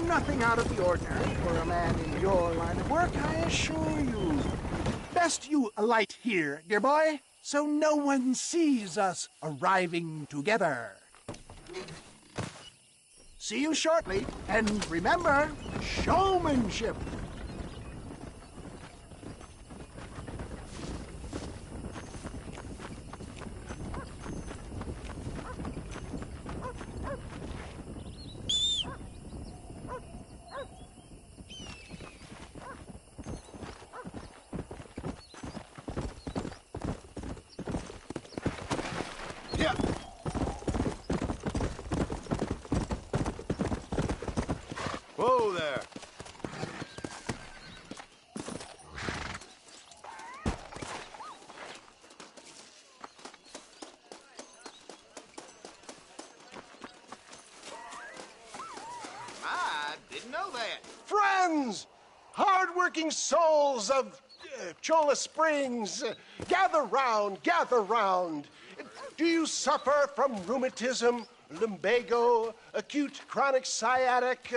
Speaker 21: nothing out of the ordinary for a man in your line of work, I assure you. Best you alight here, dear boy, so no one sees us arriving together. See you shortly, and remember, showmanship.
Speaker 7: Whoa there.
Speaker 8: I didn't know that.
Speaker 21: Friends, hard-working souls of Cholla Springs, gather round, gather round. Do you suffer from rheumatism, lumbago, acute chronic sciatic,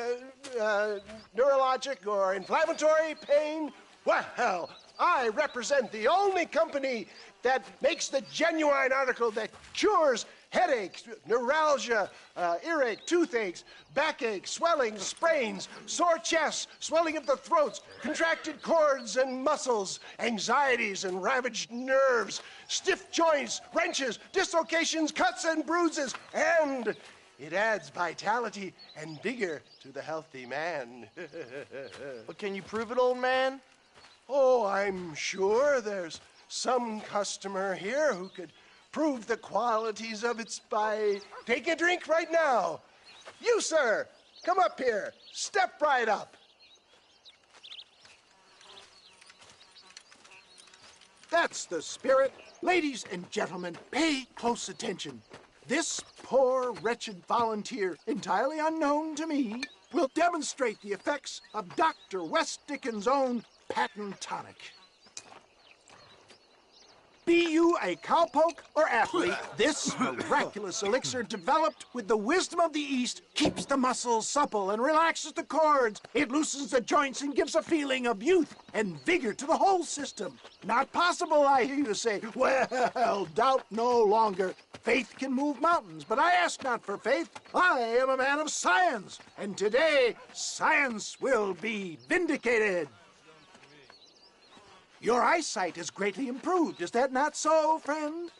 Speaker 21: neurologic, or inflammatory pain? Well, I represent the only company that makes the genuine article that cures headaches, neuralgia, earache, toothaches, backache, swelling, sprains, sore chests, swelling of the throats, contracted cords and muscles, anxieties and ravaged nerves, stiff joints, wrenches, dislocations, cuts and bruises, and it adds vitality and vigor to the healthy man.
Speaker 20: But can you prove it, old man?
Speaker 21: Oh, I'm sure there's some customer here who could prove the qualities of it by taking a drink right now. You, sir, come up here. Step right up. That's the spirit. Ladies and gentlemen, pay close attention. This poor, wretched volunteer, entirely unknown to me, will demonstrate the effects of Dr. West Dickens' own patent tonic. Be you a cowpoke or athlete, this miraculous elixir developed with the wisdom of the East keeps the muscles supple and relaxes the cords. It loosens the joints and gives a feeling of youth and vigor to the whole system. Not possible, I hear you say. Well, doubt no longer. Faith can move mountains, but I ask not for faith. I am a man of science, and today science will be vindicated. Your eyesight has greatly improved. Is that not so, friend?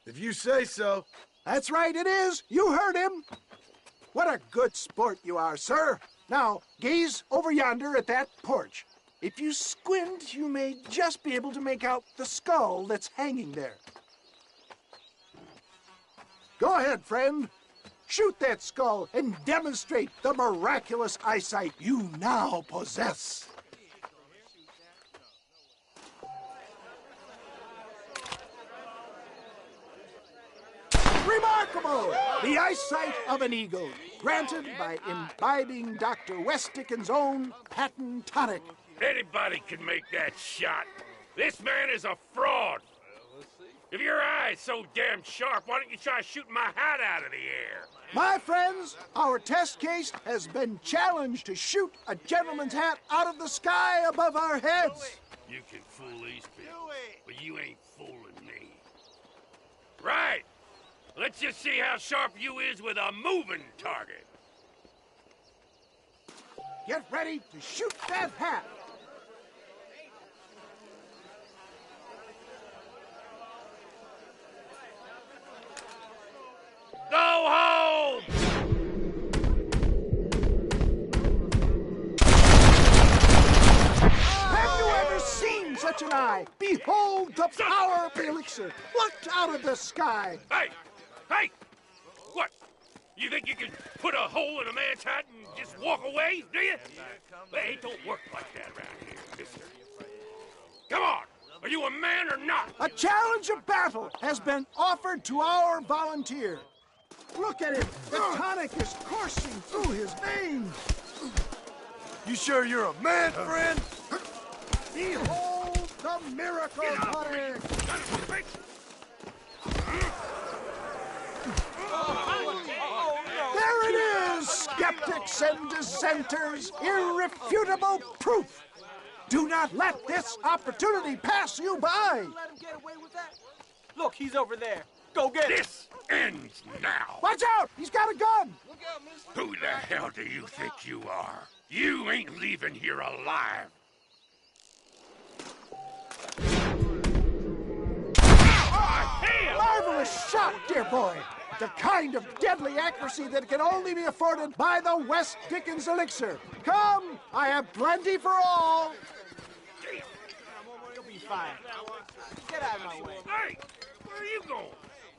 Speaker 19: If you say so.
Speaker 21: That's right, it is. You heard him. What a good sport you are, sir. Now, gaze over yonder at that porch. If you squint, you may just be able to make out the skull that's hanging there. Go ahead, friend. Shoot that skull and demonstrate the miraculous eyesight you now possess. Remarkable! The eyesight of an eagle, granted by imbibing Dr. West Dickens' own patent tonic.
Speaker 12: Anybody can make that shot. This man is a fraud. If your eye's so damn sharp, why don't you try shooting my hat out of the air?
Speaker 21: My friends, our test case has been challenged to shoot a gentleman's hat out of the sky above our heads.
Speaker 12: You can fool these people, but you ain't fooling me. Right. Let's just see how sharp you is with a moving target.
Speaker 21: Get ready to shoot that hat.
Speaker 12: Go home!
Speaker 21: Have you ever seen such an eye? Behold the power of the elixir plucked out of the sky.
Speaker 12: Hey! Hey! What? You think you can put a hole in a man's hat and just walk away, do you? Hey, it don't work like that around here, mister. Come on! Are you a man or not?
Speaker 21: A challenge of battle has been offered to our volunteer. Look at him. The tonic is coursing through his veins.
Speaker 19: You sure you're a man, friend?
Speaker 21: Behold the miracle tonic. There it is, skeptics and dissenters, irrefutable proof. Do not let this opportunity pass you by.
Speaker 20: Let him get away with that? Look, he's over there. Go get him.
Speaker 12: This ends now.
Speaker 21: Watch out! He's got a gun.
Speaker 20: Look out, mister.
Speaker 12: Who the hell do you think you are? You ain't leaving here alive.
Speaker 21: Marvelous shot, dear boy. The kind of deadly accuracy that can only be afforded by the West Dickens elixir. Come, I have plenty for all.
Speaker 20: You'll be fine. Get out of my way.
Speaker 12: Hey, where are you going?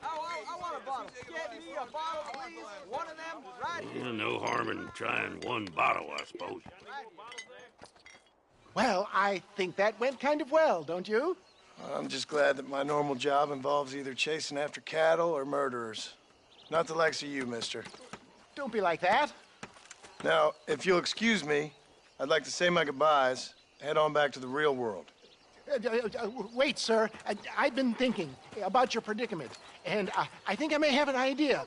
Speaker 20: I want a bottle. Get me a bottle, please. One of them, right here.
Speaker 12: No harm in trying one bottle, I suppose.
Speaker 21: Well, I think that went kind of well, don't you?
Speaker 7: I'm just glad that my normal job involves either chasing after cattle or murderers. Not the likes of you, mister.
Speaker 21: Don't be like that.
Speaker 7: Now, if you'll excuse me, I'd like to say my goodbyes, head on back to the real world.
Speaker 21: Wait, sir. I've been thinking about your predicament, and I think I may have an idea.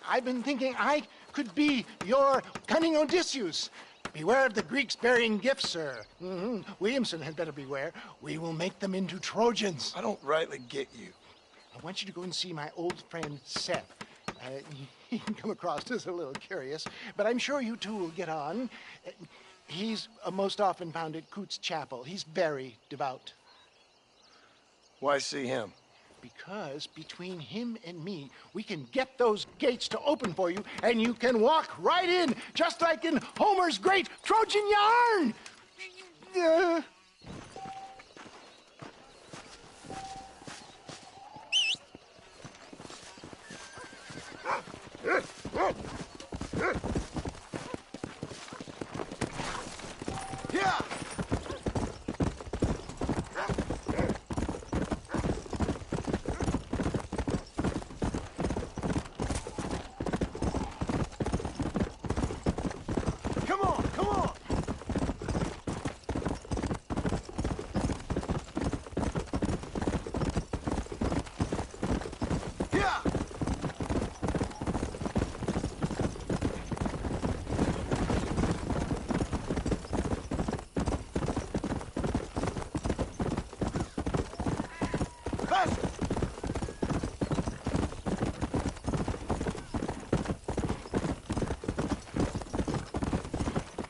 Speaker 21: I've been thinking I could be your cunning Odysseus. Beware of the Greeks burying gifts, sir. Williamson had better beware. We will make them into Trojans.
Speaker 7: I don't rightly get you.
Speaker 21: I want you to go and see my old friend Seth. He can come across as a little curious, but I'm sure you two will get on. He's most often found at Coots Chapel. He's very devout.
Speaker 7: Why see him?
Speaker 21: Because between him and me, we can get those gates to open for you, and you can walk right in, just like in Homer's great Trojan yarn!
Speaker 19: Yeah! Come on, come on! Yeah! Faster!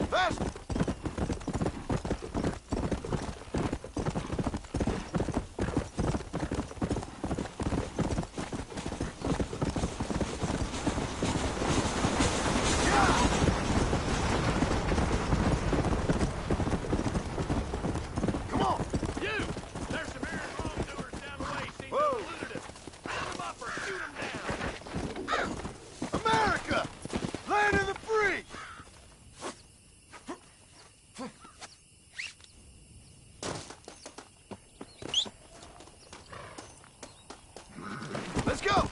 Speaker 19: Faster! Come on!
Speaker 12: You! There's some errant wrongdoers down the way seem to have eluded us. Round them up or shoot them down.
Speaker 19: America! Land of the free! Let's go!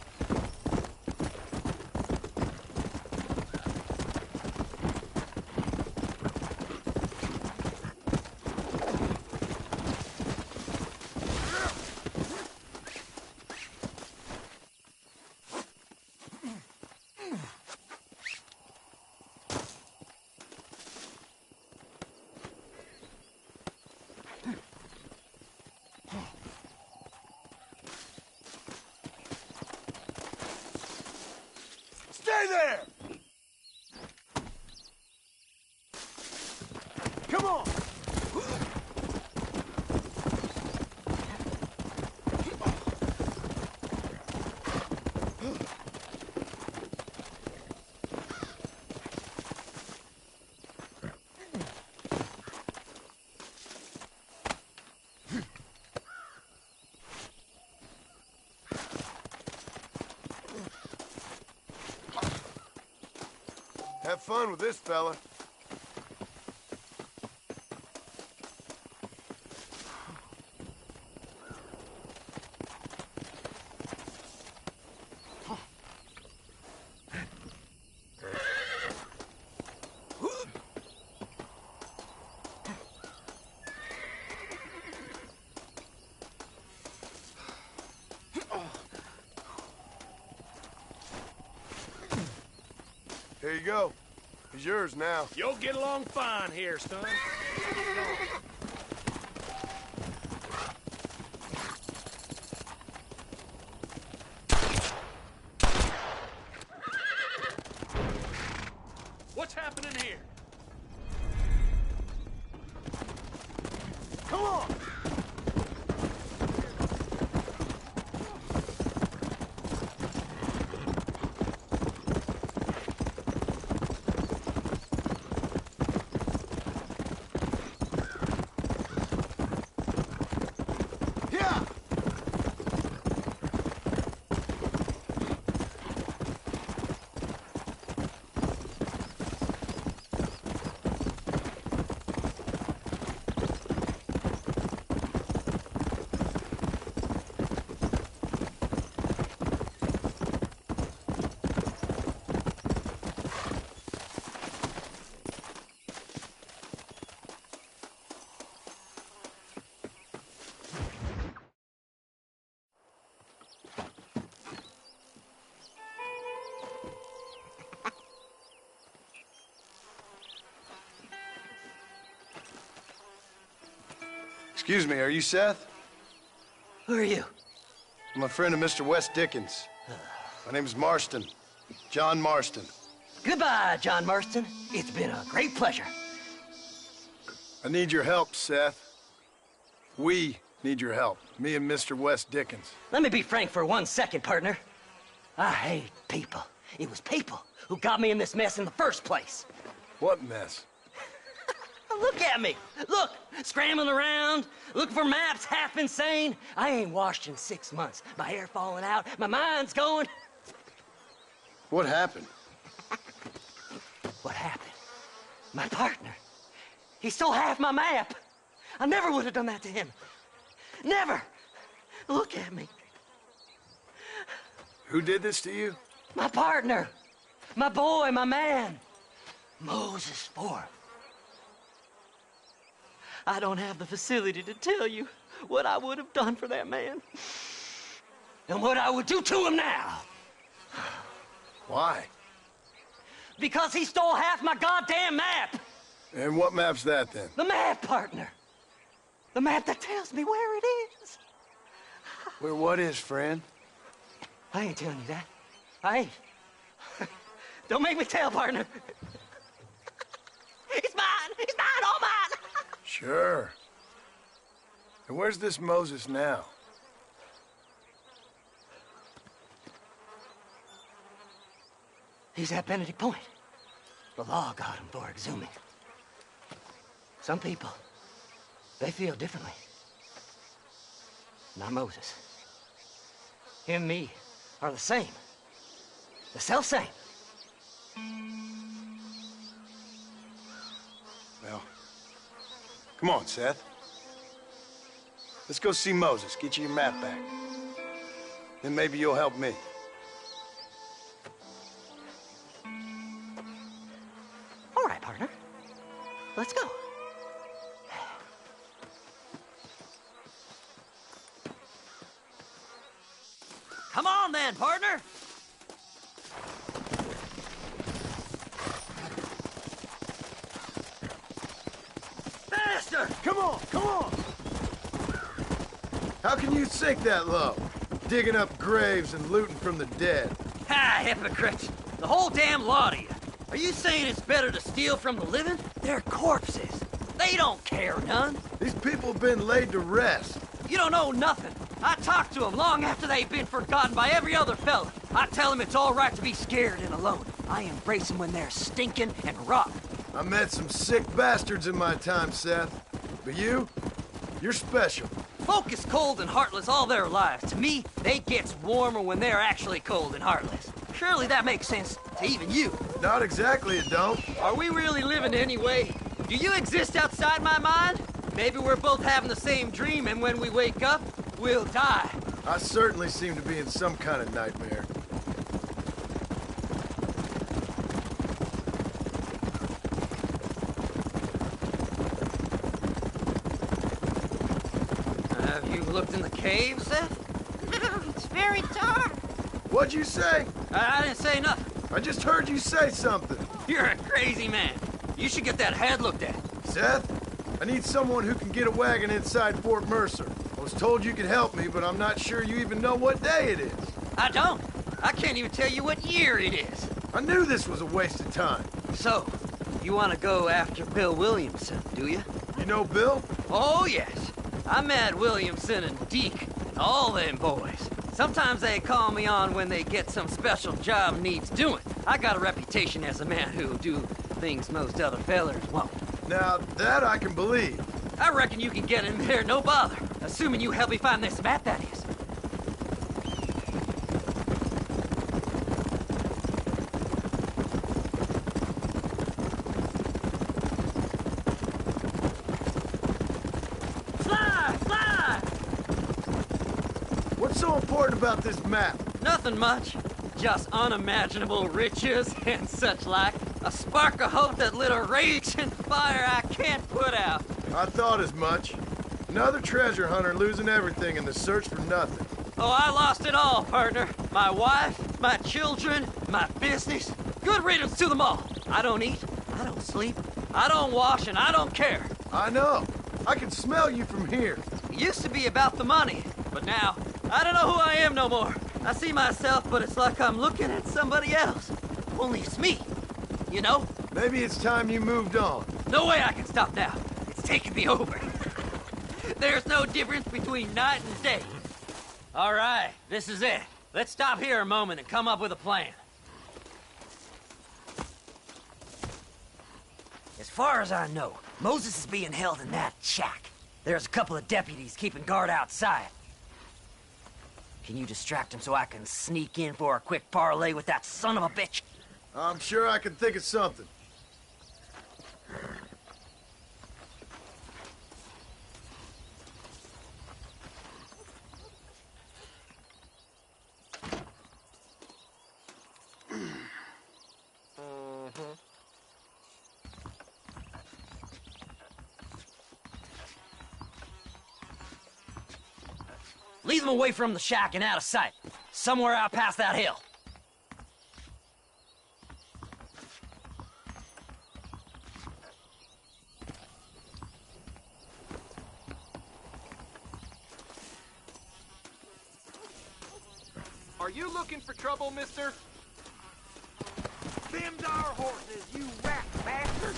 Speaker 19: Stay there! Come on! Have fun with this fella. Here you go. He's yours now.
Speaker 12: You'll get along fine here, son. What's happening here?
Speaker 19: Come on!
Speaker 7: Excuse me, are you Seth?
Speaker 15: Who are you?
Speaker 7: I'm a friend of Mr. Wes Dickens. My name's Marston. John Marston.
Speaker 15: Goodbye, John Marston. It's been a great pleasure.
Speaker 7: I need your help, Seth. We need your help. Me and Mr. Wes Dickens.
Speaker 15: Let me be frank for 1 second, partner. I hate people. It was people who got me in this mess in the first place.
Speaker 7: What mess?
Speaker 15: Look at me. Look, scrambling around, looking for maps, half insane. I ain't washed in 6 months. My hair falling out, my mind's going.
Speaker 7: What happened?
Speaker 15: What happened? My partner. He stole half my map. I never would have done that to him. Never. Look at me.
Speaker 7: Who did this to you?
Speaker 15: My partner. My boy, my man. Moses Ford. I don't have the facility to tell you what I would have done for that man. And what I would do to him now.
Speaker 7: Why?
Speaker 15: Because he stole half my goddamn map.
Speaker 7: And what map's that, then?
Speaker 15: The map, partner. The map that tells me where it is.
Speaker 7: Where what is, friend?
Speaker 15: I ain't telling you that. I ain't. Don't make me tell, partner. It's mine! It's mine! All mine!
Speaker 7: Sure. And where's this Moses now?
Speaker 15: He's at Benedict Point. The law got him for exhuming. Some people, they feel differently. Not Moses. Him and me are the same. The self-same.
Speaker 7: Well, come on, Seth. Let's go see Moses, get you your map back. Then maybe you'll help me.
Speaker 15: All right, partner. Let's go. Come on then, partner. Faster!
Speaker 7: Come on, come on! How can you sink that low? Digging up graves and looting from the dead.
Speaker 15: Ha, hypocrites! The whole damn lot of you. Are you saying it's better to steal from the living? They're corpses. They don't care none.
Speaker 7: These people have been laid to rest.
Speaker 15: You don't know nothing. I talk to them long after they've been forgotten by every other fella. I tell them it's all right to be scared and alone. I embrace them when they're stinking and rotten.
Speaker 7: I met some sick bastards in my time, Seth. But you're special.
Speaker 15: Folk is cold and heartless all their lives. To me, they gets warmer when they're actually cold and heartless. Surely that makes sense to even you.
Speaker 7: Not exactly, it don't.
Speaker 15: Are we really living anyway? Do you exist outside my mind? Maybe we're both having the same dream, and when we wake up, we'll die.
Speaker 7: I certainly seem to be in some kind of nightmare.
Speaker 15: Have you looked in the cave, Seth?
Speaker 1: It's very dark.
Speaker 7: What'd you say?
Speaker 15: I didn't say nothing.
Speaker 7: I just heard you say something.
Speaker 15: You're a crazy man. You should get that head looked at.
Speaker 7: Seth, I need someone who can get a wagon inside Fort Mercer. I was told you could help me, but I'm not sure you even know what day it is.
Speaker 15: I don't. I can't even tell you what year it is.
Speaker 7: I knew this was a waste of time.
Speaker 15: So, you want to go after Bill Williamson, do you?
Speaker 7: You know Bill?
Speaker 15: Oh, yes. I met Williamson and Deke, all them boys. Sometimes they call me on when they get some special job needs doing. I got a reputation as a man who'll do things most other fellers won't.
Speaker 7: Now, that I can believe.
Speaker 15: I reckon you can get in there, no bother. Assuming you help me find this map, that is. Fly! Fly!
Speaker 7: What's so important about this map?
Speaker 15: Nothing much. Just unimaginable riches and such like. A spark of hope that lit a raging fire I can't put out.
Speaker 7: I thought as much. Another treasure hunter losing everything in the search for nothing.
Speaker 15: Oh, I lost it all, partner. My wife, my children, my business. Good riddance to them all. I don't eat, I don't sleep, I don't wash, and I don't care.
Speaker 7: I know.
Speaker 19: I can smell you from here.
Speaker 15: It used to be about the money, but now, I don't know who I am no more. I see myself, but it's like I'm looking at somebody else. Only it's me, you know?
Speaker 19: Maybe it's time you moved on.
Speaker 15: No way I can stop now. It's taking me over. There's no difference between night and day. All right, this is it. Let's stop here a moment and come up with a plan. As far as I know, Moses is being held in that shack. There's a couple of deputies keeping guard outside. Can you distract him so I can sneak in for a quick parlay with that son of a bitch?
Speaker 19: I'm sure I can think of something.
Speaker 15: Lead them away from the shack and out of sight. Somewhere out past that hill.
Speaker 5: Are you looking for trouble, mister? Them's our horses, you rat bastard!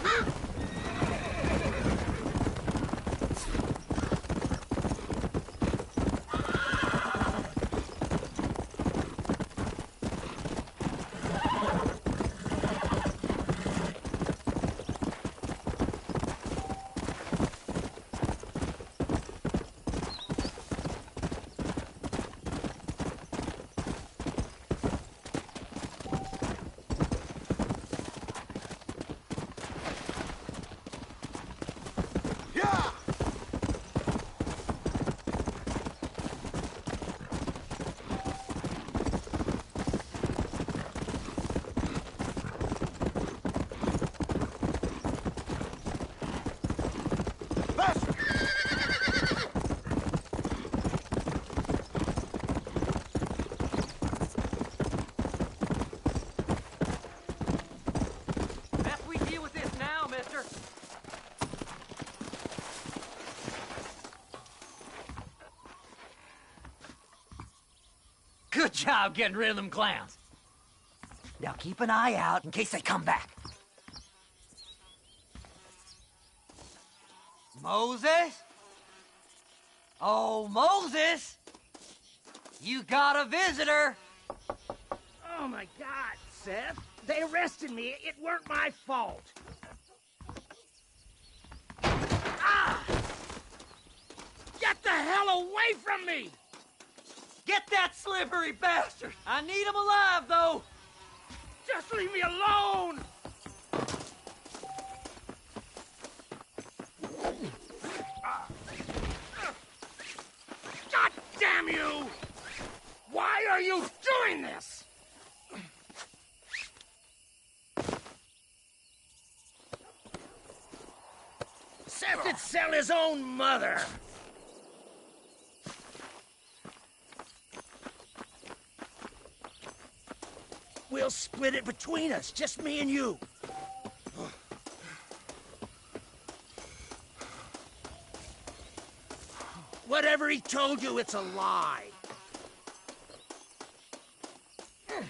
Speaker 15: Good job getting rid of them clowns. Now keep an eye out in case they come back. Moses? Oh, Moses! You got a visitor!
Speaker 10: Oh my God, Seth. They arrested me. It weren't my fault. Ah! Get the hell away from me!
Speaker 15: Get that slippery bastard! I need him alive, though!
Speaker 10: Just leave me alone! God damn you! Why are you doing this? Seth would sell his own mother. We'll split it between us, just me and you. Whatever he told you, it's a lie.
Speaker 15: Did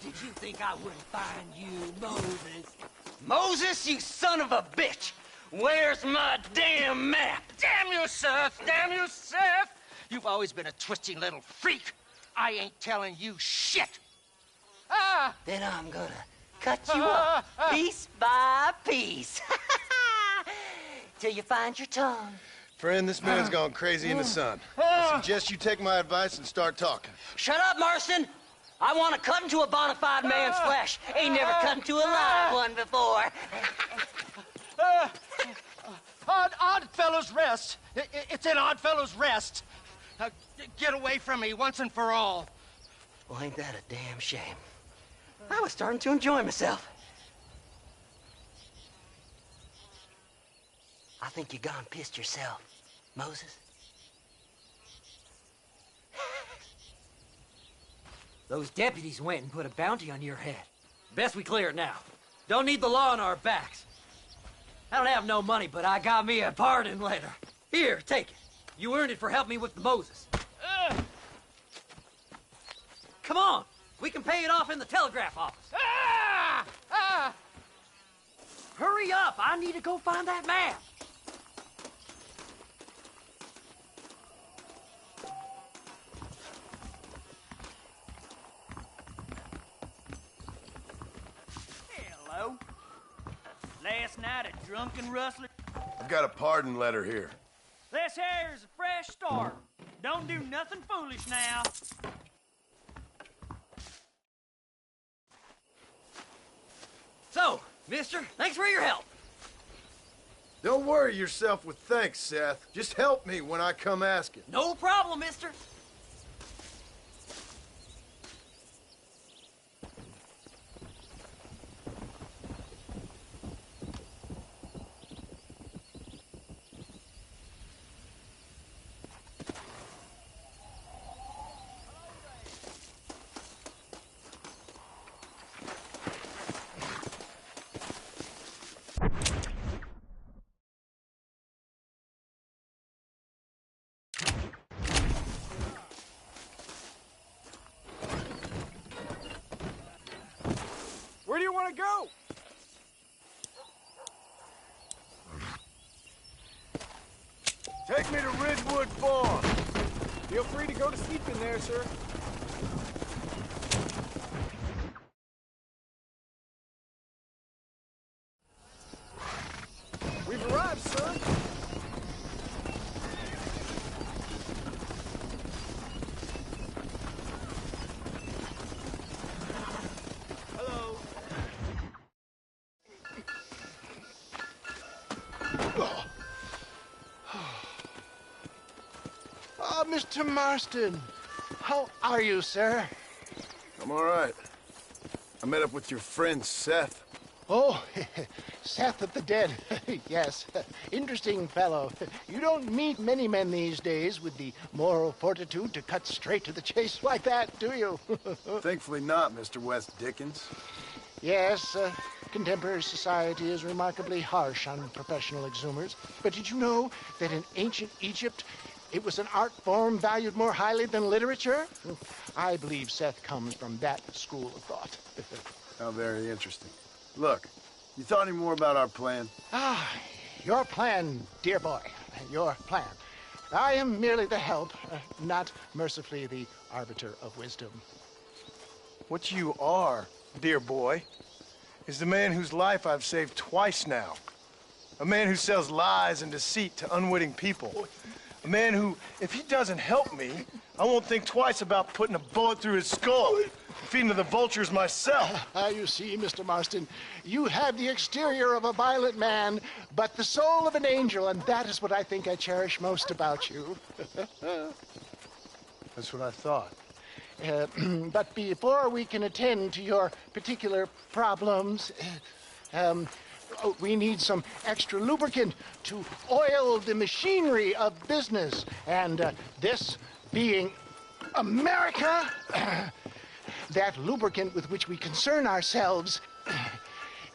Speaker 15: you think I wouldn't find you, Moses? Moses, you son of a bitch! Where's my damn map?
Speaker 10: Damn you, Seth! Damn you, Seth! You've always been a twisty little freak. I ain't telling you shit. Ah!
Speaker 15: Then I'm gonna cut you up piece by piece. Till you find your tongue.
Speaker 7: Friend, this man's gone crazy in the sun. I suggest you take my advice and start talking.
Speaker 15: Shut up, Marston! I want to cut into a bona fide man's flesh. Ain't never cut into a live one before.
Speaker 10: Odd Fellow's Rest. It's in Odd Fellow's Rest. Get away from me once and for all.
Speaker 15: Well, ain't that a damn shame? I was starting to enjoy myself. I think you gone pissed yourself, Moses. Those deputies went and put a bounty on your head. Best we clear it now. Don't need the law on our backs. I don't have no money, but I got me a pardon letter. Here, take it. You earned it for helping me with the Moses. Come on. We can pay it off in the telegraph office. Hurry up. I need to go find that map.
Speaker 6: Hello. Last night a drunken rustler.
Speaker 7: I've got a pardon letter here.
Speaker 6: This here's a fresh start. Don't do nothing foolish now.
Speaker 15: So, mister, thanks for your help.
Speaker 7: Don't worry yourself with thanks, Seth. Just help me when I come asking.
Speaker 15: No problem, mister.
Speaker 5: Where do you want to go?
Speaker 19: Take me to Ridgewood Farm.
Speaker 5: Feel free to go to sleep in there, sir. We've arrived, sir.
Speaker 21: Mr. Marston. How are you, sir?
Speaker 7: I'm all right. I met up with your friend, Seth.
Speaker 21: Oh, Seth of the Dead. Yes, interesting fellow. You don't meet many men these days with the moral fortitude to cut straight to the chase like that, do you?
Speaker 7: Thankfully not, Mr. West Dickens.
Speaker 21: Yes, contemporary society is remarkably harsh on professional exhumers. But did you know that in ancient Egypt, it was an art form valued more highly than literature? I believe Seth comes from that school of thought.
Speaker 7: How very interesting. Look, you thought any more about our plan?
Speaker 21: Ah, your plan, dear boy. Your plan. I am merely the help, not mercifully the arbiter of wisdom.
Speaker 7: What you are, dear boy, is the man whose life I've saved twice now. A man who sells lies and deceit to unwitting people. A man who, if he doesn't help me, I won't think twice about putting a bullet through his skull, feeding to the vultures myself.
Speaker 21: You see, Mr. Marston, you have the exterior of a violent man, but the soul of an angel, and that is what I think I cherish most about you.
Speaker 7: That's what I thought.
Speaker 21: But before we can attend to your particular problems, we need some extra lubricant to oil the machinery of business. And this being America, that lubricant with which we concern ourselves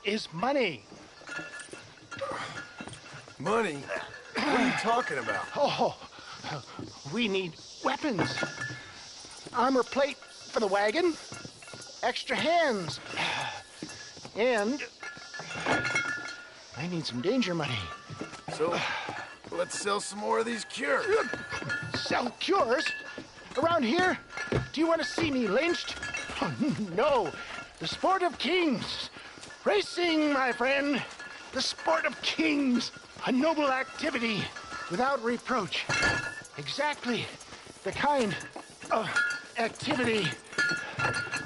Speaker 21: is money.
Speaker 7: Money? What are you talking about?
Speaker 21: Oh, we need weapons. Armor plate for the wagon, extra hands, and I need some danger money.
Speaker 7: So, let's sell some more of these cures.
Speaker 21: Sell cures? Around here? Do you want to see me lynched? Oh, no. The sport of kings. Racing, my friend. The sport of kings. A noble activity without reproach. Exactly the kind of activity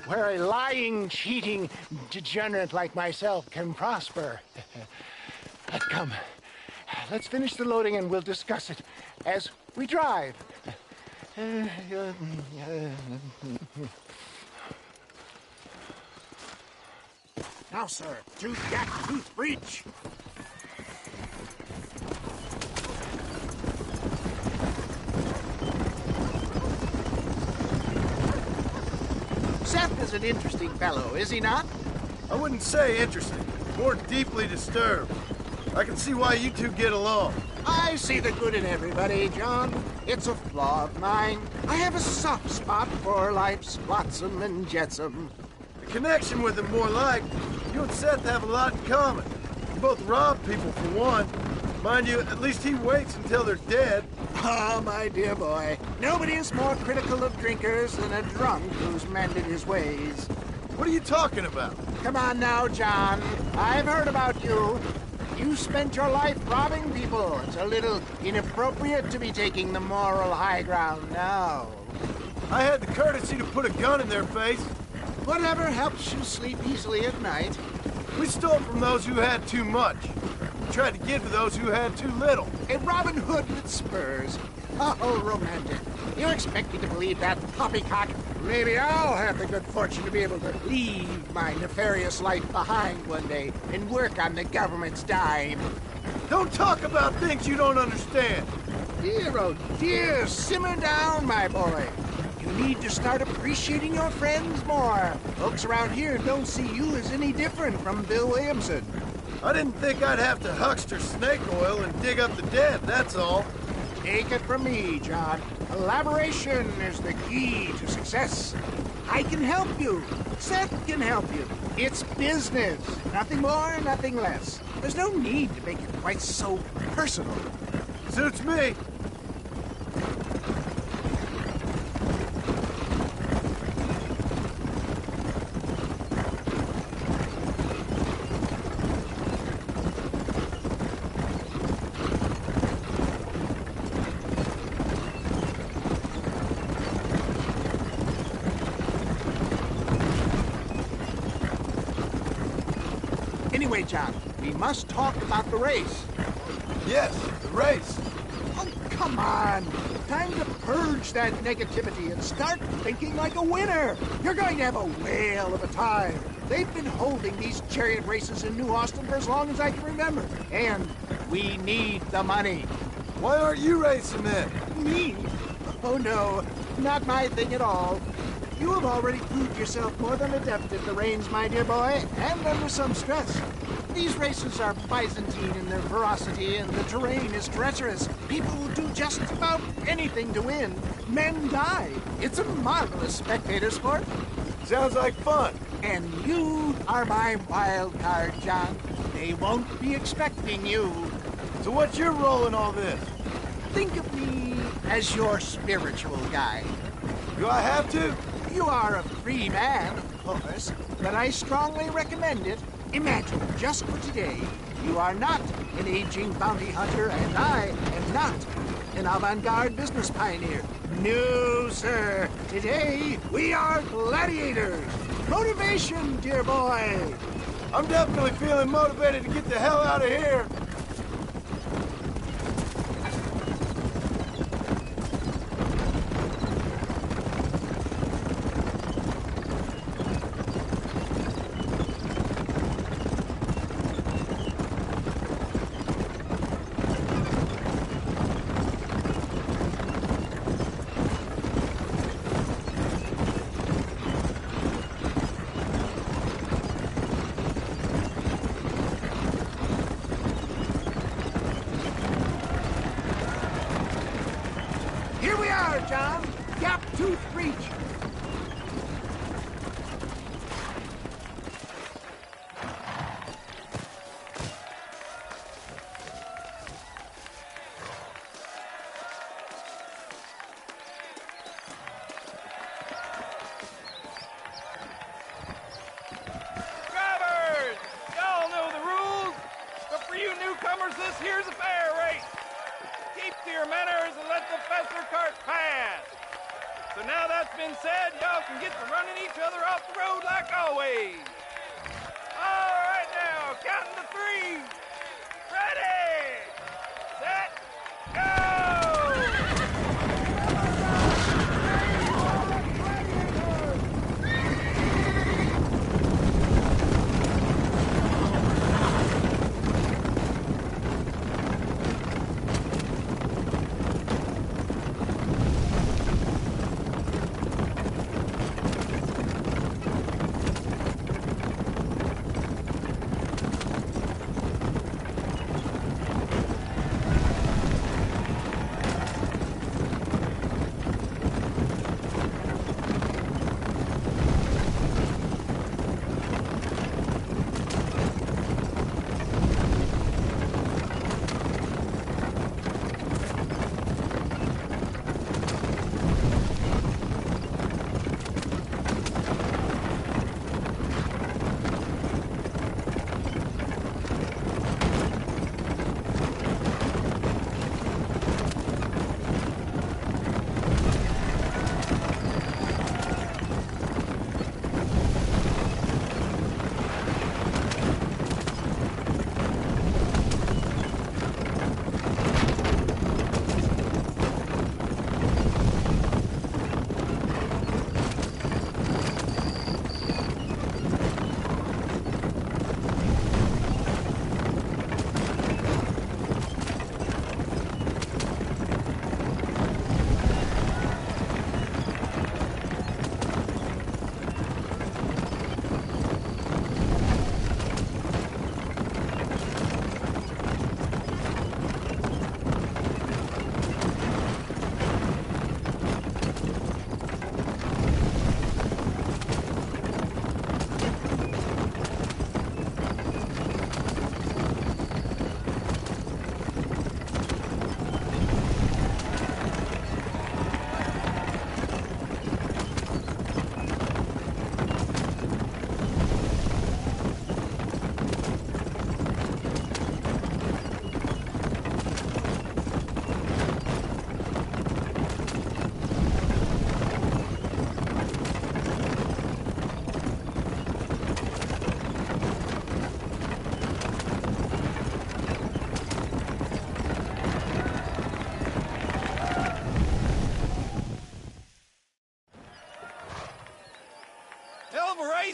Speaker 21: where a lying, cheating degenerate like myself can prosper. But come, let's finish the loading and we'll discuss it as we drive. Now, sir, to that tooth breach. Seth is an interesting fellow, is he not?
Speaker 7: I wouldn't say interesting. more deeply disturbed. I can see why you two get along.
Speaker 21: I see the good in everybody, John. It's a flaw of mine. I have a soft spot for life's flotsam and jetsam.
Speaker 7: The connection with him more like, you and Seth have a lot in common. You both rob people for one. Mind you, at least he waits until they're dead.
Speaker 21: Ah, my dear boy. Nobody is more critical of drinkers than a drunk who's mended his ways.
Speaker 7: What are you talking about?
Speaker 21: Come on now, John. I've heard about you. You spent your life robbing people. It's a little inappropriate to be taking the moral high ground now.
Speaker 7: I had the courtesy to put a gun in their face.
Speaker 21: Whatever helps you sleep easily at night.
Speaker 7: We stole from those who had too much. We tried to give to those who had too little.
Speaker 21: A Robin Hood with spurs. Oh, romantic. You expect me to believe that poppycock? Maybe I'll have the good fortune to be able to leave my nefarious life behind one day and work on the government's dime.
Speaker 7: Don't talk about things you don't understand.
Speaker 21: Dear, oh dear, simmer down, my boy. You need to start appreciating your friends more. Folks around here don't see you as any different from Bill Williamson.
Speaker 7: I didn't think I'd have to huckster snake oil and dig up the dead, that's all.
Speaker 21: Take it from me, John. Collaboration is the key to success. I can help you. Seth can help you. It's business. Nothing more, nothing less. There's no need to make it quite so personal.
Speaker 7: Suits me.
Speaker 21: Anyway, John, we must talk about the race.
Speaker 7: Yes, the race.
Speaker 21: Oh, come on. Time to purge that negativity and start thinking like a winner. You're going to have a whale of a time. They've been holding these chariot races in New Austin for as long as I can remember. And we need the money.
Speaker 7: Why aren't you racing then?
Speaker 21: Me? Oh, no. Not my thing at all. You have already proved yourself more than adept at the reins, my dear boy, and under some stress. These races are Byzantine in their ferocity, and the terrain is treacherous. People will do just about anything to win. Men die. It's a marvelous spectator sport.
Speaker 7: Sounds like fun.
Speaker 21: And you are my wild card, John. They won't be expecting you.
Speaker 7: So what's your role in all this?
Speaker 21: Think of me as your spiritual guide.
Speaker 7: Do I have to?
Speaker 21: You are a free man, of course, but I strongly recommend it. Imagine, just for today, you are not an aging bounty hunter, and I am not an avant-garde business pioneer. No, sir. Today, we are gladiators. Motivation, dear boy.
Speaker 7: I'm definitely feeling motivated to get the hell out of here.
Speaker 21: Here we are, John. Gap Tooth Reach.
Speaker 6: Drivers! Y'all know the rules, but for you newcomers, this here's a fair race. Keep to your manners and let the faster cart pass. So now that's been said, y'all can get to running each other off the road like always. All right now, counting to three. Ready, set, go!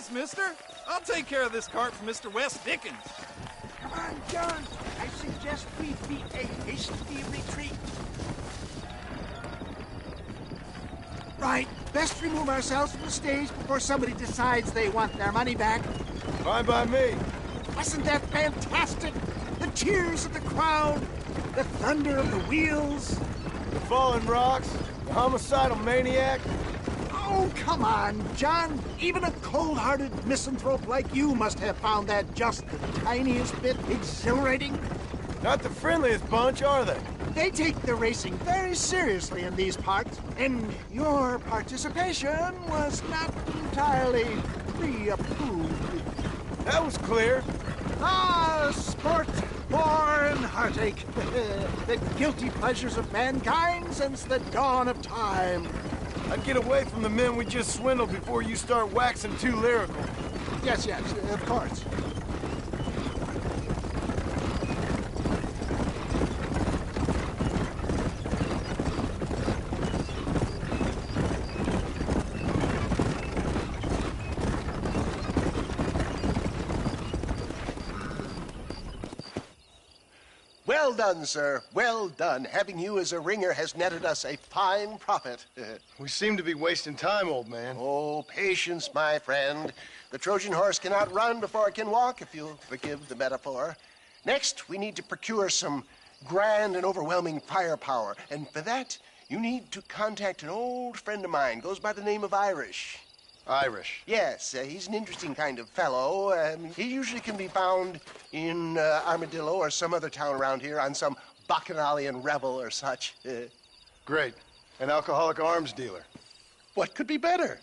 Speaker 16: thanks, mister. I'll take care of this cart for Mr. West Dickens.
Speaker 21: Come on, John. I suggest we beat a hasty retreat. Right. Best remove ourselves from the stage before somebody decides they want their money back.
Speaker 7: Fine by me.
Speaker 21: Wasn't that fantastic? The cheers of the crowd, the thunder of the wheels.
Speaker 7: The falling rocks, the homicidal maniac.
Speaker 21: Oh, come on, John. Even a cold-hearted misanthrope like you must have found that just the tiniest bit exhilarating.
Speaker 7: Not the friendliest bunch, are they?
Speaker 21: They take the racing very seriously in these parts, and your participation was not entirely pre-approved.
Speaker 7: That was clear.
Speaker 21: Ah, sport, war, and heartache. The guilty pleasures of mankind since the dawn of time.
Speaker 7: I'd get away from the men we just swindled before you start waxing too lyrical.
Speaker 21: Yes, of course.
Speaker 17: Well done, sir. Well done. Having you as a ringer has netted us a fine profit.
Speaker 7: We seem to be wasting time, old man.
Speaker 17: Oh, patience, my friend. The Trojan horse cannot run before it can walk, if you'll forgive the metaphor. Next, we need to procure some grand and overwhelming firepower. And for that, you need to contact an old friend of mine. Goes by the name of Irish.
Speaker 7: Irish?
Speaker 17: Yes, he's an interesting kind of fellow. He usually can be found in Armadillo or some other town around here on some bacchanalian revel or such.
Speaker 7: Great. An alcoholic arms dealer.
Speaker 17: What could be better?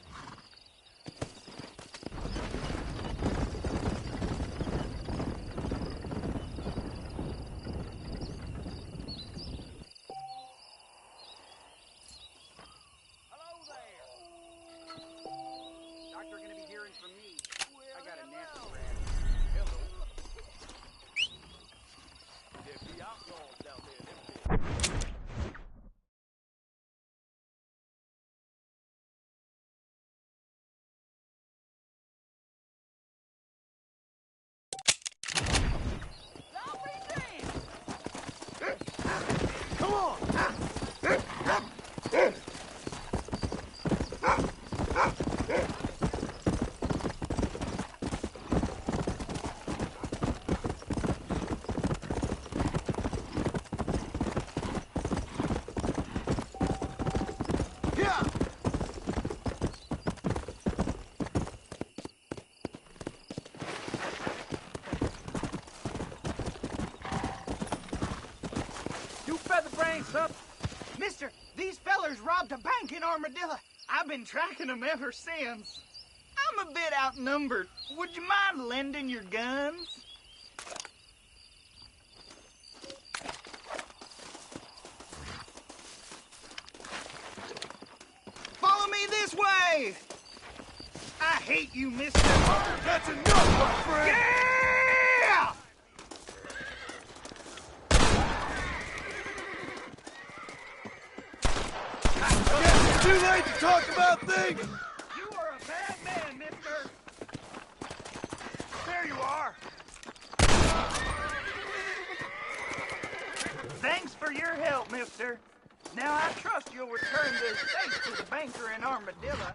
Speaker 7: Come on!
Speaker 10: Mister, these fellers robbed a bank in Armadillo. I've been tracking them ever since. I'm a bit outnumbered. Would you mind lending your guns? Follow me this way! I hate you, mister.
Speaker 7: That's enough, my friend!
Speaker 10: Yeah!
Speaker 7: Too late to talk about things!
Speaker 10: You are a bad man, mister. There you are. Thanks for your help, mister. Now I trust you'll return this safe to the banker in Armadillo.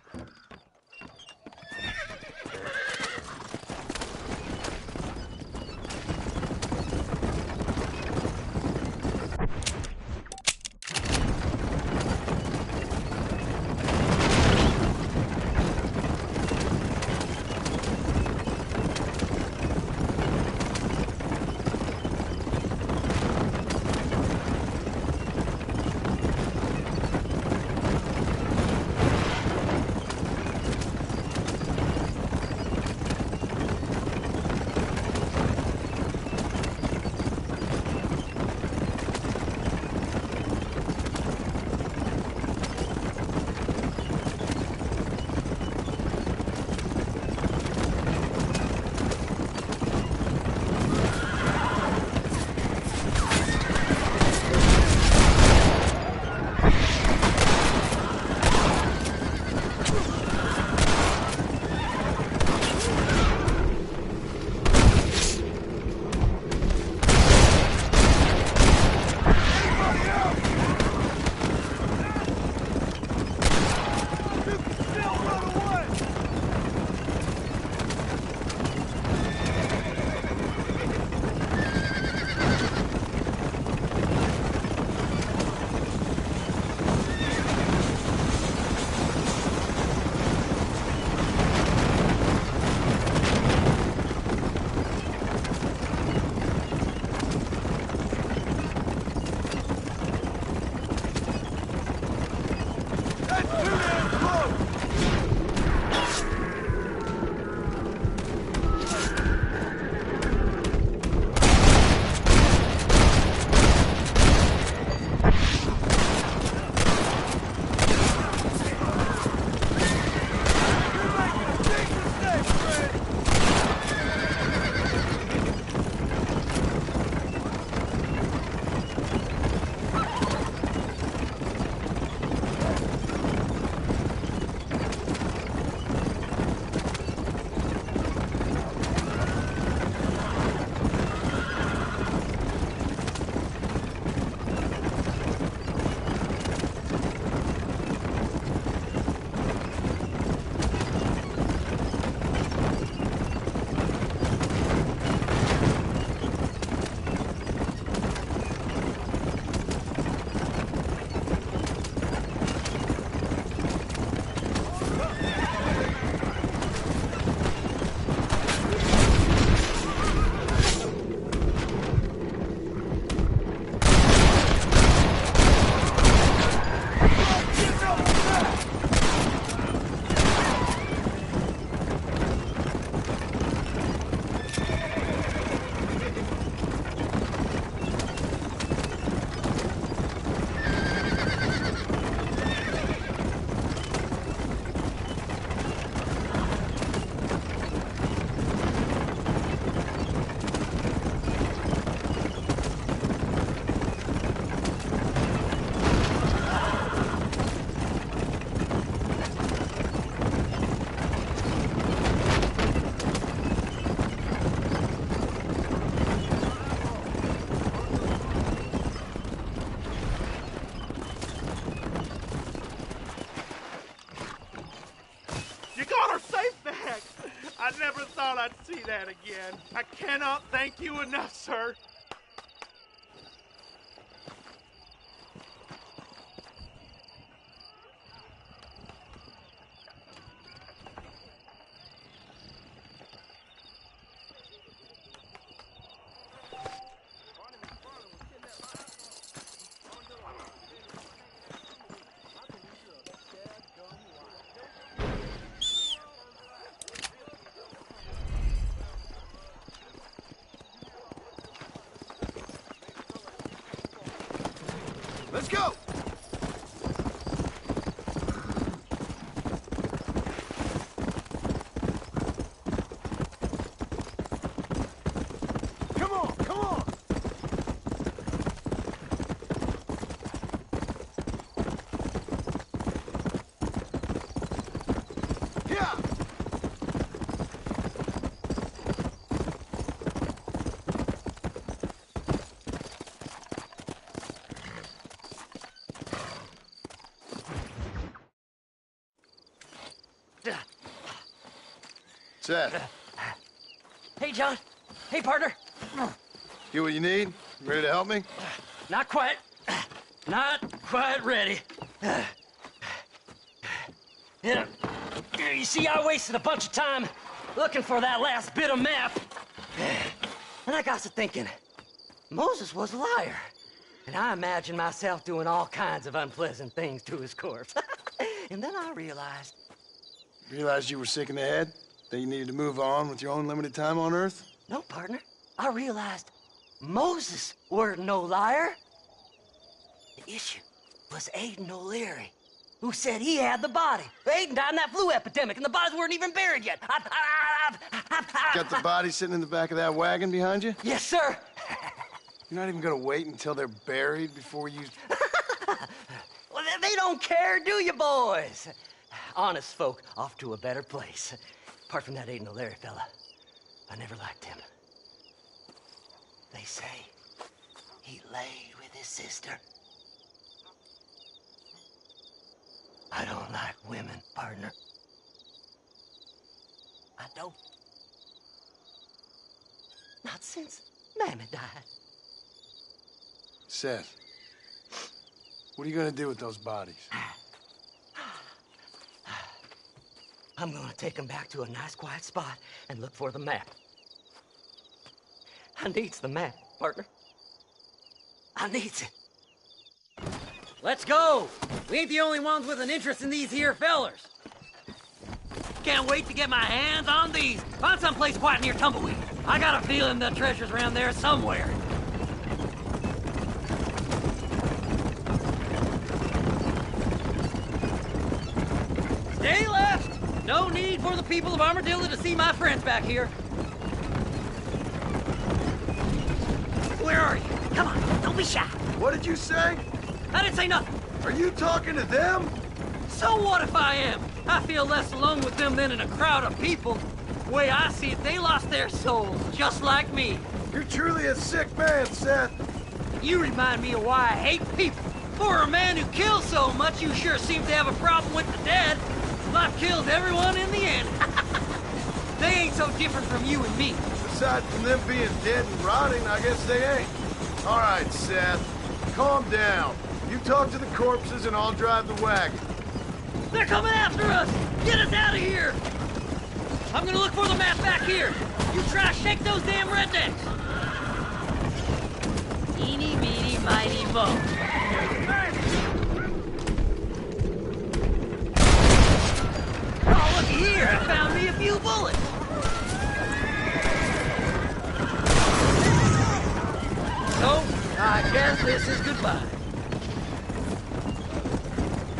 Speaker 5: I never thought I'd see that again. I cannot thank you enough, sir.
Speaker 19: Let's go! Come on, come on! Yeah! Seth.
Speaker 15: Hey, John. Hey, partner.
Speaker 7: Get what you need? Ready to help me?
Speaker 15: Not quite. Not quite ready. Yeah. You see, I wasted a bunch of time looking for that last bit of map. And I got to thinking, Moses was a liar. And I imagined myself doing all kinds of unpleasant things to his corpse. And then I realized...
Speaker 7: Realized you were sick in the head? That you needed to move on with your own limited time on Earth?
Speaker 15: No, partner. I realized Moses weren't no liar. The issue was Aiden O'Leary, who said he had the body. Aiden died in that flu epidemic, and the bodies weren't even buried yet.
Speaker 7: Got the body sitting in the back of that wagon behind you?
Speaker 15: Yes, sir.
Speaker 7: You're not even gonna wait until they're buried before you...
Speaker 15: Well, they don't care, do you, boys? Honest folk off to a better place. Apart from that Aiden O'Leary fella, I never liked him. They say he laid with his sister. I don't like women, partner. I don't. Not since Mammy died.
Speaker 7: Seth, what are you gonna do with those bodies?
Speaker 15: I'm gonna take them back to a nice quiet spot and look for the map. I needs the map, partner. I needs it.
Speaker 13: Let's go! We ain't the only ones with an interest in these here fellers.
Speaker 15: can't wait to get my hands on these. Find someplace quiet near Tumbleweed. I got a feeling the treasure's around there somewhere. Stay left! No need for the people of Armadillo to see my friends back here. Where are you? Come on, don't be shy.
Speaker 19: What did you say?
Speaker 15: I didn't say nothing.
Speaker 19: Are you talking to them?
Speaker 15: So what if I am? I feel less alone with them than in a crowd of people. The way I see it, they lost their souls, just like me.
Speaker 19: You're truly a sick man, Seth.
Speaker 15: You remind me of why I hate people. For a man who kills so much, you sure seem to have a problem with the dead. Life kills everyone in the end. They ain't so different from you and me.
Speaker 19: Aside from them being dead and rotting, I guess they ain't. All right, Seth. Calm down. You talk to the corpses and I'll drive the wagon.
Speaker 15: They're coming after us! Get us out of here! I'm gonna look for the map back here. You try to shake those damn rednecks. Eeny, meeny, miny, mo. Oh, look here! I found me a few bullets. So, I guess this is goodbye.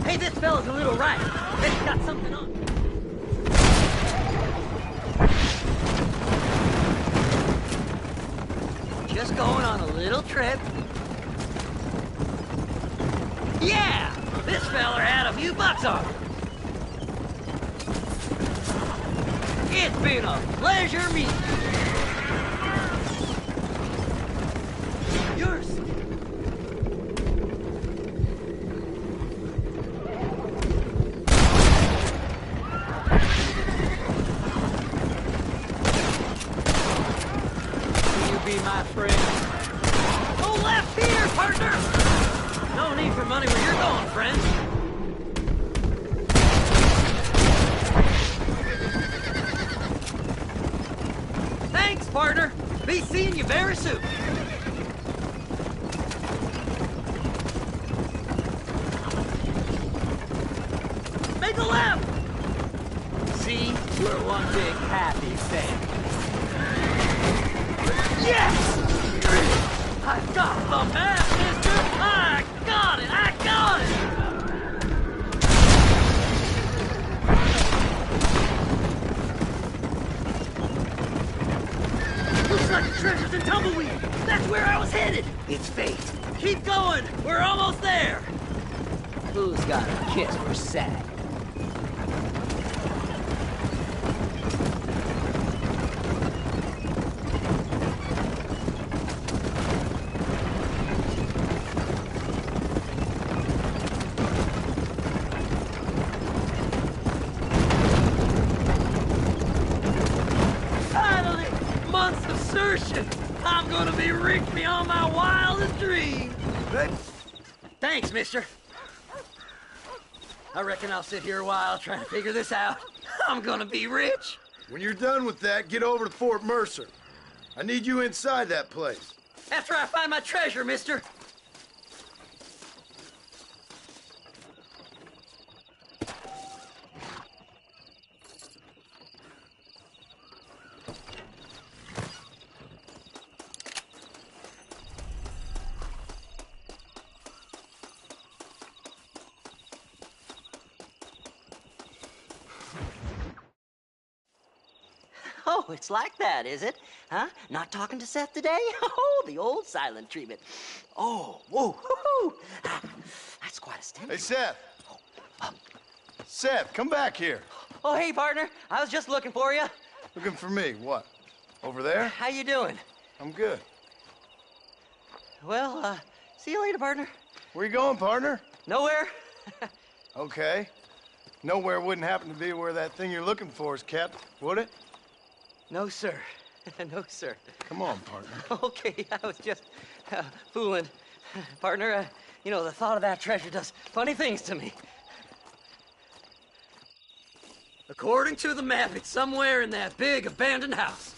Speaker 15: Hey, this fella's a little right. He's got something on. Just going on a little trip. Yeah! This fella had a few bucks on him. It's been a pleasure meeting you. Yours. Be my friend. Go left here, partner! No need for money where you're going, friend. Thanks, partner. Be seeing you very soon. Make a left! See? We're one big happy family. Yes! I got the map, mister! I got it! I got it! Looks like the treasure's in Tumbleweed! That's where I was headed! It's fate. Keep going! We're almost there! Who's got a kiss for Sag? I'm gonna be rich beyond my wildest dreams. Thanks, mister. I reckon I'll sit here a while trying to figure this out. I'm gonna be rich.
Speaker 19: When you're done with that, get over to Fort Mercer. I need you inside that place.
Speaker 15: After I find my treasure, mister.
Speaker 13: Oh, it's like that, is it? Huh? Not talking to Seth today? Oh, the old silent treatment. Oh, whoa, whoo-hoo. That's quite a stimulus.
Speaker 19: Hey, Seth. Seth, come back here.
Speaker 13: Oh, hey, partner. I was just looking for you.
Speaker 19: Looking for me? What? Over there?
Speaker 13: How you doing?
Speaker 19: I'm good.
Speaker 13: Well, see you later, partner.
Speaker 19: Where you going, partner?
Speaker 13: Nowhere.
Speaker 19: Okay. Nowhere wouldn't happen to be where that thing you're looking for is kept, would it?
Speaker 13: No, sir. No, sir.
Speaker 19: Come on, partner.
Speaker 13: Okay, I was just fooling. Partner, you know, the thought of that treasure does funny things to me.
Speaker 15: According to the map, it's somewhere in that big abandoned house.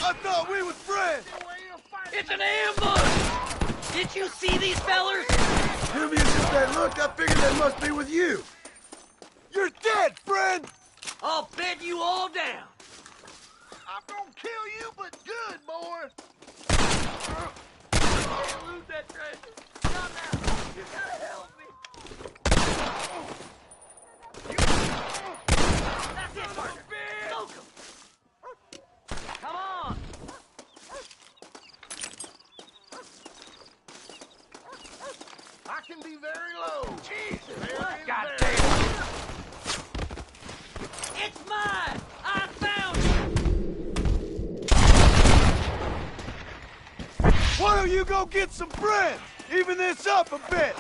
Speaker 19: I thought we was friends!
Speaker 15: It's an ambush! Did you see these fellers?
Speaker 19: Dubious as they looked, I figured they must be with you. You're dead, friend!
Speaker 15: I'll bed you all down.
Speaker 19: I'm gonna kill you, but good, boy!
Speaker 15: Can't lose that treasure. Come now. You gotta help me. That's it, partner. Soak 'em. Come on.
Speaker 19: I can be very low. Jesus!
Speaker 15: God damn it. It's mine. I found it.
Speaker 19: Why don't you go get some friends? Even this up a bit.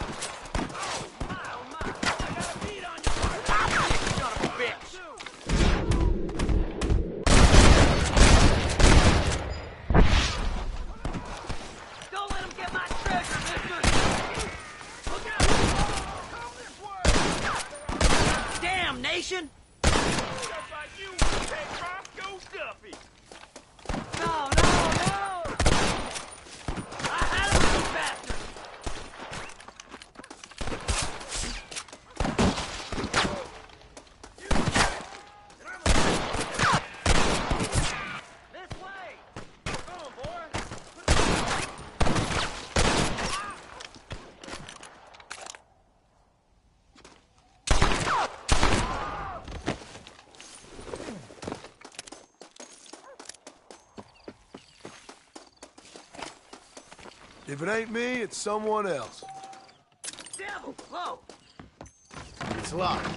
Speaker 15: Don't let him get my treasure, mister. Look out. Damnation. No, no, no! I had him, you bastard! This way! Come on, boy!
Speaker 19: If it ain't me, it's someone else.
Speaker 15: Devil, whoa!
Speaker 19: It's locked.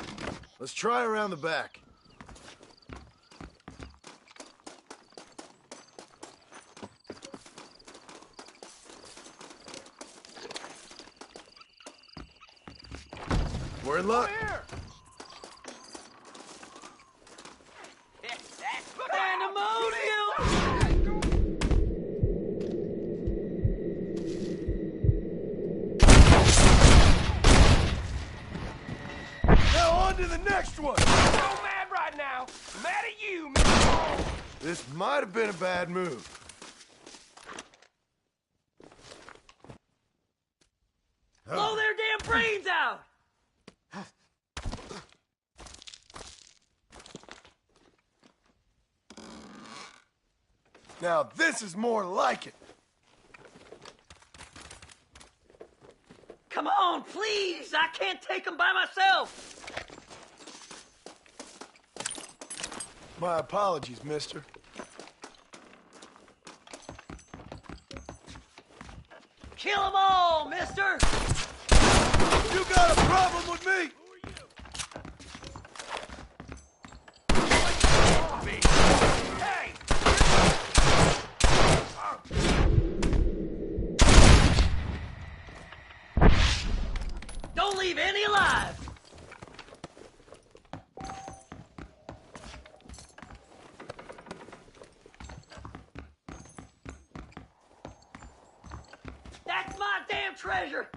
Speaker 19: Let's try around the back. We're in luck.
Speaker 15: Pandemonium!
Speaker 19: Now on to the next one.
Speaker 12: I'm so mad right now. Mad at you, Mr.
Speaker 19: This might have been a bad move.
Speaker 15: Blow their damn brains out!
Speaker 19: Now this is more like it.
Speaker 15: Come on, please! I can't take them by myself!
Speaker 19: My apologies, mister.
Speaker 15: Kill them all, mister!
Speaker 19: You got a problem with me?
Speaker 12: Hey!
Speaker 15: Don't leave any alive! That's my damn treasure!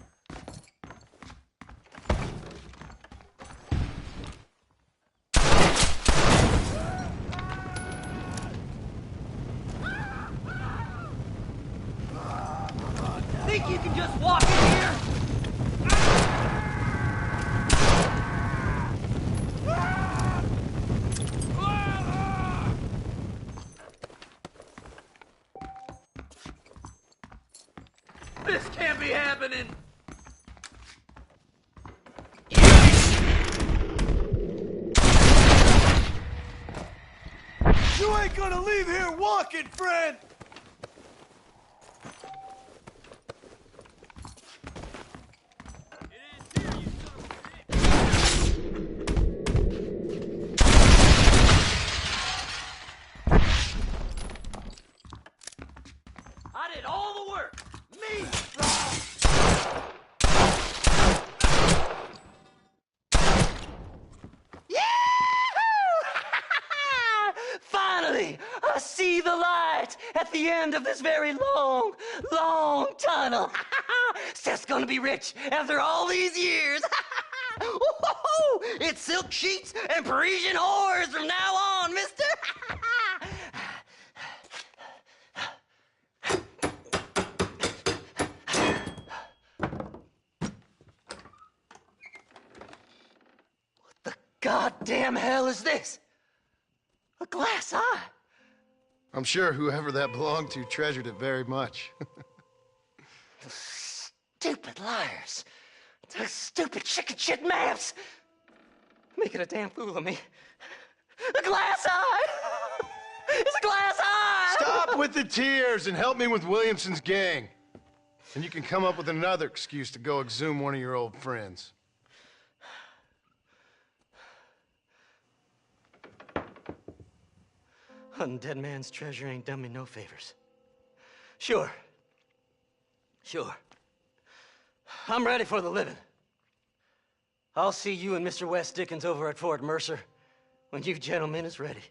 Speaker 15: Think you can just walk in here? This can't be happening!
Speaker 19: You ain't gonna leave here walking, friend!
Speaker 15: I did all the work! Me! Finally, I see the light at the end of this very long, long tunnel. Seth's gonna be rich after all these years. It's silk sheets and Parisian whores from now on, mister. goddamn hell is this? A glass eye?
Speaker 7: I'm sure whoever that belonged to treasured it very much.
Speaker 15: Stupid liars. Those stupid chicken shit maps. Making a damn fool of me. A glass eye! It's a glass eye!
Speaker 7: Stop with the tears and help me with Williamson's gang. And you can come up with another excuse to go exhume one of your old friends.
Speaker 15: Hunting dead man's treasure ain't done me no favors. Sure. I'm ready for the living. I'll see you and Mr. West Dickens over at Fort Mercer when you gentlemen is ready.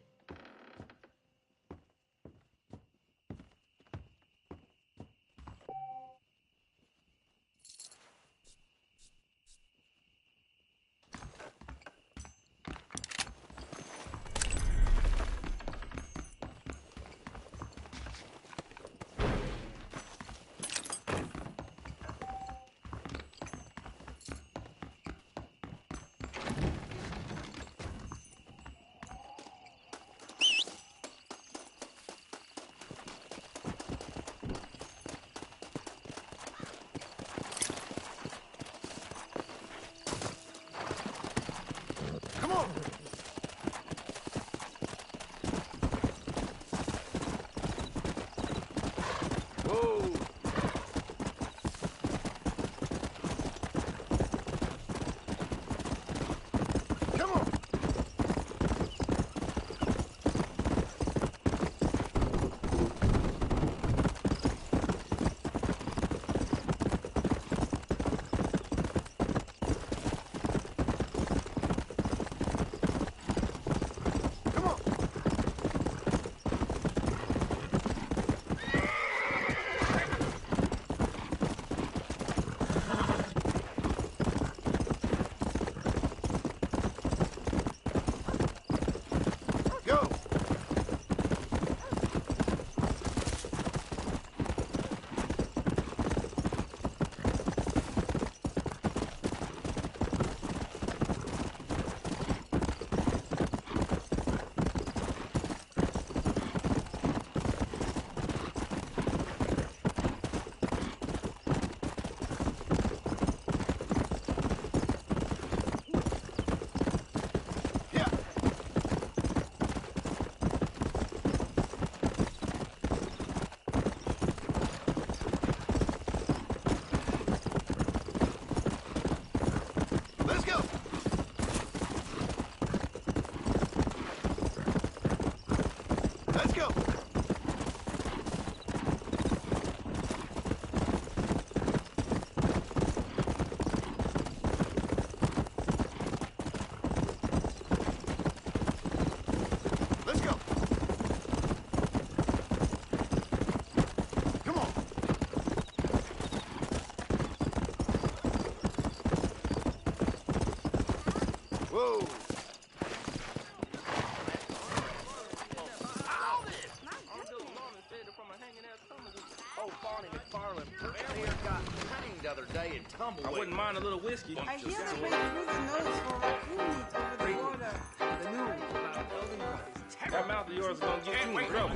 Speaker 12: I wouldn't mind a little whiskey.
Speaker 22: I hear they went through the nose for raccoon meat over the border.
Speaker 12: The news about building rights. That mouth of yours is gonna get you in trouble.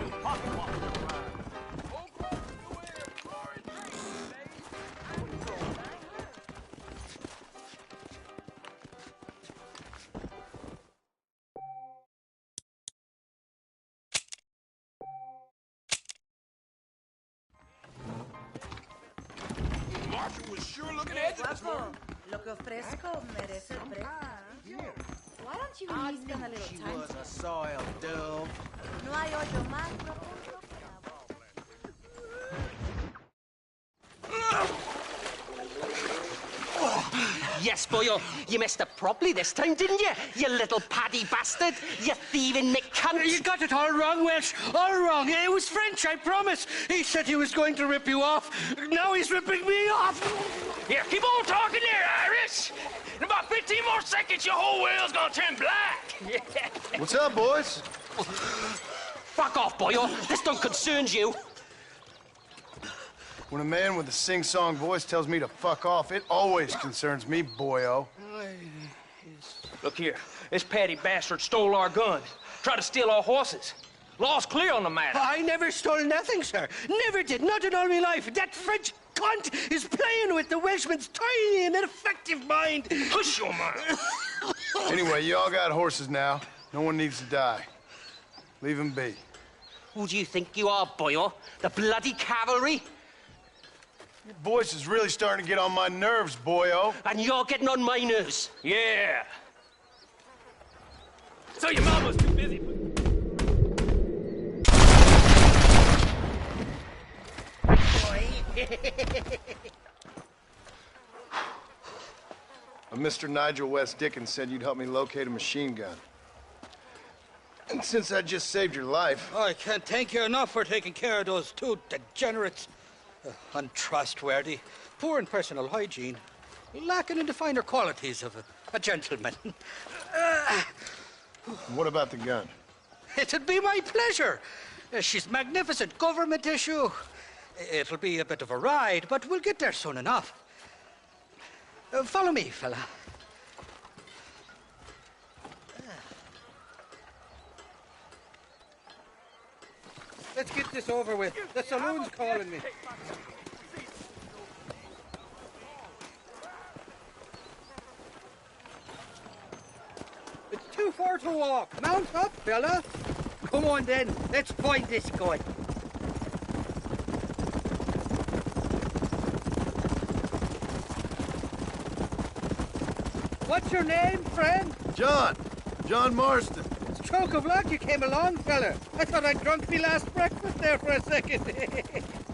Speaker 19: Marshall was sure looking at you this morning.
Speaker 14: Lo que ofrezco merece el precio. Why don't you release them a little time?
Speaker 10: She was a soil dove.
Speaker 14: No hay hoyo más profundo que
Speaker 13: Yes, boyo, you messed up properly this time, didn't you? You little paddy bastard. You thieving McCunt.
Speaker 18: You got it all wrong, Welsh. All wrong. It was French, I promise. He said he was going to rip you off. Now he's ripping me off.
Speaker 12: Here, keep on talking there, Iris. In about 15 more seconds, your whole world's gonna turn black.
Speaker 7: What's up, boys?
Speaker 13: Fuck off, boyo. This don't concern you.
Speaker 7: When a man with a sing-song voice tells me to fuck off, it always concerns me, boyo.
Speaker 18: Look here.
Speaker 5: This Patty bastard stole our guns, tried to steal our horses. Law's clear on the matter.
Speaker 18: I never stole nothing, sir. Never did. Not in all my life. That French cunt is playing with the Welshman's tiny and ineffective mind.
Speaker 5: Hush your mouth.
Speaker 7: Anyway, you all got horses now. No one needs to die. Leave them be.
Speaker 13: Who do you think you are, boyo? The bloody cavalry?
Speaker 7: Your voice is really starting to get on my nerves, boyo.
Speaker 13: And you're getting on my nerves.
Speaker 5: Yeah. So your mama's too busy.
Speaker 7: Mr. Nigel West Dickens said you'd help me locate a machine gun. And since I just saved your life...
Speaker 18: I can't thank you enough for taking care of those two degenerates. Untrustworthy, poor in personal hygiene, lacking in the finer qualities of a gentleman.
Speaker 7: What about the gun?
Speaker 18: It'd be my pleasure. She's magnificent, government issue. It'll be a bit of a ride, but we'll get there soon enough. Follow me, fella. Let's get this over with. The saloon's calling me. It's too far to walk. Mount up, fella. Come on, then. Let's find this guy. What's your name, friend?
Speaker 7: John Marston.
Speaker 18: Stroke of luck you came along, fella. I thought I'd drunk me last breakfast there for a second.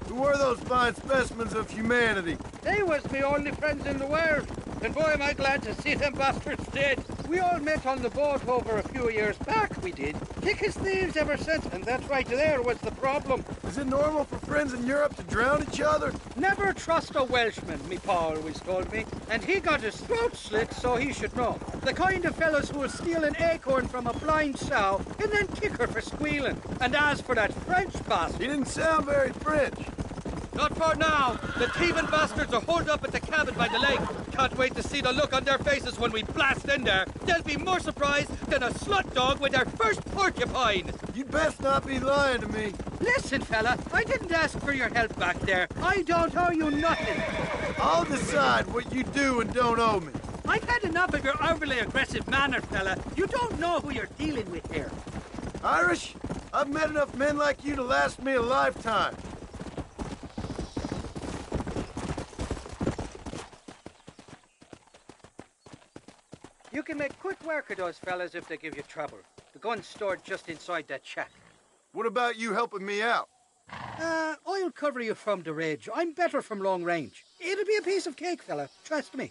Speaker 7: Who were those fine specimens of humanity?
Speaker 18: They was me only friends in the world. And boy, am I glad to see them bastards dead. We all met on the boat over a few years back, we did. Thick as thieves ever since, and that right there was the problem.
Speaker 7: Is it normal for friends in Europe to drown each other?
Speaker 18: Never trust a Welshman, me pa always told me. And he got his throat slit, so he should know. The kind of fellows who will steal an acorn from a blind sow and then kick her for squealing. And as for that French bastard...
Speaker 7: He didn't sound very French.
Speaker 18: Not for now. The thieving bastards are holed up at the cabin by the lake. Can't wait to see the look on their faces when we blast in there. They'll be more surprised than a slut dog with their first porcupine.
Speaker 7: You'd best not be lying to me.
Speaker 18: Listen, fella, I didn't ask for your help back there. I don't owe you nothing.
Speaker 7: I'll decide what you do and don't owe me.
Speaker 18: I've had enough of your overly aggressive manner, fella. You don't know who you're dealing with here.
Speaker 7: Irish, I've met enough men like you to last me a lifetime.
Speaker 18: You can make quick work of those fellas if they give you trouble. The gun's stored just inside that shack.
Speaker 7: What about you helping me out?
Speaker 18: I'll cover you from the ridge. I'm better from long range. It'll be a piece of cake, fella. Trust me.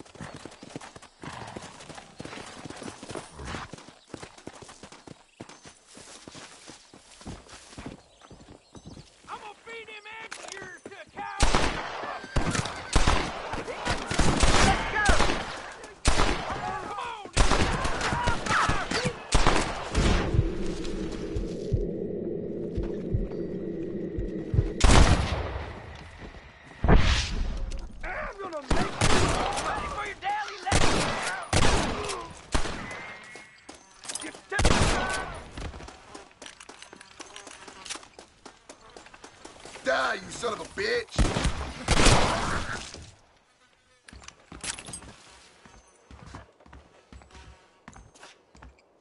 Speaker 19: Die, you son of a bitch!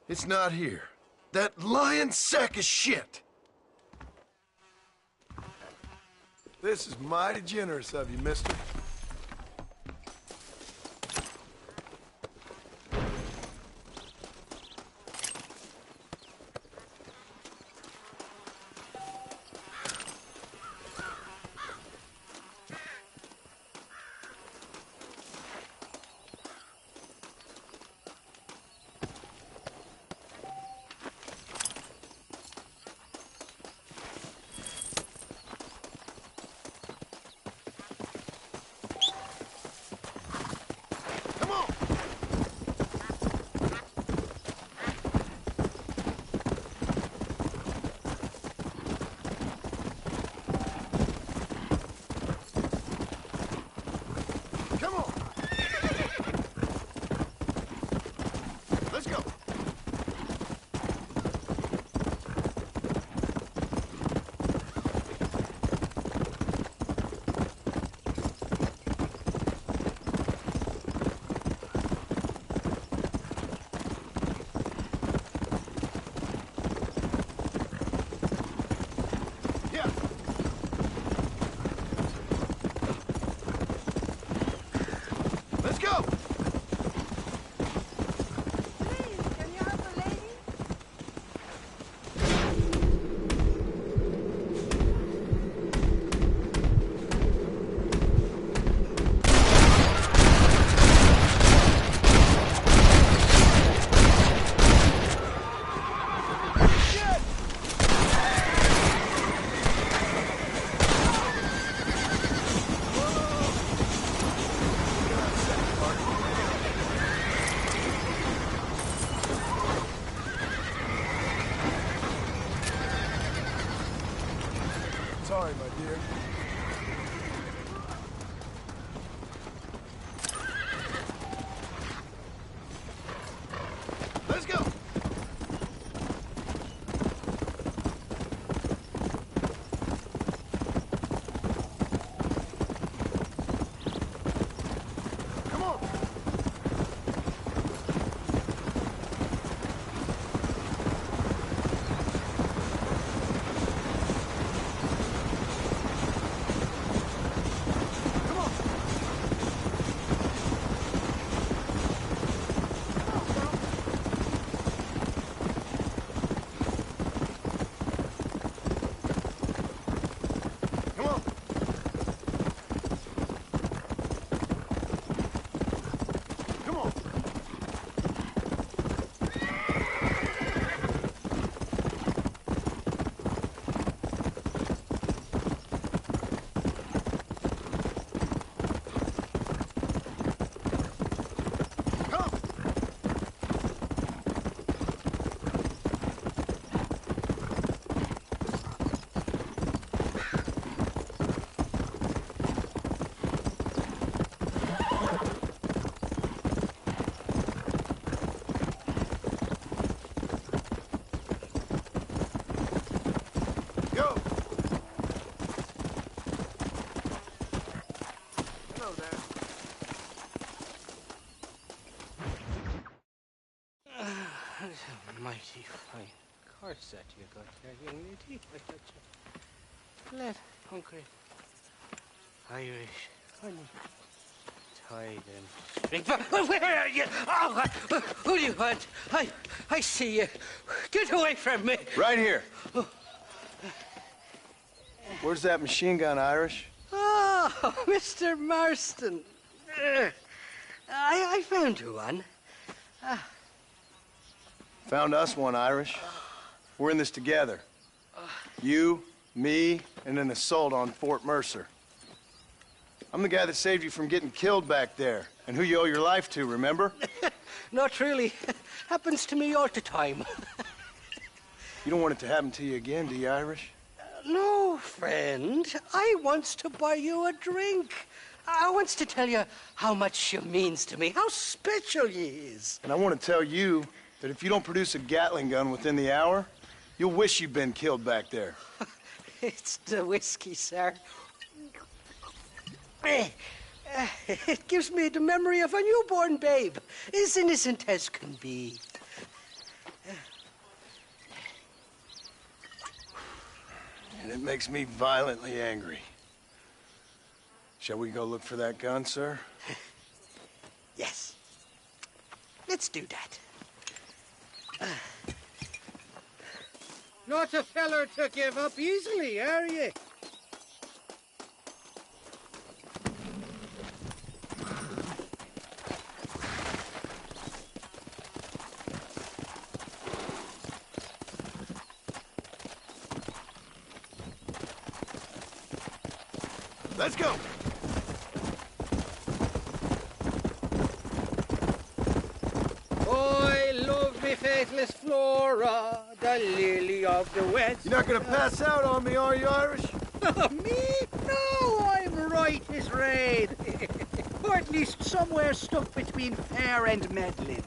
Speaker 7: It's not here. That lying sack of shit! This is mighty generous of you, mister.
Speaker 19: Sorry, my dear. Let's go! Come on!
Speaker 18: Mighty fine course that you got there, young lady. I got you. Glad, hungry, Irish, honey, tied and string. Where are you? Oh, who do you want? I see you. Get away from me.
Speaker 7: Right here. Where's that machine gun, Irish?
Speaker 18: Oh, Mr. Marston. I found you one.
Speaker 7: Found us one, Irish. We're in this together. You, me, and an assault on Fort Mercer. I'm the guy that saved you from getting killed back there, and who you owe your life to, remember?
Speaker 18: Not really. Happens to me all the time.
Speaker 7: You don't want it to happen to you again, do you, Irish?
Speaker 18: No, friend. I wants to buy you a drink. I wants to tell you how much she means to me, how special you is.
Speaker 7: And I want to tell you that if you don't produce a Gatling gun within the hour, you'll wish you'd been killed back there.
Speaker 18: It's the whiskey, sir. It gives me the memory of a newborn babe, as innocent as can be.
Speaker 7: And it makes me violently angry. Shall we go look for that gun, sir?
Speaker 18: Yes. Let's do that. Not a feller to give up easily, are you?
Speaker 19: Let's go!
Speaker 18: I love me faithless Flora, the lily of the west.
Speaker 19: You're not gonna pass out on me, are you, Irish?
Speaker 18: Me? No, I'm right as rain. Or at least somewhere stuck between fair and meddling.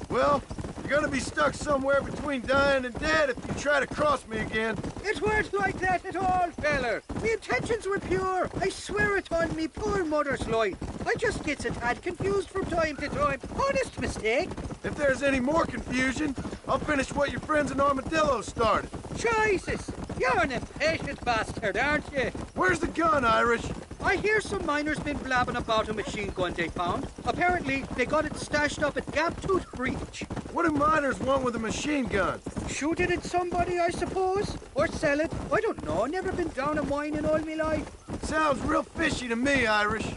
Speaker 19: Well, you're gonna be stuck somewhere between dying and dead if you try to cross me again.
Speaker 18: It weren't like that at all, feller. Me intentions were pure. I swear it on me poor mother's life. I just gets a tad confused from time to time. Honest mistake.
Speaker 19: If there's any more confusion, I'll finish what your friends in Armadillo started.
Speaker 18: Jesus! You're an impatient bastard, aren't you?
Speaker 19: Where's the gun, Irish?
Speaker 18: I hear some miners been blabbing about a machine gun they found. Apparently, they got it stashed up at Gap Tooth Breach.
Speaker 19: What do miners want with a machine gun?
Speaker 18: Shoot it at somebody, I suppose? Or sell it? I don't know. Never been down a mine in all my life.
Speaker 19: Sounds real fishy to me, Irish.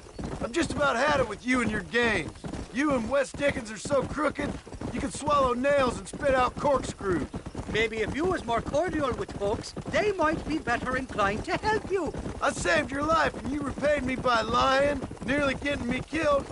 Speaker 19: I've just about had it with you and your games. You and Wes Dickens are so crooked, you can swallow nails and spit out corkscrews.
Speaker 18: Maybe if you was more cordial with folks, they might be better inclined to help you.
Speaker 19: I saved your life and you repaid me by lying, nearly getting me killed.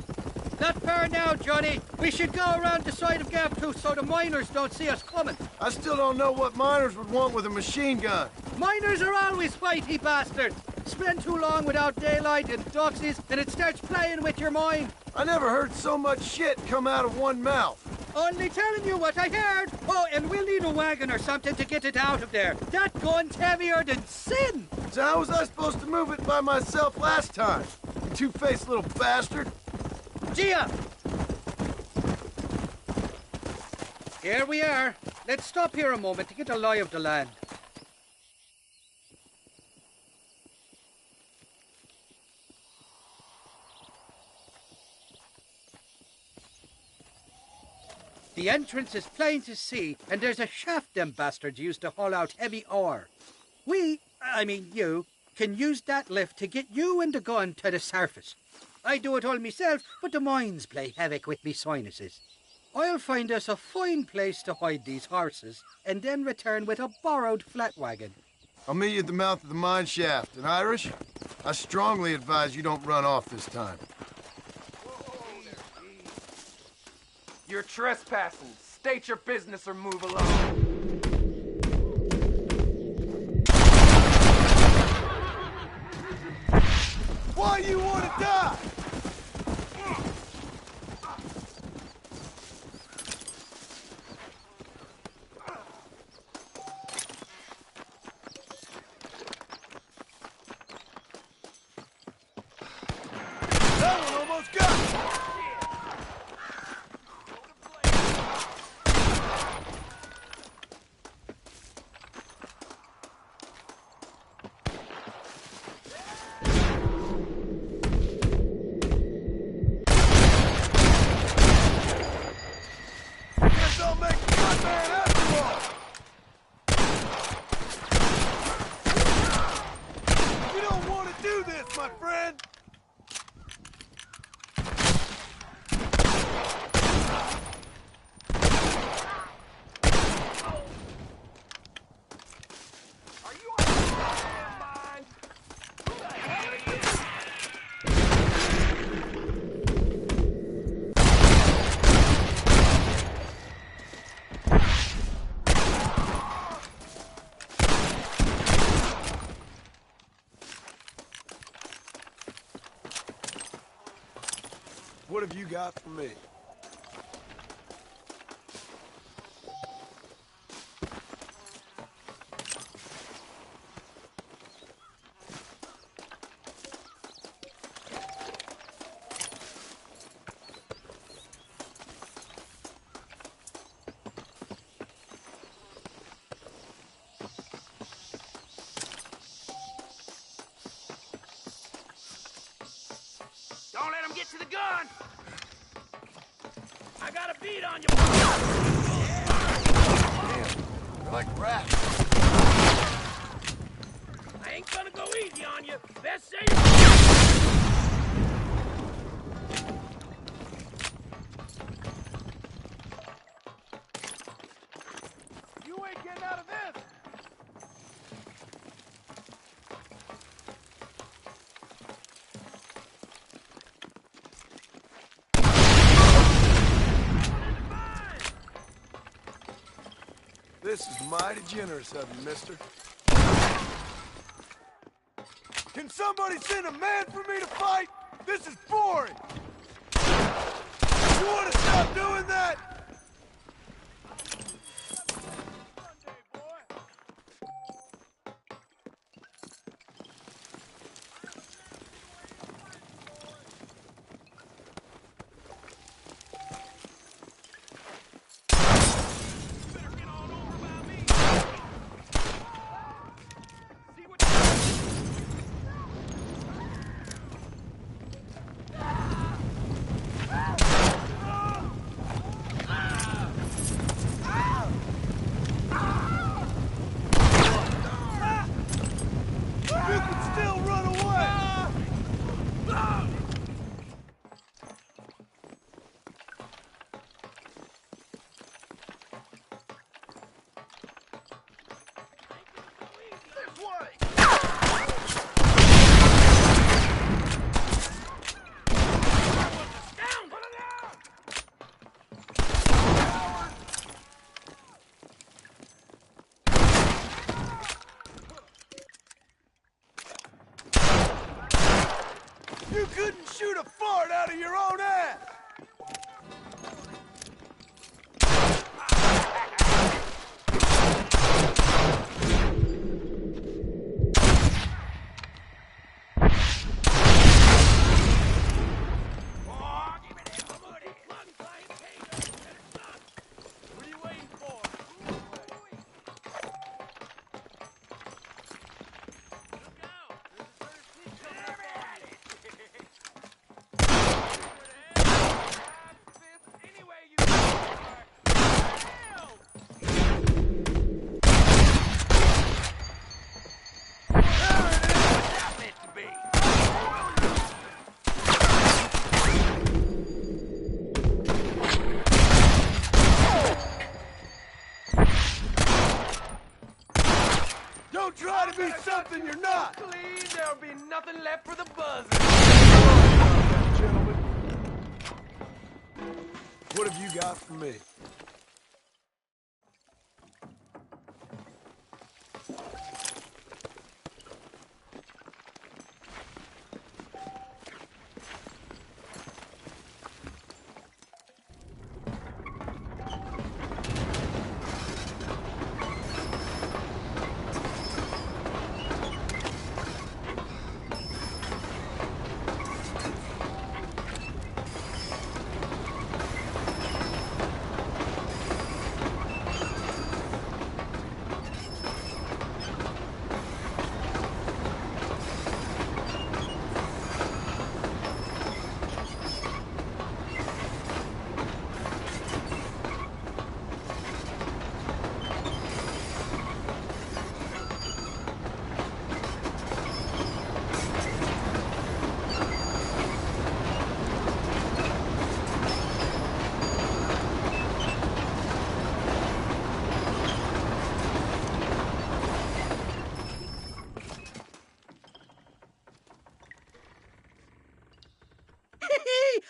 Speaker 18: Not far now, Johnny. We should go around the side of Gap 2 so the miners don't see us coming.
Speaker 7: I still don't know what miners would want with a machine gun.
Speaker 18: Miners are always fighty bastards. Spend too long without daylight and doxies, and it starts playing with your mind.
Speaker 7: I never heard so much shit come out of one mouth.
Speaker 18: Only telling you what I heard. Oh, and we'll need a wagon or something to get it out of there. That gun's heavier than sin.
Speaker 7: So how was I supposed to move it by myself last time? You two-faced little bastard.
Speaker 18: Gia! Here we are. Let's stop here a moment to get a lie of the land. The entrance is plain to see, and there's a shaft them bastards used to haul out heavy ore. I mean you, can use that lift to get you and the gun to the surface. I do it all myself, but the mines play havoc with me sinuses. I'll find us a fine place to hide these horses, and then return with a borrowed flat wagon.
Speaker 7: I'll meet you at the mouth of the mine shaft. And Irish, I strongly advise you don't run off this time.
Speaker 9: You're trespassing. State your business or move along.
Speaker 7: Why you want to die? That one almost got me. My friend!
Speaker 9: Are you on your mind? Who the hell are you?
Speaker 7: What have you got for me?
Speaker 9: Don't let him get to the gun! I got a beat on you!
Speaker 7: Damn, they're like rats.
Speaker 9: I ain't gonna go easy on you. Best say
Speaker 7: You ain't getting out of this! This is mighty generous of you, mister. Can somebody send a man for me to fight? This is boring! You want to stop doing that?
Speaker 19: You couldn't shoot a fart out of your own ass! Don't try to be something you're not!
Speaker 9: Clean, there'll be nothing left for the buzzers.
Speaker 19: Gentlemen, what have you got for me?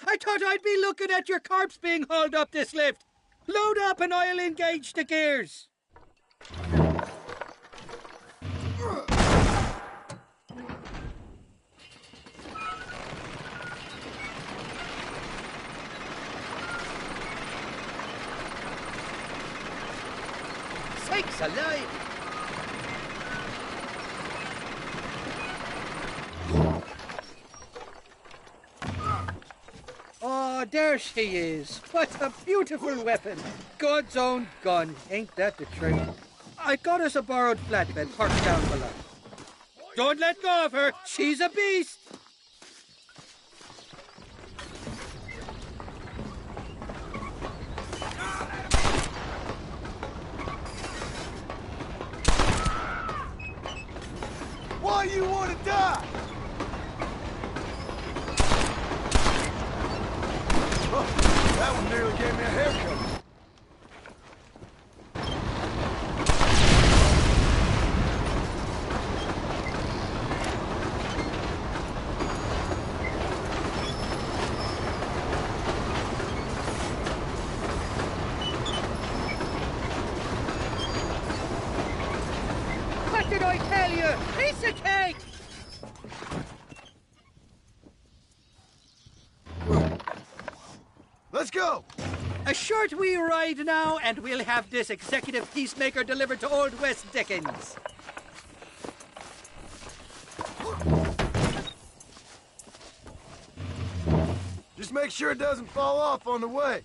Speaker 18: I thought I'd be looking at your corpse being hauled up this lift. Load up and I'll engage the gears. Sakes alive! Oh, there she is. What a beautiful weapon. God's own gun. Ain't that the truth? I got us a borrowed flatbed parked down below. Don't let go of her. She's a beast.
Speaker 19: Why you want to die? Oh, that one nearly gave me a haircut.
Speaker 18: What did I tell you? Piece of cake!
Speaker 19: Let's go!
Speaker 18: A short wee ride now, and we'll have this executive peacemaker delivered to Old West Dickens.
Speaker 19: Just make sure it doesn't fall off on the way.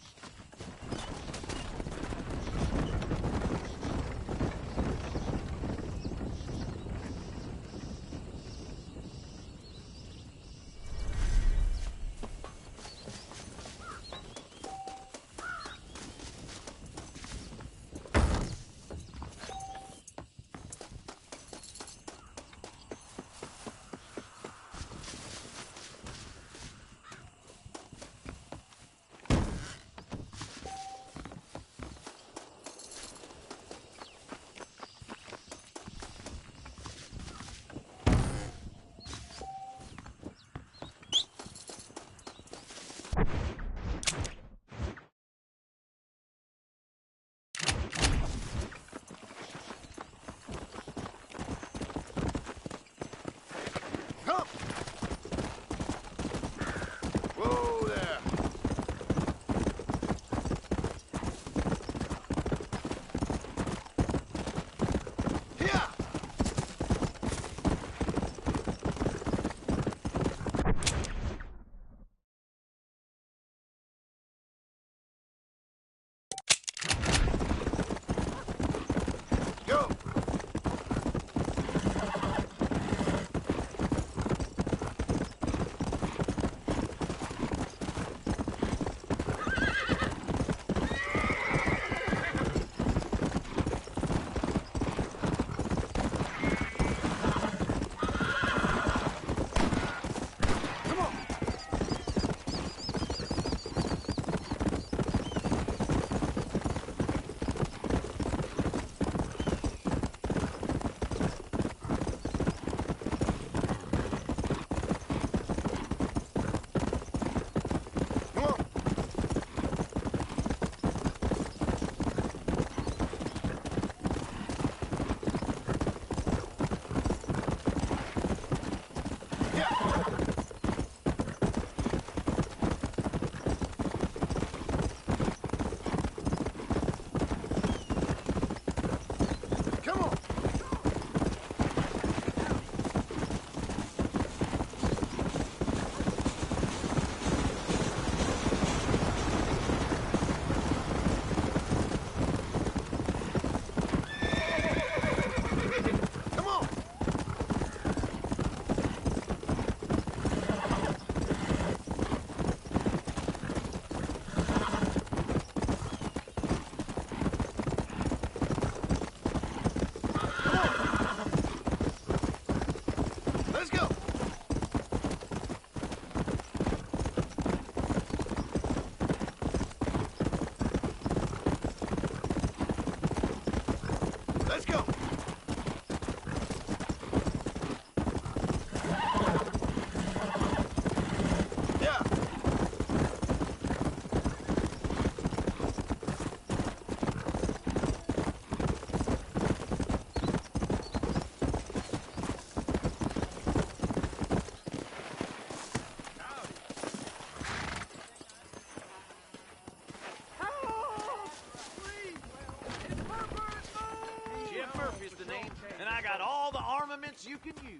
Speaker 9: asking you.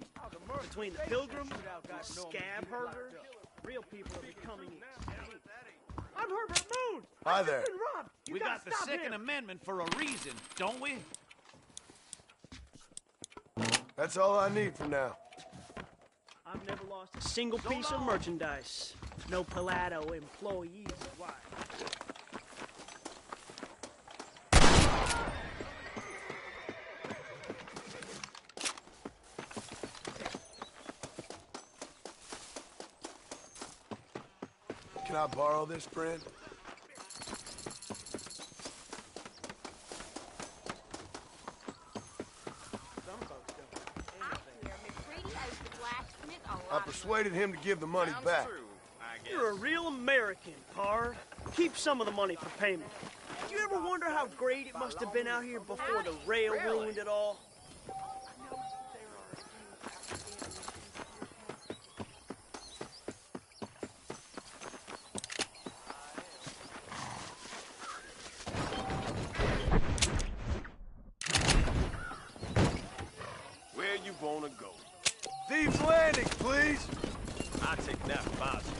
Speaker 3: Between the pilgrim and the scab herder, real people are becoming extinct. I'm Herbert Moon!
Speaker 7: Hi there.
Speaker 3: I've been robbed!
Speaker 16: We got the Second Amendment for a reason, don't we?
Speaker 7: That's all I need for now.
Speaker 3: I've never lost a single piece of merchandise. No Palato employees alive.
Speaker 7: Can I borrow this, friend? I persuaded him to give the money back.
Speaker 3: You're a real American, Pard. Keep some of the money for payment. Do you ever wonder how great it must have been out here before the rail ruined it all?
Speaker 19: Where you wanna go?
Speaker 7: Thieves Landing, please.
Speaker 19: I'll take that positive.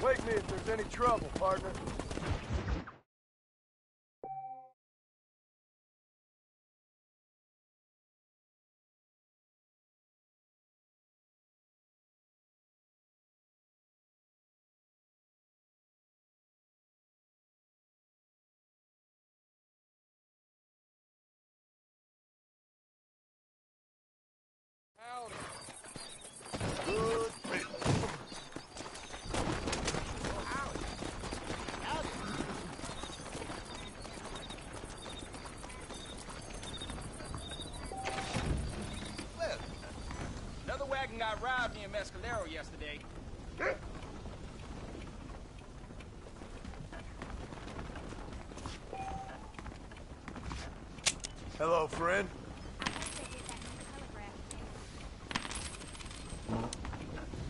Speaker 7: Wake me if there's any trouble, partner.
Speaker 6: Another wagon got robbed near Mescalero yesterday.
Speaker 7: Hello, friend.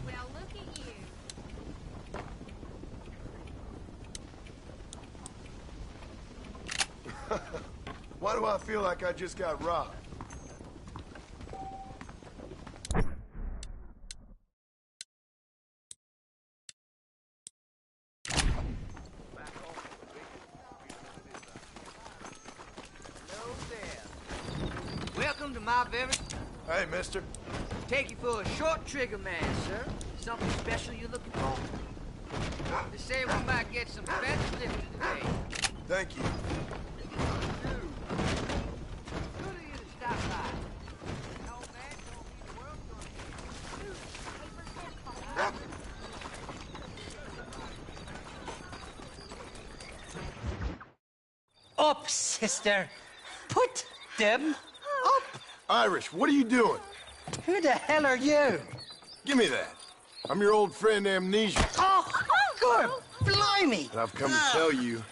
Speaker 2: Well, look at you.
Speaker 7: Why do I feel like I just got robbed?
Speaker 4: Welcome to my very...
Speaker 7: Hey, mister.
Speaker 4: Take you for a short trigger man, sir. Something special you're looking for? They say we might get some fancy lifting today.
Speaker 7: Thank you.
Speaker 4: Good of you to stop by. No man told me the world's gonna
Speaker 11: Up, sister. Put them up.
Speaker 7: Irish, what are you doing?
Speaker 11: Who the hell are you?
Speaker 7: Give me that. I'm your old friend Amnesia.
Speaker 11: Oh, good. Blimey.
Speaker 7: And I've come to tell you,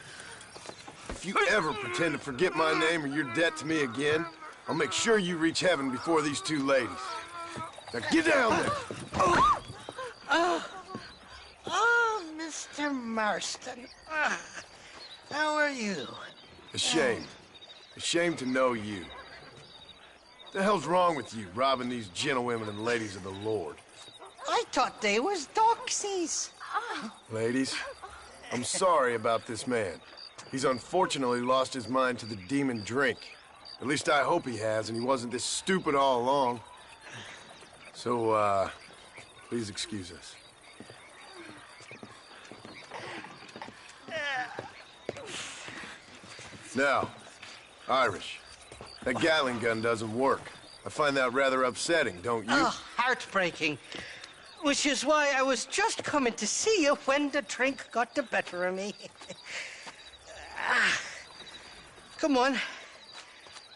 Speaker 7: if you ever pretend to forget my name or your debt to me again, I'll make sure you reach heaven before these two ladies. Now get down there.
Speaker 11: Oh, Mr. Marston. How are you?
Speaker 7: Ashamed. Ashamed to know you. What the hell's wrong with you, robbing these gentlewomen and ladies of the Lord?
Speaker 11: I thought they was doxies.
Speaker 7: Ladies, I'm sorry about this man. He's unfortunately lost his mind to the demon drink. At least I hope he has, and he wasn't this stupid all along. So, please excuse us. Now, Irish, that Gatling gun doesn't work. I find that rather upsetting, don't you?
Speaker 11: Oh, heartbreaking. Which is why I was just coming to see you when the drink got the better of me. Come on.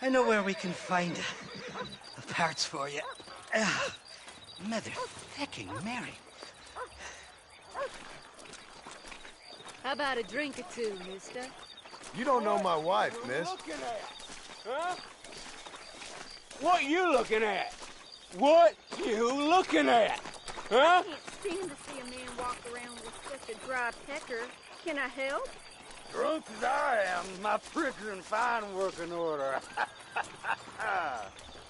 Speaker 11: I know where we can find the parts for you. Mother-fecking Mary.
Speaker 14: How about a drink or two, mister?
Speaker 7: You don't know my wife, miss.
Speaker 8: Huh? What you looking at? What you looking at? Huh?
Speaker 14: I can't stand to see a man walk around with such a dry pecker. Can I help?
Speaker 18: Drunk as I am, my pricker and fine working order.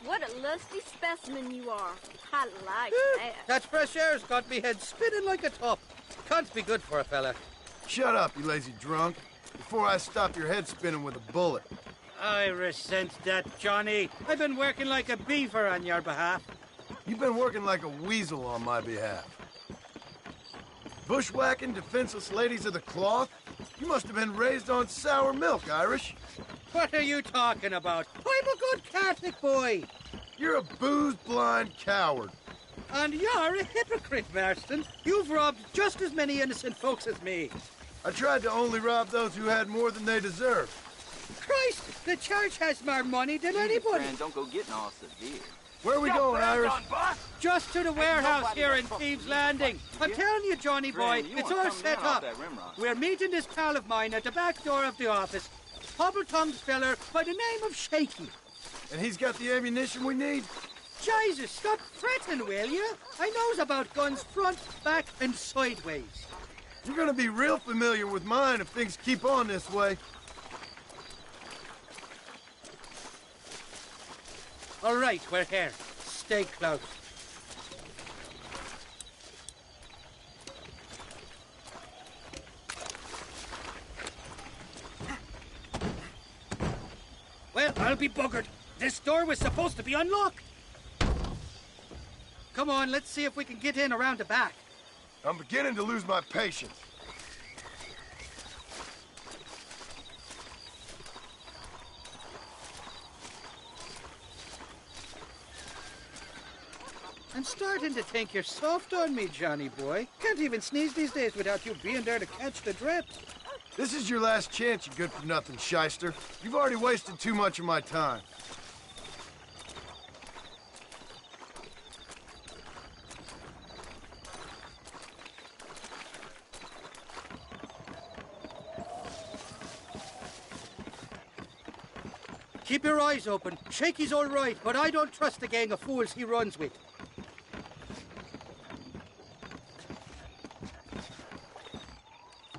Speaker 14: What a lusty specimen you are. I like that.
Speaker 18: That fresh air's got me head spinning like a top. Can't be good for a fella.
Speaker 7: Shut up, you lazy drunk, before I stop your head spinning with a bullet.
Speaker 18: I resent that, Johnny. I've been working like a beaver on your behalf.
Speaker 7: You've been working like a weasel on my behalf. Bushwhacking defenseless ladies of the cloth? You must have been raised on sour milk, Irish.
Speaker 18: What are you talking about? I'm a good Catholic boy.
Speaker 7: You're a booze-blind coward.
Speaker 18: And you're a hypocrite, Marston. You've robbed just as many innocent folks as me.
Speaker 7: I tried to only rob those who had more than they deserved.
Speaker 18: Christ, the church has more money than anybody.
Speaker 6: Friend, don't go getting all severe.
Speaker 7: Where are we going, Irish?
Speaker 18: Just to the warehouse here in Thieves' Landing. I'm telling you, Johnny boy, it's all set up. We're meeting this pal of mine at the back door of the office. Hobble-tongued feller by the name of Shaky.
Speaker 7: And he's got the ammunition we need?
Speaker 18: Jesus, stop fretting, will you? I knows about guns front, back, and sideways.
Speaker 7: You're gonna be real familiar with mine if things keep on this way.
Speaker 18: All right, we're here. Stay close. Well, I'll be buggered. This door was supposed to be unlocked. Come on, let's see if we can get in around the back.
Speaker 7: I'm beginning to lose my patience.
Speaker 18: I'm starting to think you're soft on me, Johnny boy. Can't even sneeze these days without you being there to catch the drips.
Speaker 7: This is your last chance, you good-for-nothing shyster. You've already wasted too much of my time.
Speaker 18: Keep your eyes open. Shaky's all right, but I don't trust the gang of fools he runs with.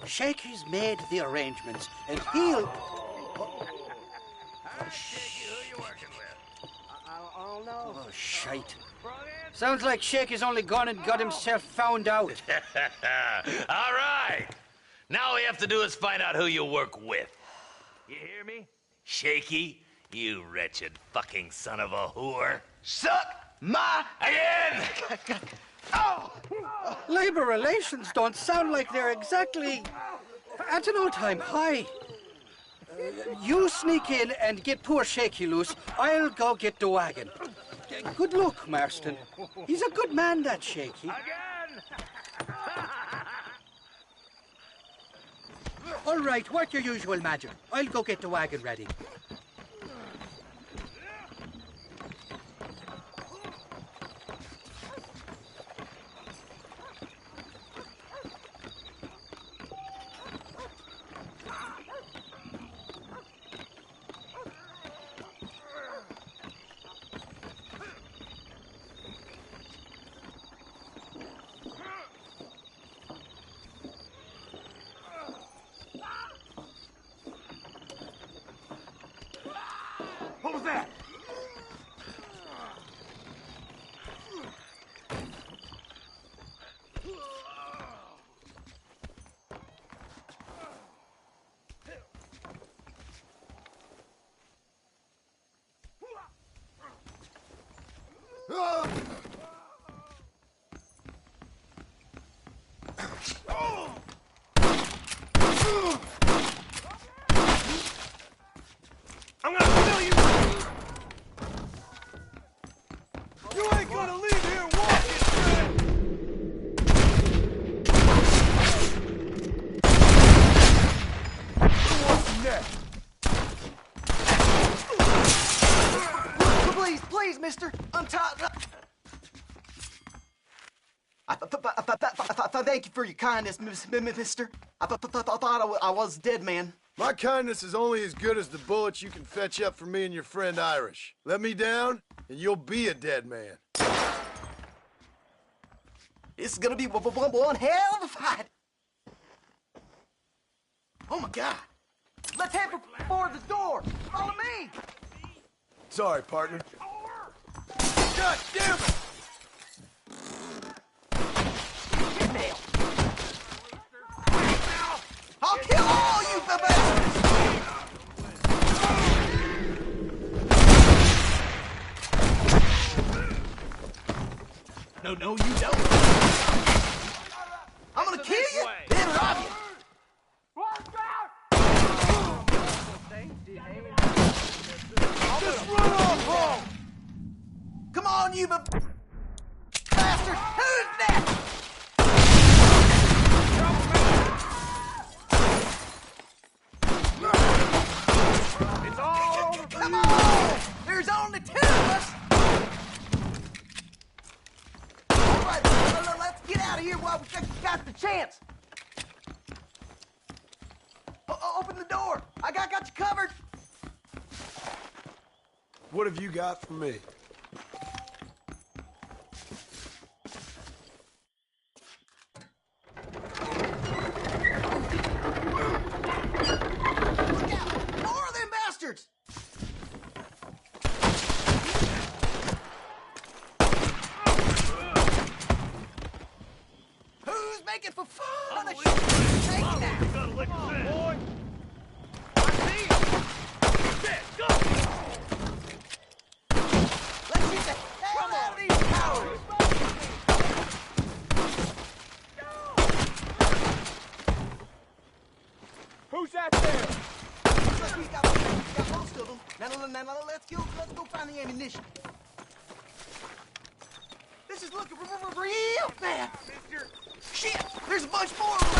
Speaker 18: Shaky's made the arrangements, and he'll... Oh, shite. Sounds like Shaky's only gone and got himself found out.
Speaker 1: All right. Now all we have to do is find out who you work with. You hear me? Shaky, you wretched fucking son of a whore. Suck my again!
Speaker 18: Oh! Labor relations don't sound like they're exactly at an all-time high. You sneak in and get poor Shaky loose. I'll go get the wagon. Good luck, Marston. He's a good man, that Shaky. All right, work your usual magic. I'll go get the wagon ready.
Speaker 12: What was that? I'm gonna kill you! You ain't gonna leave here walking, friend! What's next?
Speaker 10: Please, mister, untie... Thank you for your kindness, mister. I thought I was dead, man.
Speaker 7: My kindness is only as good as the bullets you can fetch up for me and your friend Irish. Let me down, and you'll be a dead man.
Speaker 10: This is gonna be one hell of a fight. Oh my God,
Speaker 6: Let's head for the door. Follow me.
Speaker 19: Sorry, partner. God damn it!
Speaker 6: Nail. I'll kill all you bastards!
Speaker 5: No, you don't.
Speaker 6: I'm gonna kill you, then rob you.
Speaker 19: Just run off home!
Speaker 6: Come on, you bastard! Who's next?
Speaker 5: It's all over.
Speaker 6: Come on! There's only two of us. All right, let's get out of here while we got the chance. Open the door. I got you covered.
Speaker 19: What have you got for me?
Speaker 6: Look out! More of them bastards! Who's making for fun of shit? Take that!
Speaker 5: Boy. Go!
Speaker 6: Let's get the hell out of these cowards!
Speaker 5: Who's that there?
Speaker 6: Look, we got most of them. Now, let's go find the ammunition. This is looking real bad. Shit! There's a bunch more of them.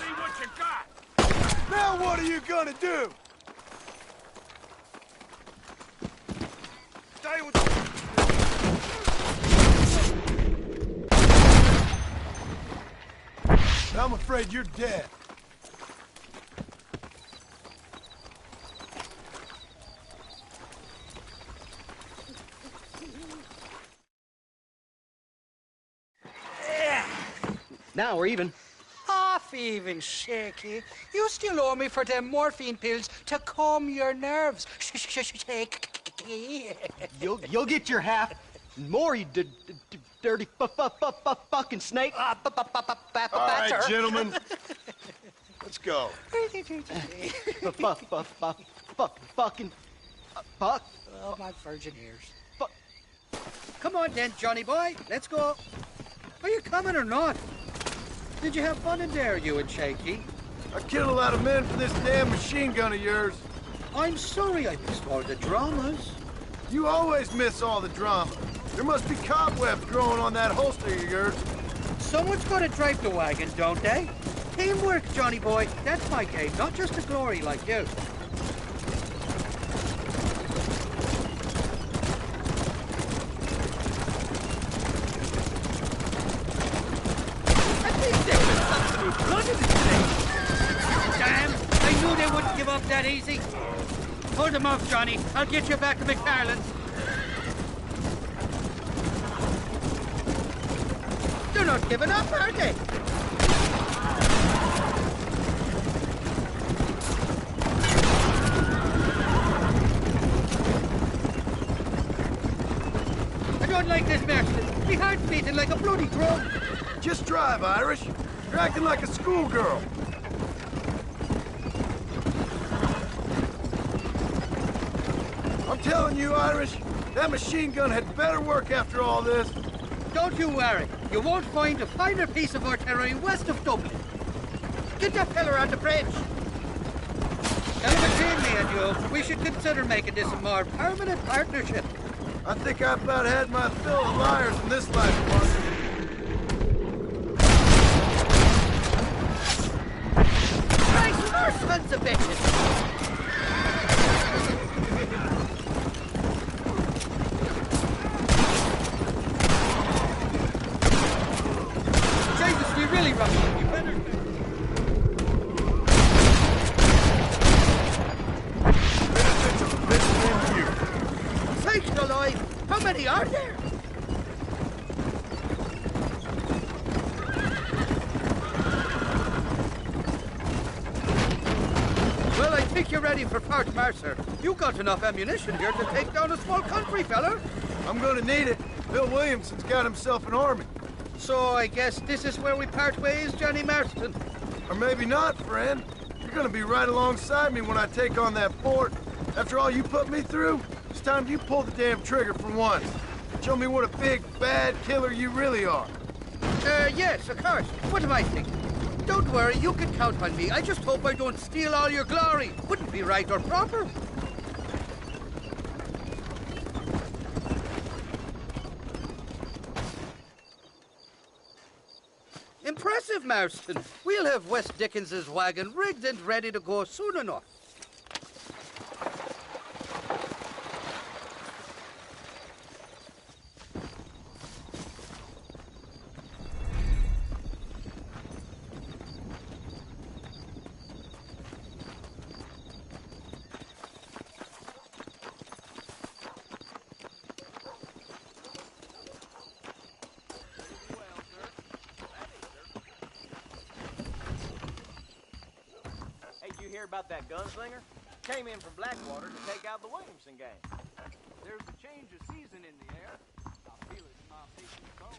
Speaker 5: See what you got.
Speaker 19: Now what are you gonna do?
Speaker 5: Stay with
Speaker 19: I'm afraid you're dead.
Speaker 11: Now we're even. Half even, Shaky. You still owe me for them morphine pills to calm your nerves. Shaky.
Speaker 6: You'll get your half. More, you dirty fucking snake.
Speaker 19: All right, gentlemen. Let's go.
Speaker 6: Fucking fuck.
Speaker 11: Oh, my virgin ears. Come on then, Johnny boy. Let's go. Are you coming or not? Did you have fun in there, you and Shaky?
Speaker 19: I killed a lot of men for this damn machine gun of yours.
Speaker 11: I'm sorry I missed all the dramas.
Speaker 19: You always miss all the drama. There must be cobwebs growing on that holster of yours.
Speaker 11: Someone's got to drive the wagon, don't they? Teamwork, Johnny boy. That's my game, not just a glory like you. Damn! I knew they wouldn't give up that easy. Hold them off, Johnny. I'll get you back to McFarland's. They're not giving up, are they? I don't like this, Marston. My heart's beating like a bloody drum.
Speaker 19: Just drive, Irish. You're acting like a schoolgirl. I'm telling you, Irish, that machine gun had better work after all this.
Speaker 11: Don't you worry. You won't find a finer piece of artillery west of Dublin. Get that fella on the bridge. Now, between me and you, we should consider making this a more permanent partnership.
Speaker 19: I think I about had my fill of liars in this life, partner.
Speaker 11: Nice sons of bitches. Jesus, we really rough. You better.
Speaker 18: think you're ready for Fort Mercer. You got enough ammunition here to take down a small country, fella.
Speaker 19: I'm gonna need it. Bill Williamson's got himself an army.
Speaker 18: So I guess this is where we part ways, Johnny Marston.
Speaker 19: Or maybe not, friend. You're gonna be right alongside me when I take on that fort. After all you put me through, it's time you pull the damn trigger for once. Show me what a big, bad killer you really are.
Speaker 18: Yes, of course. What am I thinking? Don't worry, you can count on me. I just hope I don't steal all your glory. Wouldn't be right or proper. Impressive, Marston. We'll have West Dickens's wagon rigged and ready to go soon enough.
Speaker 6: About that gunslinger? Came in from Blackwater to take out the Williamson gang.
Speaker 9: There's a change of season in the air. I feel it in my patient's bones.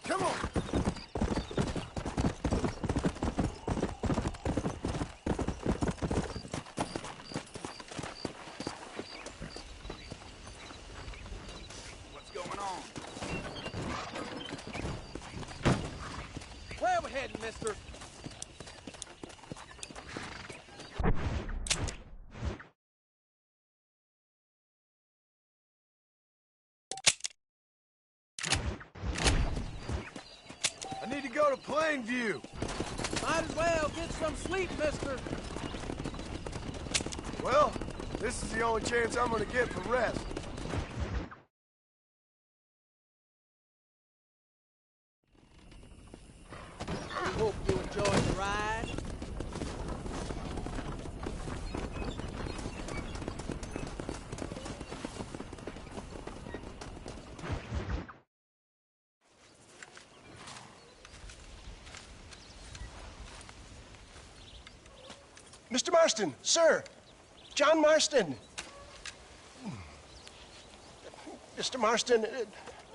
Speaker 19: Come on!
Speaker 9: Where we heading, mister?
Speaker 19: I need to go to Plainview.
Speaker 9: Might as well get some sleep, mister.
Speaker 19: Well, this is the only chance I'm gonna get for rest.
Speaker 9: Hope you enjoyed the ride.
Speaker 17: Mr. Marston, sir. John Marston. Mr. Marston,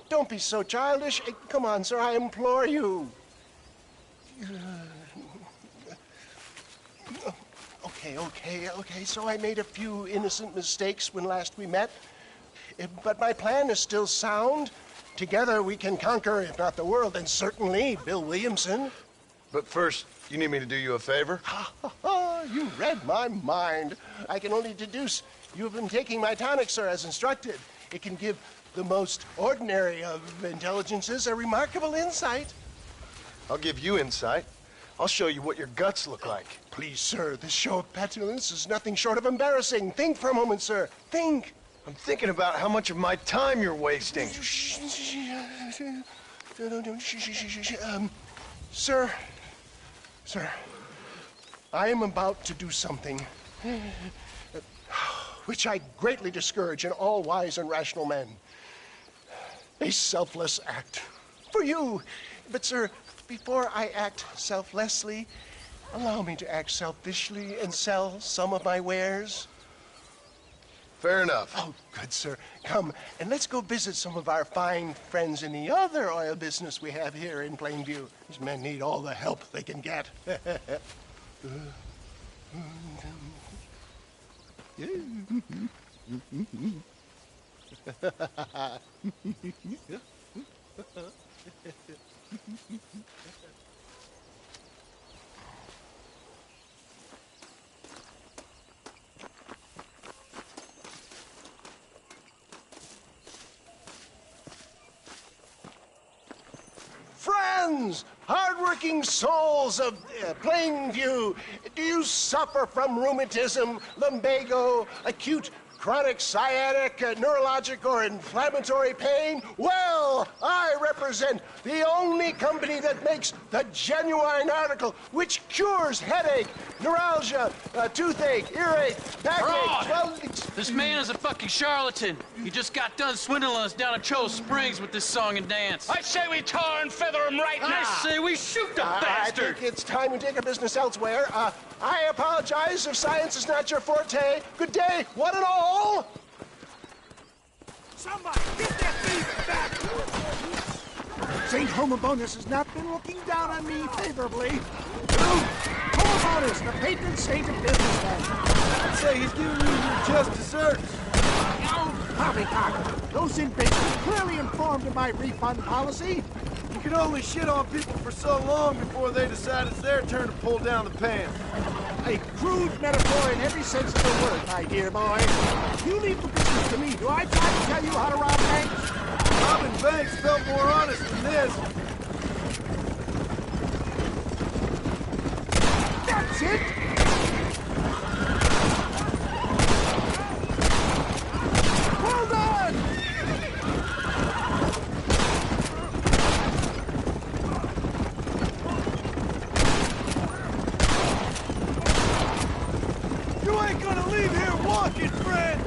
Speaker 17: don't be so childish. Come on, sir, I implore you. Okay. So I made a few innocent mistakes when last we met. But my plan is still sound. Together we can conquer, if not the world, then certainly Bill Williamson.
Speaker 19: But first, you need me to do you a favor?
Speaker 17: You read my mind. I can only deduce you have been taking my tonic, sir, as instructed. It can give the most ordinary of intelligences a remarkable insight.
Speaker 19: I'll give you insight. I'll show you what your guts look like.
Speaker 17: Please, sir, this show of petulance is nothing short of embarrassing. Think for a moment, sir. Think.
Speaker 19: I'm thinking about how much of my time you're wasting.
Speaker 17: Sir, I am about to do something which I greatly discourage in all wise and rational men. A selfless act for you. But, sir, before I act selflessly, allow me to act selfishly and sell some of my wares.
Speaker 19: Fair enough.
Speaker 17: Oh, good, sir. Come, and let's go visit some of our fine friends in the other oil business we have here in Plainview. These men need all the help they can get. Friends, hard-working souls of Plainview, do you suffer from rheumatism, lumbago, acute chronic sciatic, neurologic, or inflammatory pain? Well, I represent the only company that makes the genuine article which cures headache, neuralgia, toothache, earache, backache. Well,
Speaker 20: this man is a fucking charlatan. He just got done swindling us down at Cho Springs with this song and dance.
Speaker 12: I say we tar and feather him right now.
Speaker 20: I say we shoot the bastard.
Speaker 17: I think it's time we take our business elsewhere. I apologize if science is not your forte. Good day, one and all.
Speaker 19: Somebody, get that thief back! St. Homobonus has not been looking down on me favorably. Homobonus, the patron saint of businessmen.
Speaker 21: I'd say he's giving you your just desserts.
Speaker 19: Poppycock, those inmates were clearly informed of my refund policy.
Speaker 21: You can only shit on people for so long before they decide it's their turn to pull down the pants.
Speaker 19: A crude metaphor in every sense of the word, my dear boy. You leave the business to me. Do I try to tell you how to rob banks?
Speaker 21: Robbing banks felt more honest than this.
Speaker 19: That's it! Well done!
Speaker 21: You ain't gonna leave here walking, friend!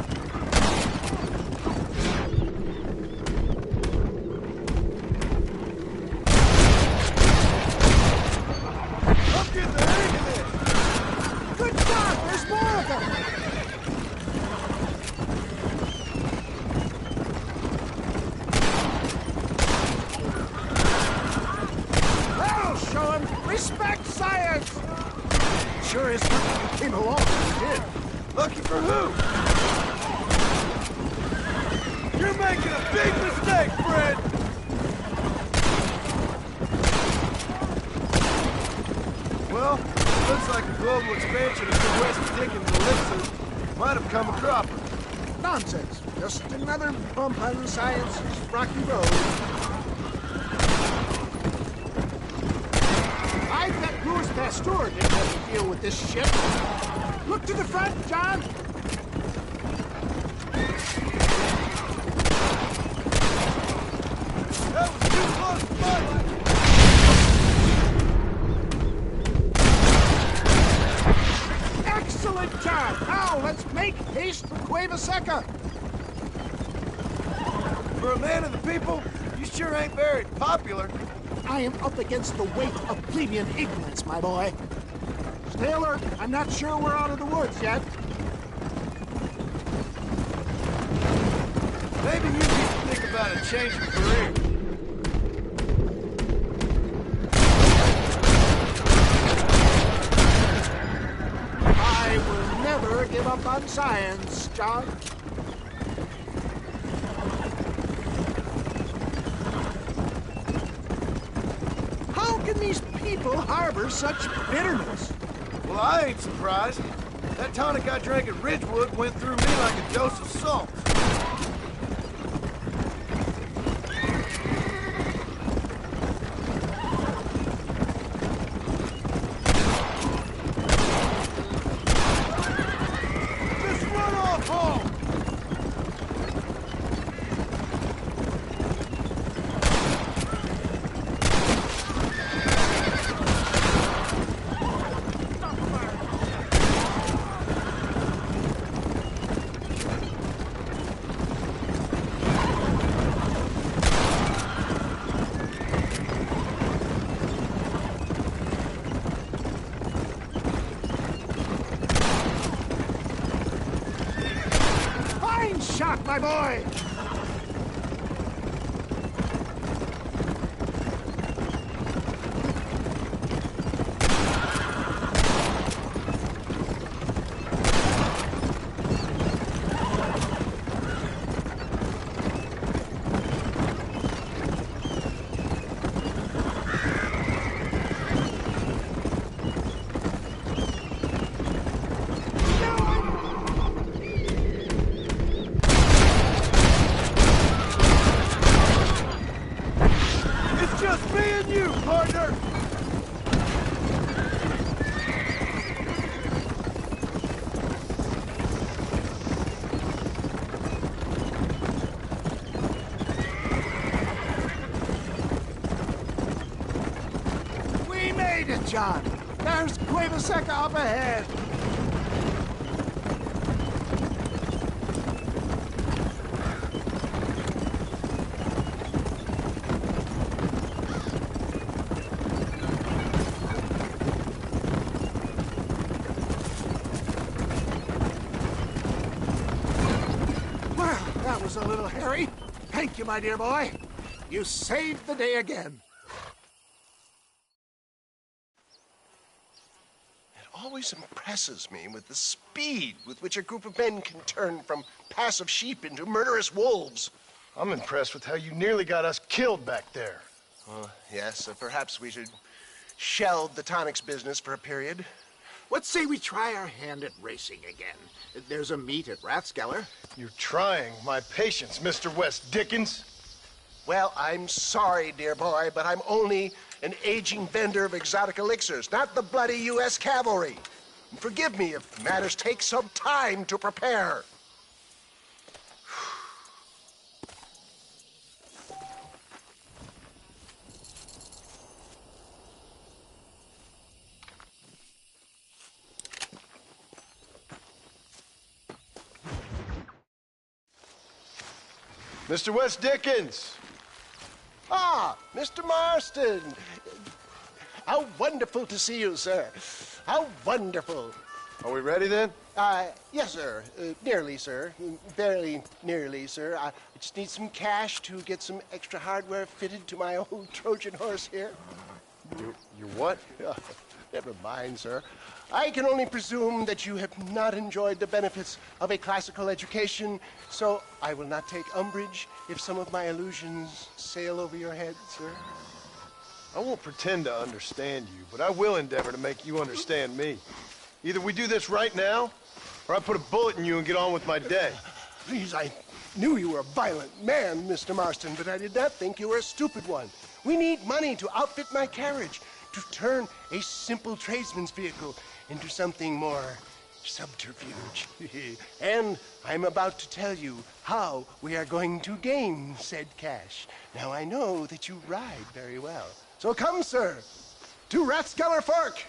Speaker 21: I'm getting the hang of this!
Speaker 19: Good job! There's more of them! That'll show him! Respect science! Sure is lucky you came along when you did.
Speaker 21: Lucky for who? You're making a big mistake, Fred! Well, looks like the global expansion of Midwest Dickens elixir might have come a cropper.
Speaker 19: Nonsense. Just another bump on science's rocky road. I bet Louis Pasteur didn't have to deal with this shit. Look to the front, John!
Speaker 21: That was too close to my life!
Speaker 19: Excellent job! Now let's make haste for Cueva Seca!
Speaker 21: For a man of the people, you sure ain't very popular.
Speaker 19: I am up against the weight of plebeian ignorance, my boy. Stay alert. I'm not sure we're out of the woods yet.
Speaker 21: Maybe you need to think about a change of career.
Speaker 19: I will never give up on science, John. How can these people harbor such bitterness?
Speaker 21: Well, I ain't surprised. That tonic I drank at Ridgewood went through me like a dose of salt. Just run off home!
Speaker 19: Fine shot, my boy!
Speaker 15: Beat it, John. There's Cueva Seca up ahead. Well, that was a little hairy. Thank you, my dear boy. You saved the day again.
Speaker 17: Always impresses me with the speed with which a group of men can turn from passive sheep into murderous wolves.
Speaker 7: I'm impressed with how you nearly got us killed back there.
Speaker 17: Yes, perhaps we should shelve the tonics business for a period.
Speaker 15: What say we try our hand at racing again? There's a meet at Rathskeller.
Speaker 7: You're trying my patience, Mr. West Dickens.
Speaker 17: Well, I'm sorry, dear boy, but I'm only an aging vendor of exotic elixirs, not the bloody U.S. cavalry. Forgive me if matters take some time to prepare.
Speaker 7: Mr. West Dickens!
Speaker 17: Ah, Mr. Marston. How wonderful to see you, sir. How wonderful.
Speaker 7: Are we ready then?
Speaker 17: Yes, sir. Nearly, sir. Barely nearly, sir. I just need some cash to get some extra hardware fitted to my old Trojan horse here.
Speaker 7: Your what?
Speaker 17: Never mind, sir. I can only presume that you have not enjoyed the benefits of a classical education, so I will not take umbrage if some of my allusions sail over your head, sir.
Speaker 7: I won't pretend to understand you, but I will endeavor to make you understand me. Either we do this right now, or I put a bullet in you and get on with my day.
Speaker 17: Please, I knew you were a violent man, Mr. Marston, but I did not think you were a stupid one. We need money to outfit my carriage, to turn a simple tradesman's vehicle into something more subterfuge. And I'm about to tell you how we are going to gain said cash. Now, I know that you ride very well. So come, sir, to Rathskeller Fork.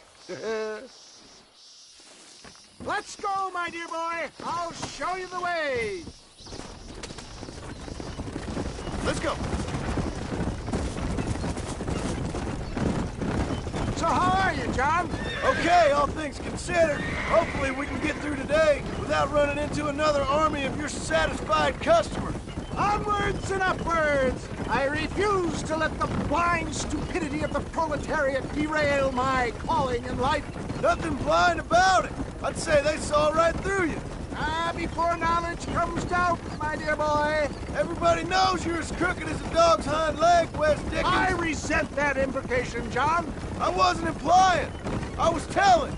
Speaker 15: Let's go, my dear boy. I'll show you the way.
Speaker 7: Let's go.
Speaker 15: So how are you, John?
Speaker 21: Okay, all things considered. Hopefully we can get through today without running into another army of your satisfied customers.
Speaker 15: Onwards and upwards! I refuse to let the blind stupidity of the proletariat derail my calling in life.
Speaker 21: Nothing blind about it. I'd say they saw right through you.
Speaker 15: Before knowledge comes doubt, my dear boy.
Speaker 21: Everybody knows you're as crooked as a dog's hind leg, West Dickens.
Speaker 15: I resent that implication, John.
Speaker 21: I wasn't implying. I was telling.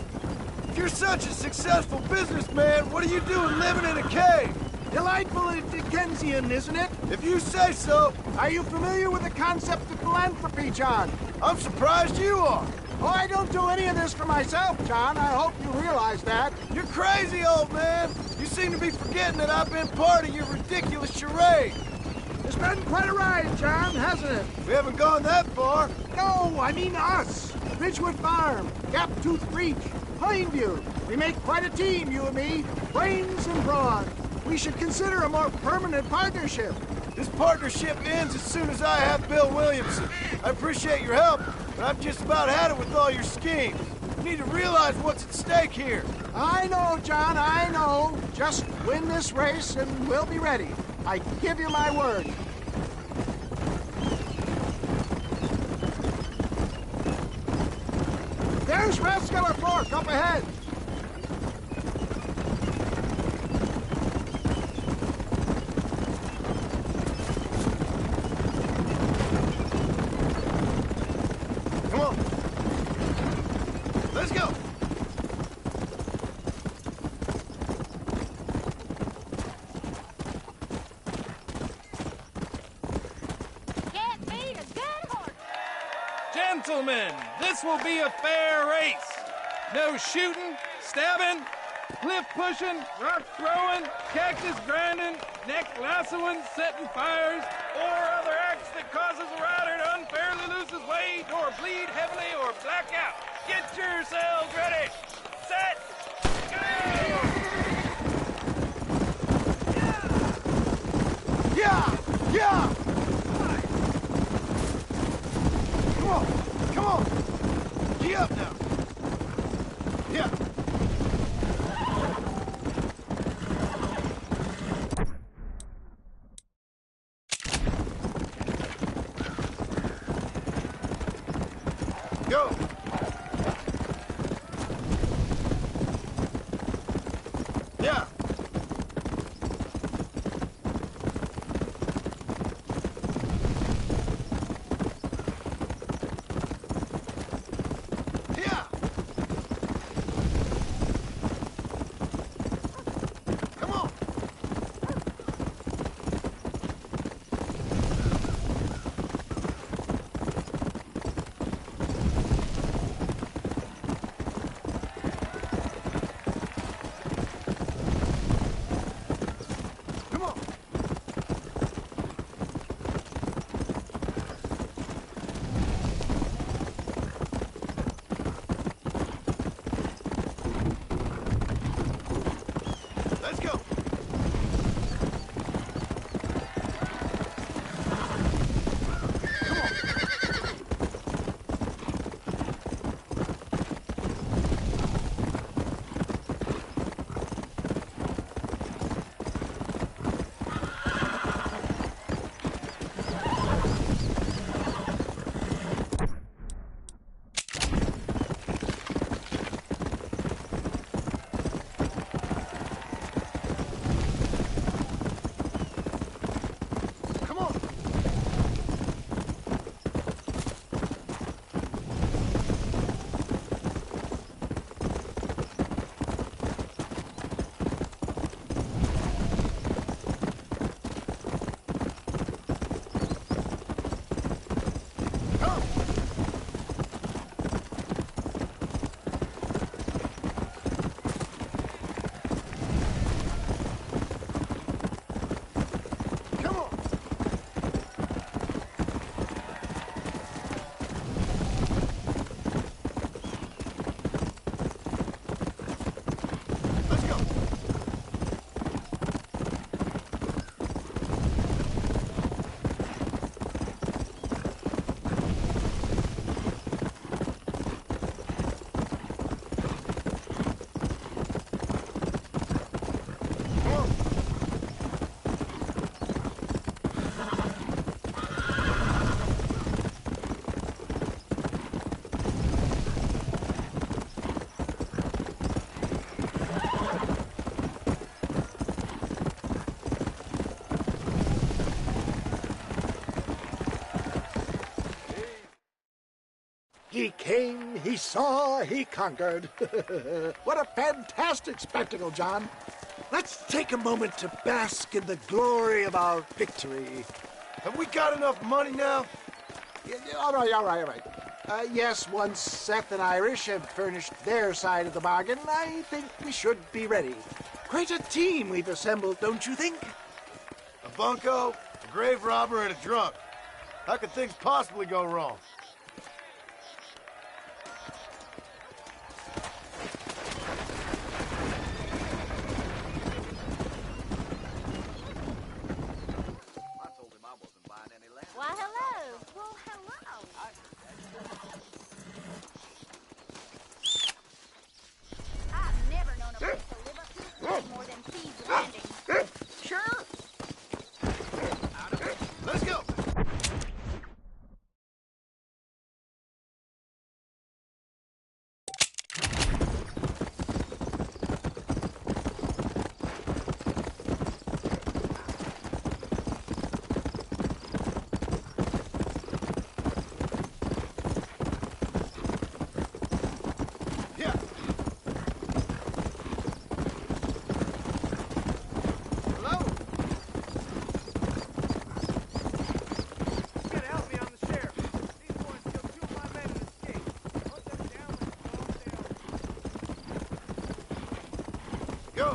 Speaker 21: If you're such a successful businessman, what are you doing living in a cave?
Speaker 15: Delightfully Dickensian, isn't it?
Speaker 21: If you say so.
Speaker 15: Are you familiar with the concept of philanthropy, John?
Speaker 21: I'm surprised you are.
Speaker 15: Oh, I don't do any of this for myself, John. I hope you realize that.
Speaker 21: You're crazy, old man. You seem to be forgetting that I've been part of your ridiculous charade.
Speaker 15: It's been quite a ride, John, hasn't it?
Speaker 21: We haven't gone that far.
Speaker 15: No, I mean us. Ridgewood Farm, Gaptooth Breach, Pineview. We make quite a team, you and me. Brains and brawn. We should consider a more permanent partnership.
Speaker 21: This partnership ends as soon as I have Bill Williamson. I appreciate your help, but I've just about had it with all your schemes. You need to realize what's at stake here.
Speaker 15: I know, John, I know. Just win this race and we'll be ready. I give you my word. There's Rathskeller Fork up ahead.
Speaker 21: Come on. Let's go.
Speaker 2: Can't beat a good horse.
Speaker 22: Gentlemen, this will be a fair race. No shooting, stabbing, cliff pushing, rock throwing, cactus grinding, neck lassoing, setting fires, or other acts that causes a rider to unfairly lose his weight or bleed heavily or 4, blackout. Get yourselves ready. Set.
Speaker 21: Yeah! Yeah! Come on! Come on! Gee up now! Yeah! Go! Yeah! Yeah! Come on! Come on! Let's go! Come on! Come! Come on! Let's go! Come on!
Speaker 15: He came, he saw, he conquered. What a fantastic spectacle, John. Let's take a moment to bask in the glory of our victory.
Speaker 21: Have we got enough money now?
Speaker 15: All right. Yes, once Seth and Irish have furnished their side of the bargain, I think we should be ready. Quite a team we've assembled, don't you think?
Speaker 21: A bunco, a grave robber, and a drunk. How could things possibly go wrong?
Speaker 2: Why, hello. Well, hello. I've never known a place to live up to its name more than Thieves Landing. Sure.
Speaker 21: Let's go! Yeah! Hello?
Speaker 3: You gotta help me on the sheriff. These boys killed 2 of my men and escaped. Hunt them down and
Speaker 21: Go!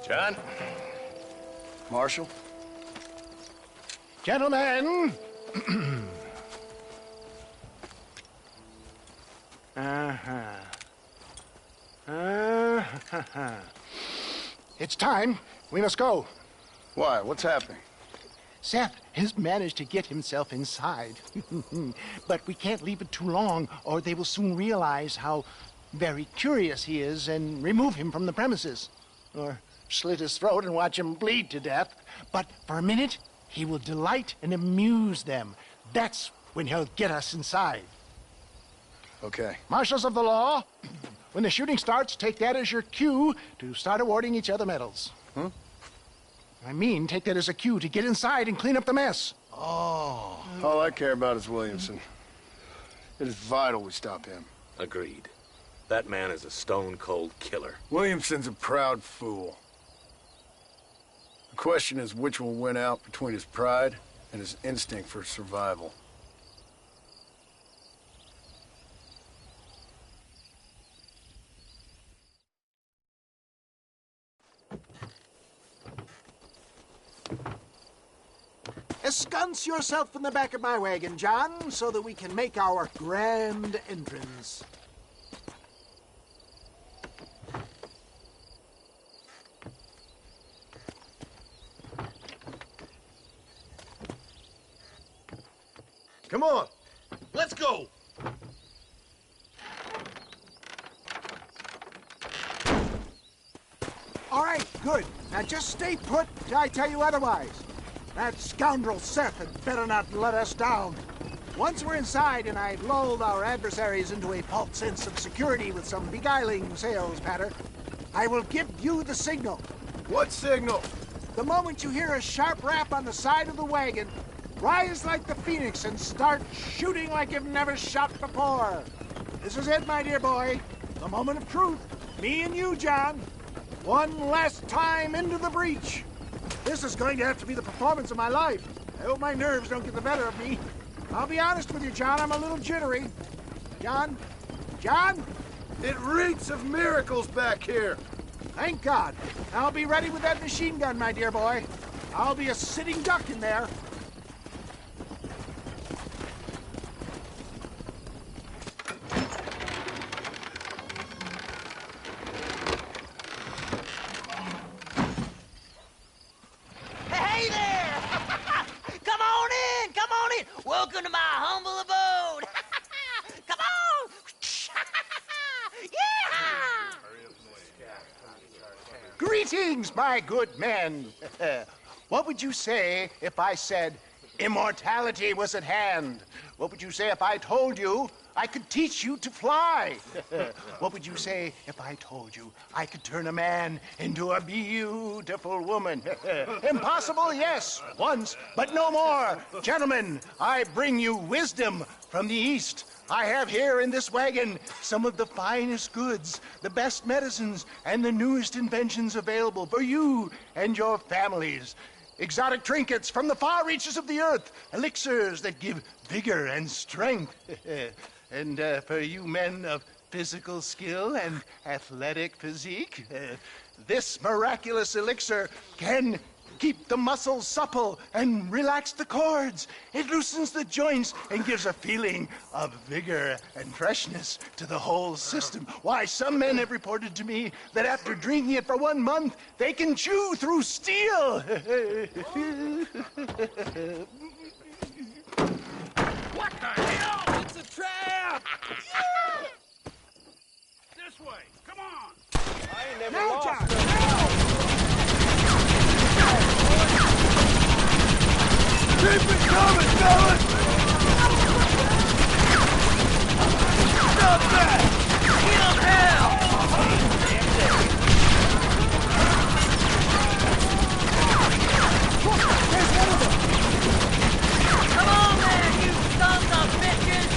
Speaker 7: John? Marshal?
Speaker 15: Gentlemen! It's time. We must go.
Speaker 7: Why? What's happening?
Speaker 15: Seth has managed to get himself inside. But we can't leave it too long, or they will soon realize how very curious he is and remove him from the premises. Or slit his throat and watch him bleed to death. But for a minute, he will delight and amuse them. That's when he'll get us inside.
Speaker 7: Okay.
Speaker 15: Marshals of the law, when the shooting starts, take that as your cue to start awarding each other medals.
Speaker 7: Huh?
Speaker 15: I mean, take that as a cue to get inside and clean up the mess.
Speaker 7: Oh. All I care about is Williamson. It is vital we stop him.
Speaker 12: Agreed. That man is a stone-cold killer.
Speaker 7: Williamson's a proud fool. The question is which will win out between his pride and his instinct for survival.
Speaker 15: Ensconce yourself in the back of my wagon, John, so that we can make our grand entrance.
Speaker 21: Come on.
Speaker 1: Let's go!
Speaker 15: All right, good. Now just stay put till I tell you otherwise. That scoundrel Seth had better not let us down. Once we're inside and I've lulled our adversaries into a false sense of security with some beguiling sales patter, I will give you the signal.
Speaker 21: What signal?
Speaker 15: The moment you hear a sharp rap on the side of the wagon, rise like the phoenix and start shooting like you've never shot before. This is it, my dear boy. The moment of truth. Me and you, John. One last time into the breach. This is going to have to be the performance of my life. I hope my nerves don't get the better of me. I'll be honest with you, John, I'm a little jittery. John? John?
Speaker 21: It reeks of miracles back here.
Speaker 15: Thank God. I'll be ready with that machine gun, my dear boy. I'll be a sitting duck in there.
Speaker 13: Hey there! Come on in! Come on in! Welcome to my humble abode! Come on! Yeah!
Speaker 15: Greetings, my good men. What would you say if I said immortality was at hand? What would you say if I told you I could teach you to fly? What would you say if I told you I could turn a man into a beautiful woman? Impossible, yes, once, but no more. Gentlemen, I bring you wisdom from the East. I have here in this wagon some of the finest goods, the best medicines, and the newest inventions available for you and your families. Exotic trinkets from the far reaches of the earth, elixirs that give vigor and strength. And for you men of physical skill and athletic physique, this miraculous elixir can keep the muscles supple and relax the cords. It loosens the joints and gives a feeling of vigor and freshness to the whole system. Why, some men have reported to me that after drinking it for 1 month, they can chew through steel.
Speaker 12: What the hell? It's a trap! This way, come on!
Speaker 21: I ain't never
Speaker 15: Now,
Speaker 21: lost.
Speaker 15: John,
Speaker 21: Keep it coming, fellas! Stop that!
Speaker 13: Give hell! Come on there, you sons of bitches!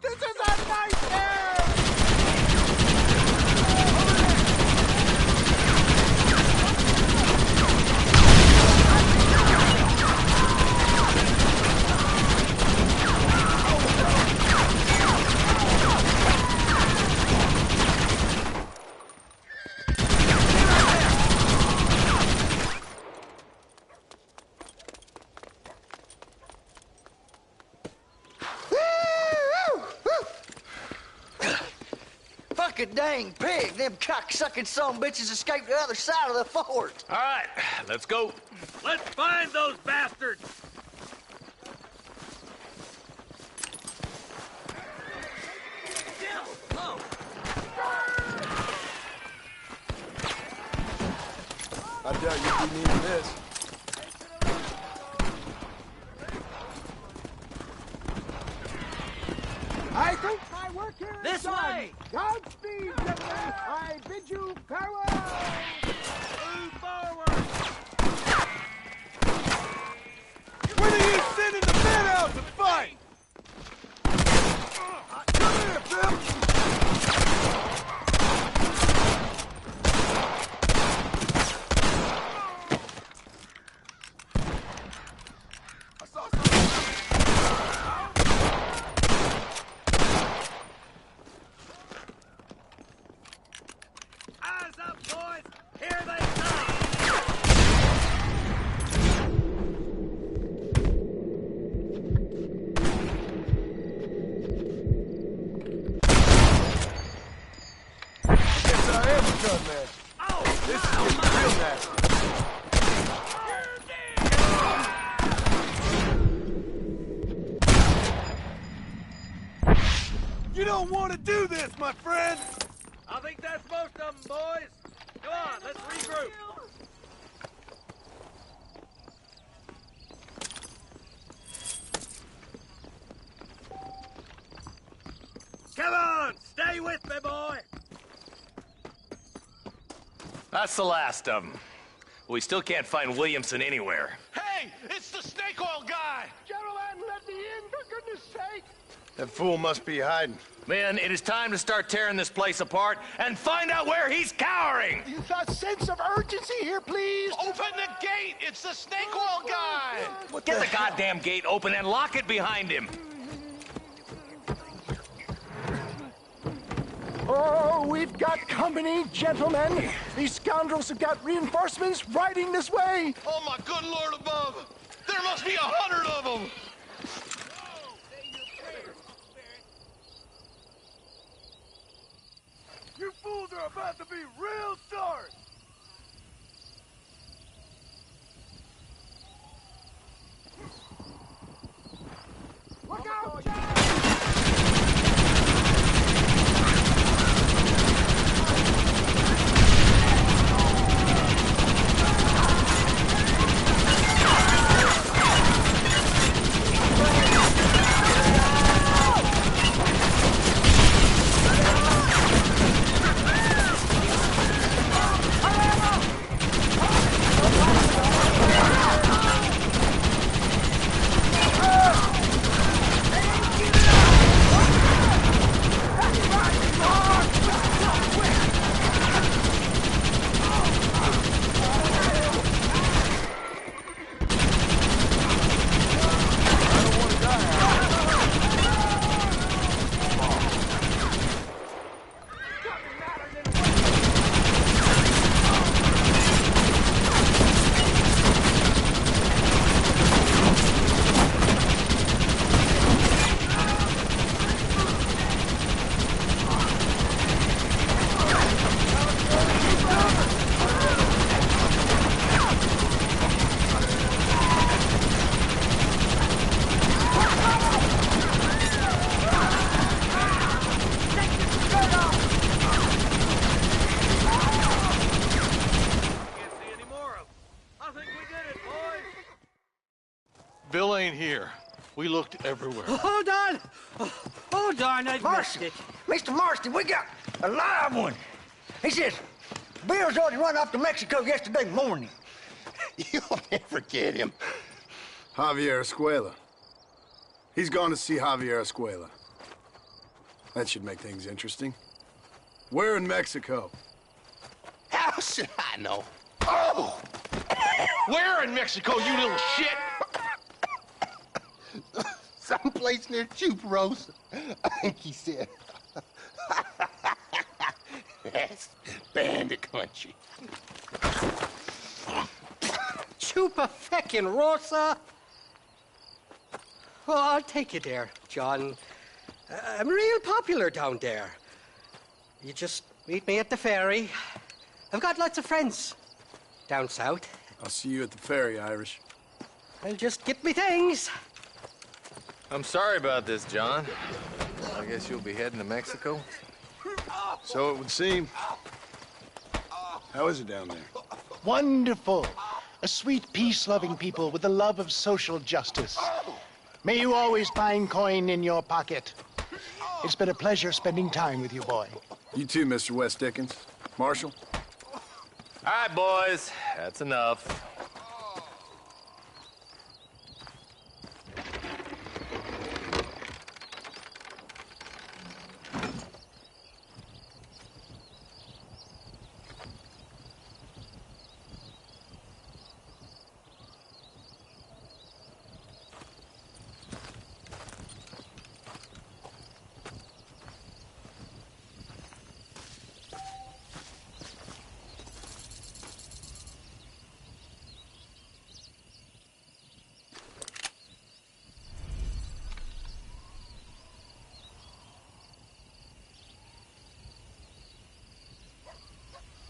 Speaker 15: this is a nightmare!
Speaker 10: a dang pig. Them cocksucking son-bitches escaped the other side of the fort.
Speaker 1: All right, let's go.
Speaker 12: Let's find those bastards!
Speaker 21: I doubt you'd be needing this.
Speaker 15: I think my work here is
Speaker 10: This
Speaker 15: done.
Speaker 10: way!
Speaker 15: Godspeed, gentlemen. I bid you farewell.
Speaker 12: Move forward!
Speaker 21: When are you sending the men out to fight? Come here, Phil.
Speaker 12: Eyes up, boys! Here they come!
Speaker 21: Guess I am a gun man. This is getting real nasty. You don't want to do this, my friend.
Speaker 12: I think that's most of them, boys. Come on, let's regroup. Come on, stay with me, boy.
Speaker 1: That's the last of them. We still can't find Williamson anywhere.
Speaker 19: Hey, it's the snake oil guy!
Speaker 15: Gentlemen, let me in, for goodness sake.
Speaker 7: That fool must be hiding.
Speaker 1: Men, it is time to start tearing this place apart and find out where he's cowering!
Speaker 15: A sense of urgency here, please.
Speaker 19: Open the gate! It's the snake oil guy!
Speaker 1: Get the goddamn gate open and lock it behind him!
Speaker 15: Oh, we've got company, gentlemen. These scoundrels have got reinforcements riding this way.
Speaker 19: Oh, my good Lord above! There must be 100 of them!
Speaker 21: You fools are about to be real sorry.
Speaker 15: Look out,
Speaker 19: Bill ain't here. We looked everywhere.
Speaker 11: Hold on! Oh, darn, I missed it.
Speaker 10: Mr. Marston, we got a live one. He says, Bill's already run off to Mexico yesterday morning.
Speaker 7: You'll never get him. Javier Escuela. He's gone to see Javier Escuela. That should make things interesting. Where in Mexico?
Speaker 19: How should I know? Oh! Where in Mexico, you little shit?
Speaker 17: Someplace near Chuparosa, I think he said. That's bandit country.
Speaker 11: Chupa feckin' Rosa. Well, I'll take you there, John. I'm real popular down there. You just meet me at the ferry. I've got lots of friends down south.
Speaker 7: I'll see you at the ferry, Irish.
Speaker 11: I'll just get me things.
Speaker 4: I'm sorry about this, John. I guess you'll be heading to Mexico?
Speaker 7: So it would seem. How is it down there?
Speaker 17: Wonderful. A sweet, peace-loving people with the love of social justice. May you always find coin in your pocket. It's been a pleasure spending time with you, boy.
Speaker 7: You too, Mr. West Dickens. Marshal?
Speaker 4: All right, boys. That's enough.